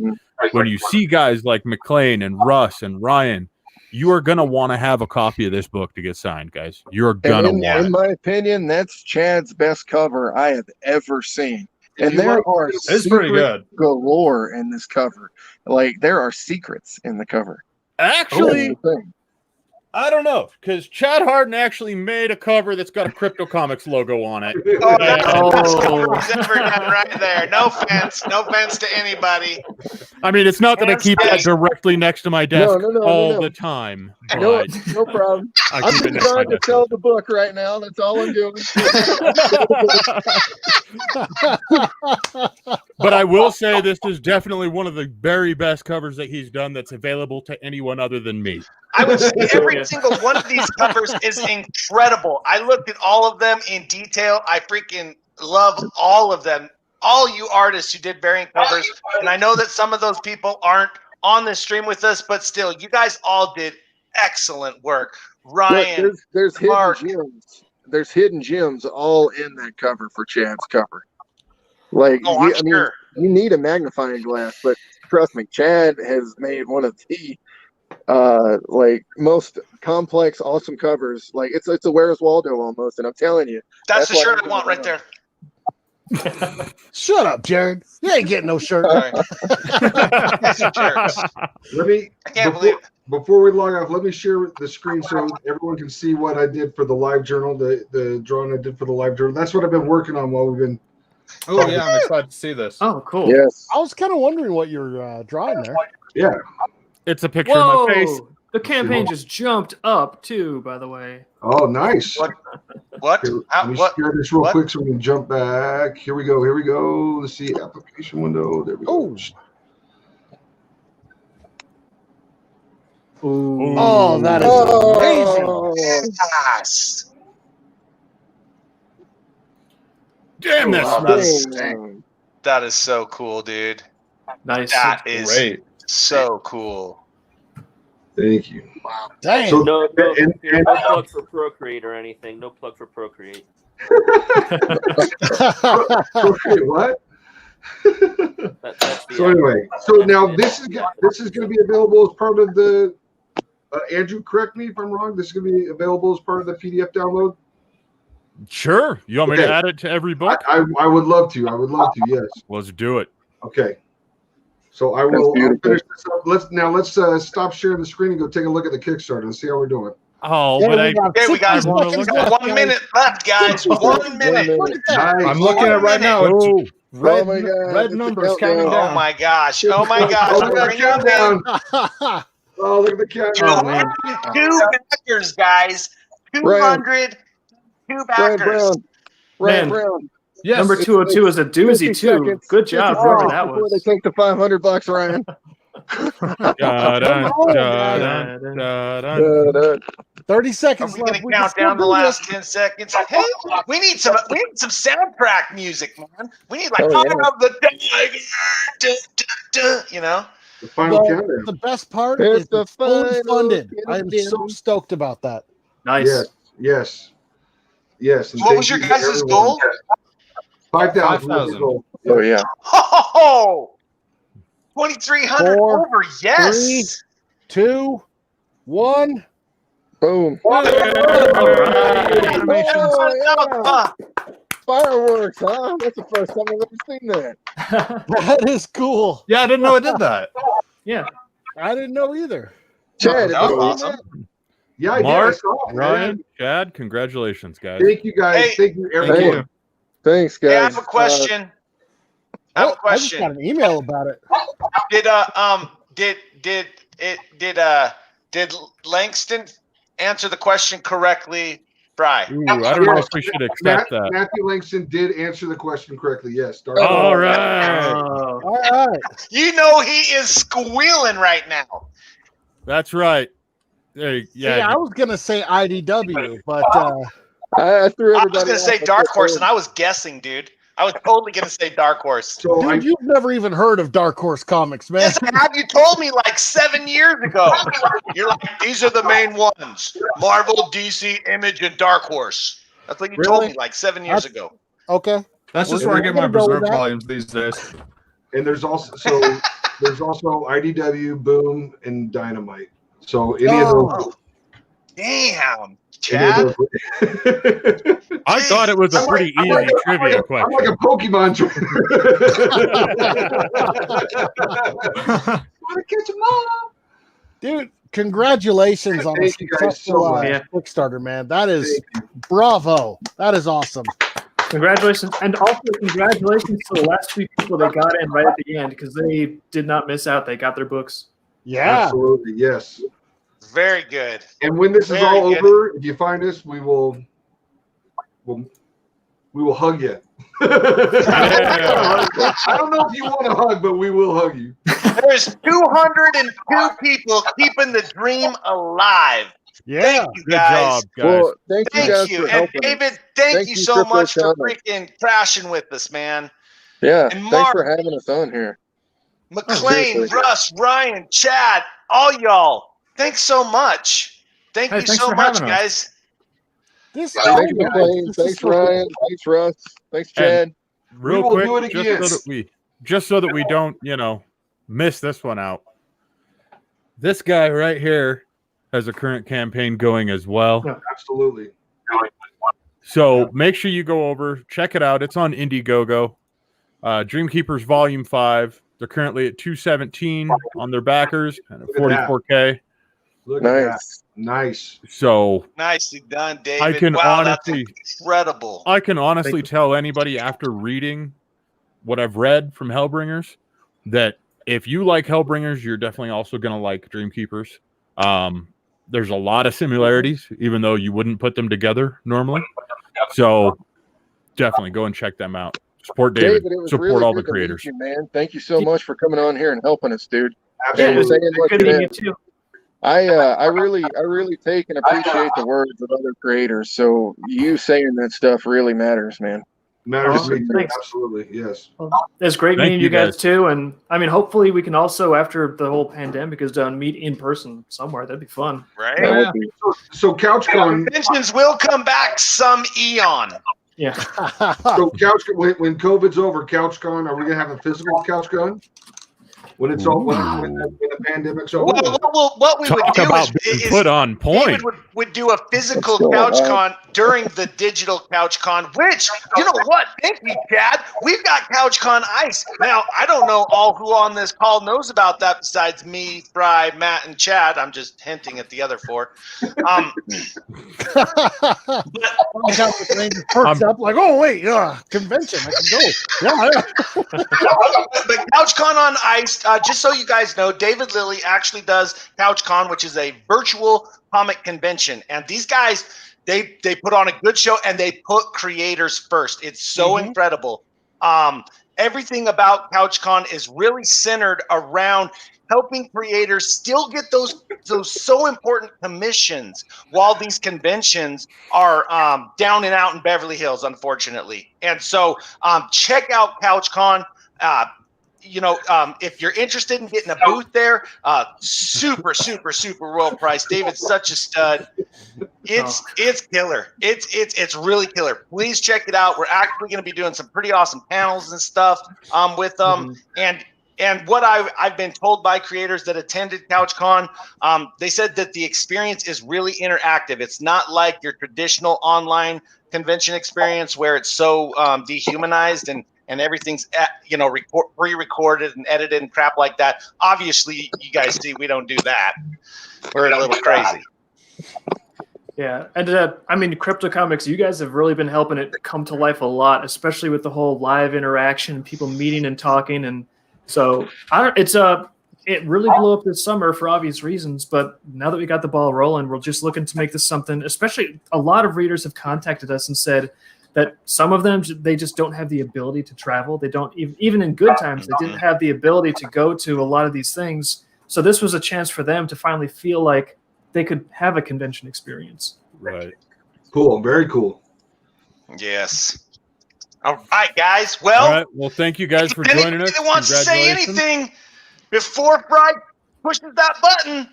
when you see guys like McLean and Russ and Ryan, you are gonna want to have a copy of this book to get signed, guys. You're gonna want it. In my opinion, that's Chad's best cover I have ever seen. And there are it's pretty good galore in this cover. Like there are secrets in the cover. Actually, I don't know, because Chad Hardin actually made a cover that's got a CryptoComics logo on it. Oh, that's the best cover he's ever done right there. No offense to anybody. I mean, it's not that I keep that directly next to my desk all the time. No problem. I'm just trying to sell the book right now. That's all I'm doing. But I will say this is definitely one of the very best covers that he's done that's available to anyone other than me. I would say every single one of these covers is incredible. I looked at all of them in detail. I freaking love all of them. All you artists who did variant covers. And I know that some of those people aren't on the stream with us, but still, you guys all did excellent work. Ryan, Look, there's Mark. hidden gems. There's hidden gems all in that cover for Chad's cover. Like, I'm I mean, sure. you need a magnifying glass, but trust me, Chad has made one of the like most complex, awesome covers. Like it's a Where's Waldo almost, and I'm telling you, That's the shirt I want right there. Shut up, Jared. You ain't getting no shirt. All right. Let me I can't believe it. before we log off, let me share the screen so everyone can see what I did for the live journal, the drawing I did for the live journal. That's what I've been working on while we've been. Oh yeah, I'm excited to see this. Oh, cool. yes. I was kind of wondering what you're drawing there. Yeah. It's a picture Whoa! of my face. The campaign just jumped up too, by the way. Oh, nice. What? Here, How- let me what? share this real What? quick so we can jump back. Here we go. Here we go. Let's see application window. There we go. Ooh. Oh, that is amazing. Yes. Damn, that's Oh, nice. That is so cool, dude. Nice. That is Great. so cool. Thank you. Dang. So- No and- plug for Procreate or anything. No plug for Procreate. Okay, what? That's the So anyway, so now this is going to be available as part of the. Andrew, correct me if I'm wrong. This is going to be available as part of the PDF download. Sure. You want me Okay. to add it to every book? I would love to. I would love to. Yes. Let's do it. Okay. So I That's will I'll beautiful. finish this up. Let's stop sharing the screen and go take a look at the Kickstarter and see how we're doing. Oh, Yeah, but we I got Okay, we got 60 seconds look left, 1 guys. minute left, guys. 1 minute. Look at that. Nice. I'm looking at it right now. It's oh, red, Oh my God, red it's a numbers counting countdown. Oh down. my gosh. Oh my gosh. Oh, look at the Bring them in. countdown. Oh, look at the countdown. Oh, man. 2 backers, guys. 200. 2 Brian backers. Brown. Ryan Man. Brown. Yes. Number 202 is a 50 doozy too. seconds. Good job, 50 whoever seconds that before was. they take the $500, Ryan. da-dun, Oh, da-dun, da-dun. 30 Are seconds we left. gonna We can count still down the do last this. 10 seconds? Hey, we need some soundtrack music, man. We need like Oh, yeah. Eye of the Tiger, duh, duh, duh, you know. The final The, countdown. the best part It's is the it's fully final funded. I am so countdown. stoked about that. Nice. Yes. Yes. Yes. And What thank was your you to guys' everyone. goal? 5,000. 5,000. goal. Oh yeah. Oh, 2,300 4, over. Yes. 2, 1. Boom. All right. Animation. Oh, yeah. Fireworks, huh? That's the first time I've ever seen that. That is cool. Yeah, I didn't know it did that. Yeah. I didn't know either. Chad, That have was you seen awesome. that? Yeah, I did. I Mark, saw it, man. Ryan, Chad, congratulations, guys. Thank you guys. Hey. Thank you Thank everyone. you. Thanks, guys. Hey, I have a question. I have a Oh, I just got question. an email about it. Did Langston answer the question correctly Fry. Ooh, I don't know if we should accept that. Matthew Langston did answer the question correctly. Yes. All right. Oh. All right. You know he is squealing right now. That's right. There, Yeah, I was gonna say IDW, but I threw I was everybody. going to say off. Dark Horse, and I was guessing, dude. I was totally going to say Dark Horse. So dude, you've never even heard of Dark Horse Comics, man. Yes, I have. You told me like 7 years ago. You're like, these are the main ones: Marvel, DC, Image, and Dark Horse. That's what you told me like 7 years ago. Okay. That's just We're where I get my gonna go with Berserk that. volumes these days. and there's also IDW, Boom, and Dynamite. So any of those. Damn, any of Chad. those- I thought it was a pretty easy trivia I'm question. like a Pokemon trainer. Wanna catch 'em all. Dude, congratulations on a Thank you guys successful so much. Kickstarter, man. That is bravo. That is awesome. Congratulations. And also congratulations to the last few people that got in right at the end because they did not miss out. They got their books. Yeah. Absolutely, yes. Very good. And when this is Very all good. over, if you find us, we will hug you. I don't know if you want a hug, but we will hug you. There's 202 people keeping the dream alive. Yeah. Thank you Good guys. job, guys. Well, thank you Thank guys you. for And helping. David, thank Thank you you, so much for CryptoComics. freaking crashing with us, man. Yeah, And thanks Mark- for having us on here. McLean, seriously. Russ, Ryan, Chad, all y'all. Thanks so much. Thank Hey, you thanks so for much, having us. guys. This Thanks, man, McLean. this Thanks, is so Ryan. Thanks, Russ. Thanks, Chad. Real will quick, do it again. just so that we don't, miss this one out. This guy right here has a current campaign going as well. Yeah. Absolutely. So make sure you go over, check it out. It's on Indiegogo. Dreamkeepers Volume 5. They're currently at 217 on their backers and at Look at that. 44K. Look at that. Nice. Nice. So Nicely done, David. I can wow, honestly, that's incredible. I can tell anybody after reading what I've read from Hellbringers that if you like Hellbringers, you're definitely also going to like Dreamkeepers. There's a lot of similarities, even though you wouldn't put them together normally. So definitely go and check them out. Support David. it was Support really all the good to meet creators. you, man. Thank you so much for coming on here and helping us, dude. Yeah, And it was saying what good you meeting did. you too. I really take and appreciate the words of other creators. So you saying that stuff really matters, man. Matters to me. too. Thanks. Absolutely. Yes. It's great Thank meeting you you guys guys. too. And I mean, hopefully we can also, after the whole pandemic is done, meet in person somewhere. That'd be fun. Right? That would be. So CouchCon. Conventions will come back some eon. Yeah. So when COVID's over, CouchCon. Are we gonna have a physical CouchCon? When it's all when the pandemic's over. Well, what we would Talk do about being is put on point. David would do a physical What's going on? CouchCon during the digital CouchCon, which, you know what? Thank you, Chad. We've got CouchCon Ice. Now, I don't know all who on this call knows about that besides me, Fry, Matt, and Chad. I'm just hinting at the other four. I got the thing perked up like, oh wait, convention, I can go. Yeah. But CouchCon on Ice, just so you guys know, David Lilly actually does CouchCon, which is a virtual comic convention. And these guys, they put on a good show and they put creators first. It's so incredible. Everything about CouchCon is really centered around helping creators still get those so important commissions while these conventions are down and out in Beverly Hills, unfortunately. And so check out CouchCon. If you're interested in getting a booth there, super royal price. David's such a stud. It's killer. It's really killer. Please check it out. We're actually going to be doing some pretty awesome panels and stuff with them. And what I've been told by creators that attended CouchCon, they said that the experience is really interactive. It's not like your traditional online convention experience where it's so dehumanized and everything's pre-recorded and edited and crap like that. Obviously, you guys see we don't do that. We're a little crazy. Yeah. And I mean, CryptoComics, you guys have really been helping it come to life a lot, especially with the whole live interaction, people meeting and talking. And so it's it really blew up this summer for obvious reasons. But now that we got the ball rolling, we're just looking to make this something. Especially, a lot of readers have contacted us and said that some of them, they just don't have the ability to travel. They don't even in good times, they didn't have the ability to go to a lot of these things. So this was a chance for them to finally feel like they could have a convention experience. Right. Cool. Very cool. Yes. All right, guys. Well, All right. Well, thank you guys for joining anybody us. that wants to say Congratulations. anything before Fry pushes that button.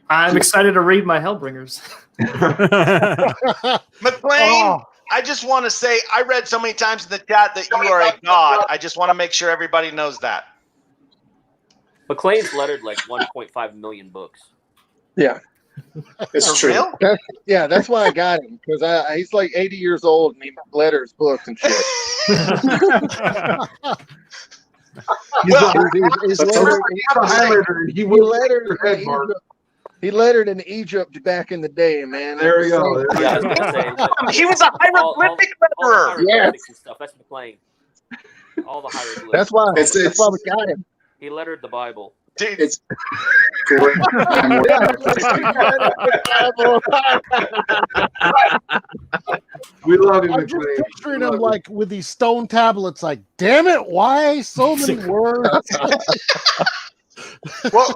I'm excited to read my Hellbringers. McLean, I just want to say, I read so many times in the chat that you are a god. I just want to make sure everybody knows that. McLean's lettered like 1.5 million books. Yeah. It's For true. real? That's why I got him, because he's like 80 years old and he letters books and shit. He lettered in Egypt back in the day, man. There we go. Yeah, I was gonna say, He was a hieroglyphic letterer. Hieroglyphics and stuff. That's McLean. All the hieroglyphics. That's why we got him. He lettered the Bible. Dude, It's great. We love you, I'm just McLean. picturing him like with these stone tablets, like, damn it, why so many words? well,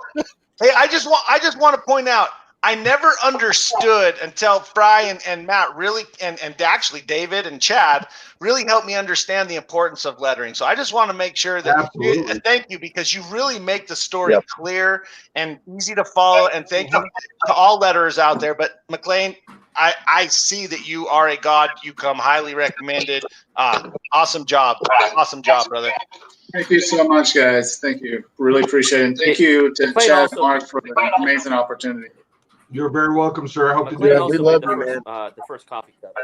hey, I just want to point out, I never understood until Fry and Matt really, and actually David and Chad really helped me understand the importance of lettering. So I just want to make sure that thank you, because you really make the story clear and easy to follow. And thank you to all letterers out there. But McLean, I see that you are a god. You come highly recommended. Awesome job. Awesome job, brother. Thank you so much, guys. Thank you. Really appreciate it. And thank you to Chad and Mark for the amazing opportunity. You're very welcome, sir. I hope to do McLean that. also We made love the you, first, man. the first coffee cup.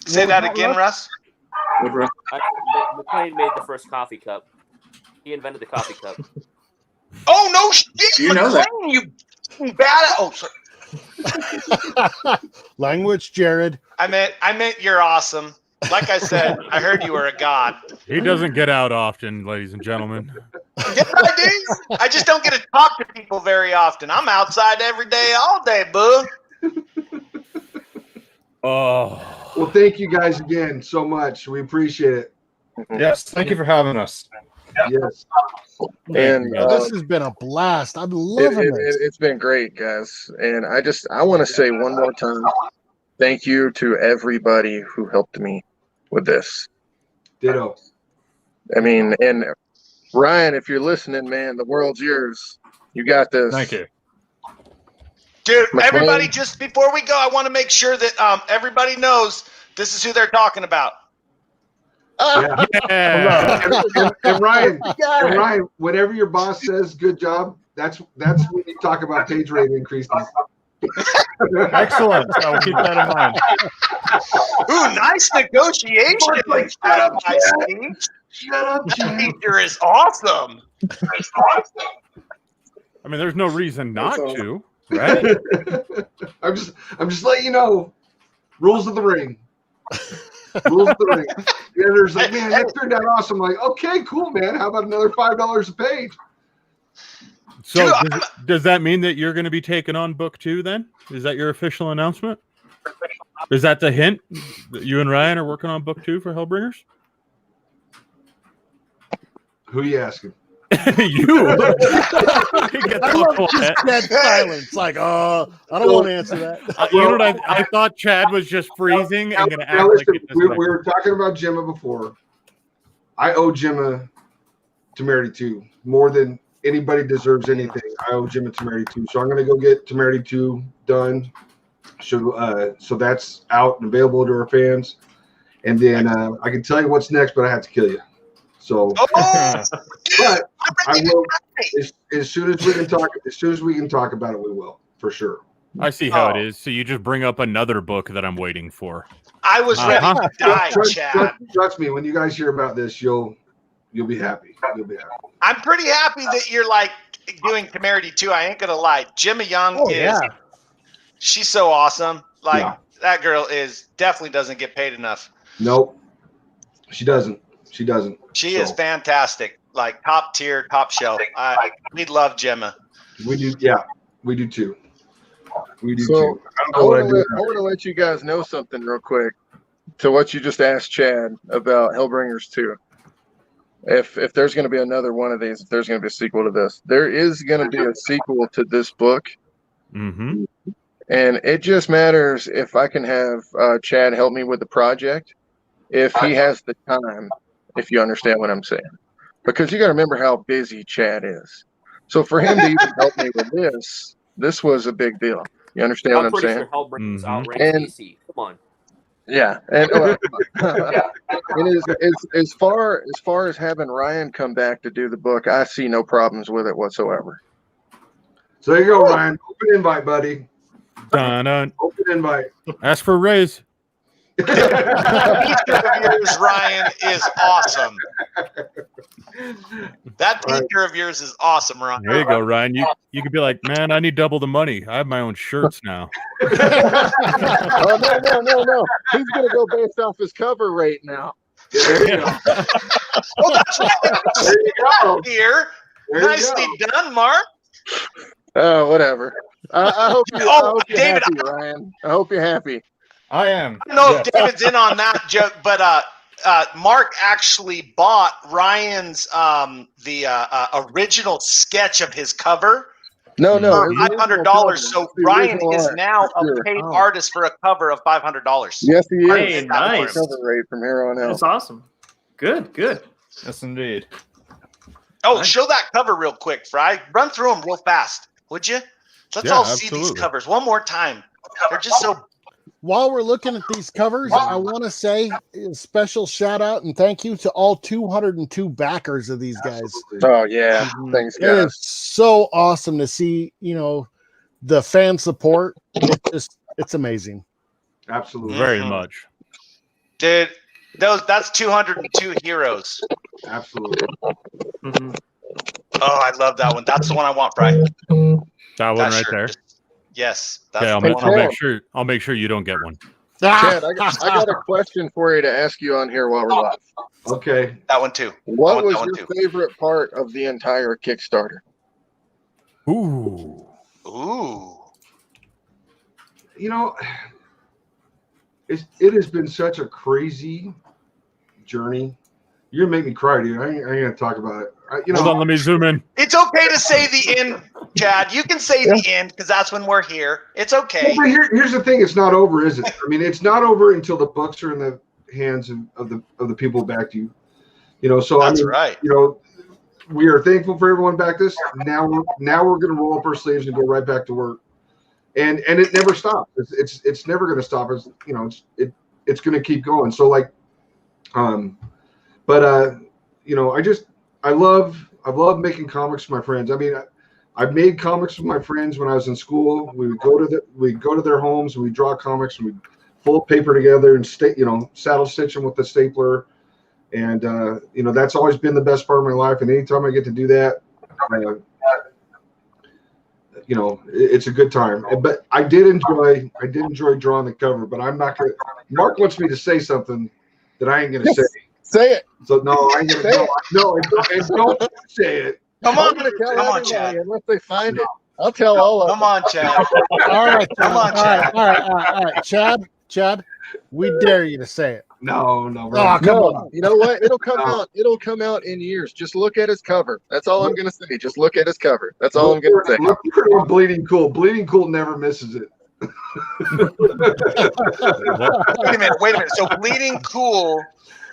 Say that again, Russ. McLean made the first coffee cup. He invented the coffee cup. Oh no shit! You know McLean, you bad. Oh, sorry. Language, Jared. I meant you're awesome. Like I said, I heard you were a god. He doesn't get out often, ladies and gentlemen. Yes, I do. I just don't get to talk to people very often. I'm outside every day, all day, boo. Oh. Well, thank you guys again so much. We appreciate it. Yes, thank you for having us. Yes. And This has been a blast. I'm loving this. it's been great, guys. And I want to say one more time, thank you to everybody who helped me with this. Ditto. I mean, and Ryan, if you're listening, man, the world's yours. You got this. Thank you. Dude, McLean. everybody, just before we go, I want to make sure that everybody knows this is who they're talking about. Yeah. Yeah. And Ryan, whenever your boss says good job, that's when you talk about page rate increases. Excellent. I will keep that in mind. Ooh, nice negotiation. Like, Shut up, Steve. Shut up, That Chad. feature is awesome. I mean, there's no reason not to, right? I'm just letting you know. Rules of the ring. Rules of the ring. The editor's like, man, that turned out awesome. I'm like, okay, cool, man. How about another $5 a page? So does that mean that you're going to be taking on book 2 then? Is that your official announcement? Is that the hint that you and Ryan are working on book 2 for Hellbringers? Who you asking? You. I love just dead silence. Like, I don't want to answer that. You know what? I thought Chad was just freezing and going to act Now, listen, like it we were talking about Gemma before. I owe Gemma Temerity 2 more than anybody deserves anything. I owe Gemma Temerity 2. So I'm going to go get Temerity 2 done. So that's out and available to our fans. And then I can tell you what's next, but I have to kill you. So, but I will as soon as we can talk. As soon as we can talk about it, we will for sure. I see how it is. So you just bring up another book that I'm waiting for. I was ready to die, Chad. Trust me, when you guys hear about this, you'll be happy. You'll be happy. I'm pretty happy that you're like doing Temerity 2. I ain't gonna lie. Gemma Young she's so awesome. Like that girl is definitely doesn't get paid enough. Nope, she doesn't. She is fantastic. like top tier, top shelf. We love Gemma. We do, yeah, we do too. We do So too. I want to let you guys know something real quick to what you just asked Chad about Hellbringers 2. If there's going to be another one of these, if there's going to be a sequel to this, there is going to be a sequel to this book. Mm-hmm. And it just matters if I can have Chad help me with the project, if he has the time, if you understand what I'm saying. Because you got to remember how busy Chad is. So for him to even help me with this was a big deal. You understand what I'm saying? Sure Hellbringers outranks And DC. Come on. yeah, and, and as far as having Ryan come back to do the book, I see no problems with it whatsoever. So there you go, Ryan. Open invite, buddy. Dun-dun. Open invite. Ask for a raise. That picture of yours, Ryan, is awesome. That picture of yours is awesome, Ryan. There you go, Ryan. You could be like, man, I need double the money. I have my own shirts now. Oh no! He's gonna go based off his cover rate now. There you go. Oh, that's right. There you go. Here. There you Nicely go. done, Mark. Oh, whatever. I hope you're David, happy, Ryan. I hope you're happy. I am. I don't know Yes. if David's in on that joke, but Mark actually bought Ryan's the original sketch of his cover No. for his original $500. cover. So It's the Ryan original is art. now a Sure. paid artist for a cover of $500. Yes, he is. Hey, nice. Cover rate from here on out. That's awesome. Good. Yes, indeed. Oh, Nice. show that cover real quick, Fry. Run through them real fast, would you? Let's Yeah, all see these absolutely. covers one more time. They're just so. While we're looking at these covers, I want to say a special shout out and thank you to all 202 backers of these guys. Oh yeah, thanks It guys. is so awesome to see, the fan support. It's amazing. Absolutely. Very Mhm. much. Dude, that's 202 heroes. Absolutely. Mhm. Oh, I love that one. That's the one I want, Fry. That one That right shirt. there. Yes, that's Okay, the I'll one I want. I'll make sure you don't get one. Chad, I got a question for you to ask you on here while we're live. Okay. That one too. What want was that one your too. favorite part of the entire Kickstarter? Ooh. Ooh. You know, it has been such a crazy journey. You're gonna make me cry, dude. I ain't gonna talk about it. Hold on, let me zoom in. It's okay to say the end, Chad. You can say the end because that's when we're here. It's okay. But here's the thing: it's not over, is it? I mean, it's not over until the books are in the hands of the people who backed you. So That's I mean, right. we are thankful for everyone backed us. Now we're going to roll up our sleeves and go right back to work, and it never stops. It's never going to stop. It's going to keep going. So I love making comics with my friends. I mean, I've made comics with my friends when I was in school. We would go to their homes and we draw comics and we'd fold paper together and saddle stitch them with the stapler. And that's always been the best part of my life. And anytime I get to do that, it's a good time. But I did enjoy drawing the cover. But I'm not gonna. Mark wants me to say something that I ain't gonna say. Say it. So no, I ain't gonna. No, don't say it. Come I'm on, gonna tell come on, everybody Chad. unless they find it. I'll tell all of them. Come on, Chad. All right, Come on, Chad. All right, Chad, we dare you to say it. No, bro. Oh, come No, on. you know what? It'll come out. It'll come out in years. Just look at his cover. That's all I'm gonna say. Just look at his cover. That's all I'm gonna say. Look for Bleeding Cool. Bleeding Cool never misses it. Wait a minute. So Bleeding Cool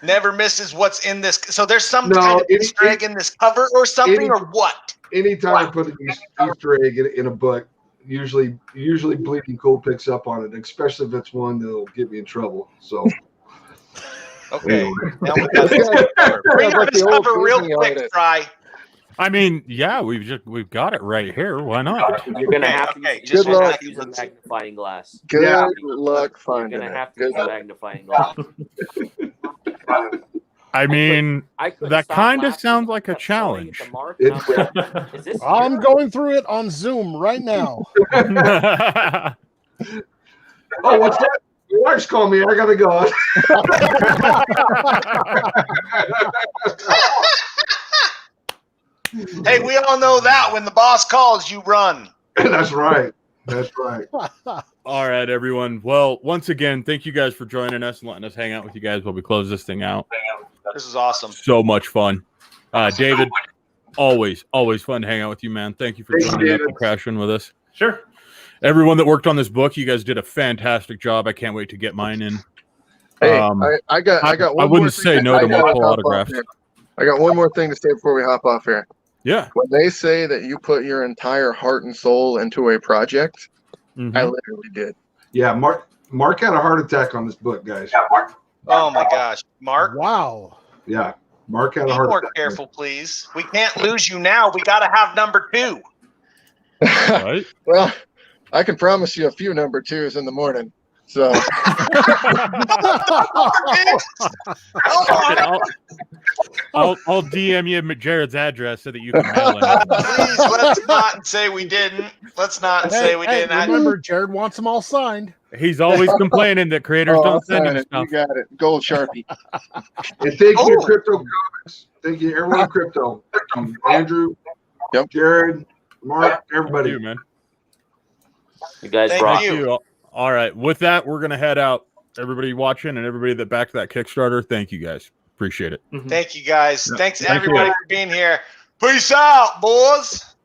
never misses what's in this. So there's some No, kind of Easter egg in this cover or something, or what? Anytime I put an Easter egg in a book, usually Bleeding Cool picks up on it, especially if it's one that'll get me in trouble. So Okay. anyway. Now we got this cover. Bring up like this the old cover real Disney quick, artist. Fry. I mean, yeah, we've got it right here. Why not? You're gonna have to Okay, use, just you're gonna luck. have to use a magnifying glass. Good Yeah. luck You're finding gonna it. have to Good use a luck. magnifying glass. I mean, I couldn't that stop kind of laughing. sounds like a Kept staring at challenge. the mark, and I'm like, is this I'm going through it on Zoom right now. Oh, what's that? Your wife's calling me. I gotta go. Hey, we all know that when the boss calls, you run. That's right. That's right. All right, everyone. Well, once again, thank you guys for joining us and letting us hang out with you guys while we close this thing out. This is awesome. So much fun. David, always fun to hang out with you, man. Thank you for joining up and crashing with us. Sure. Everyone that worked on this book, you guys did a fantastic job. I can't wait to get mine in. Hey, I got one I wouldn't more say thing no to I gotta multiple hop off autographs. here. I got one more thing to say before we hop off here. Yeah. When they say that you put your entire heart and soul into a project, Mhm. I literally did. Yeah, Mark had a heart attack on this book, guys. Oh my gosh, Mark. Wow. Yeah, Mark had a Be heart more attack. careful, please. We can't lose you now. We got to have number 2. Right? Well, I can promise you a few number 2s in the morning. So I'll DM you Jared's address so that you can mail it. Please, let's not say we didn't. Let's not say we didn't. Remember, Jared wants them all signed. He's always complaining that creators don't send him stuff. You got it. Gold Sharpie. And thank you, CryptoComics. Thank you, everyone, Crypto. Andrew, Jared, Mark, everybody. Thank you, man. You guys Thank rock. you. All right. With that, we're going to head out. Everybody watching and everybody that backed that Kickstarter, thank you guys. Appreciate it. Thank you, guys. Thanks, Thank everybody, you. for being here. Peace out, boys.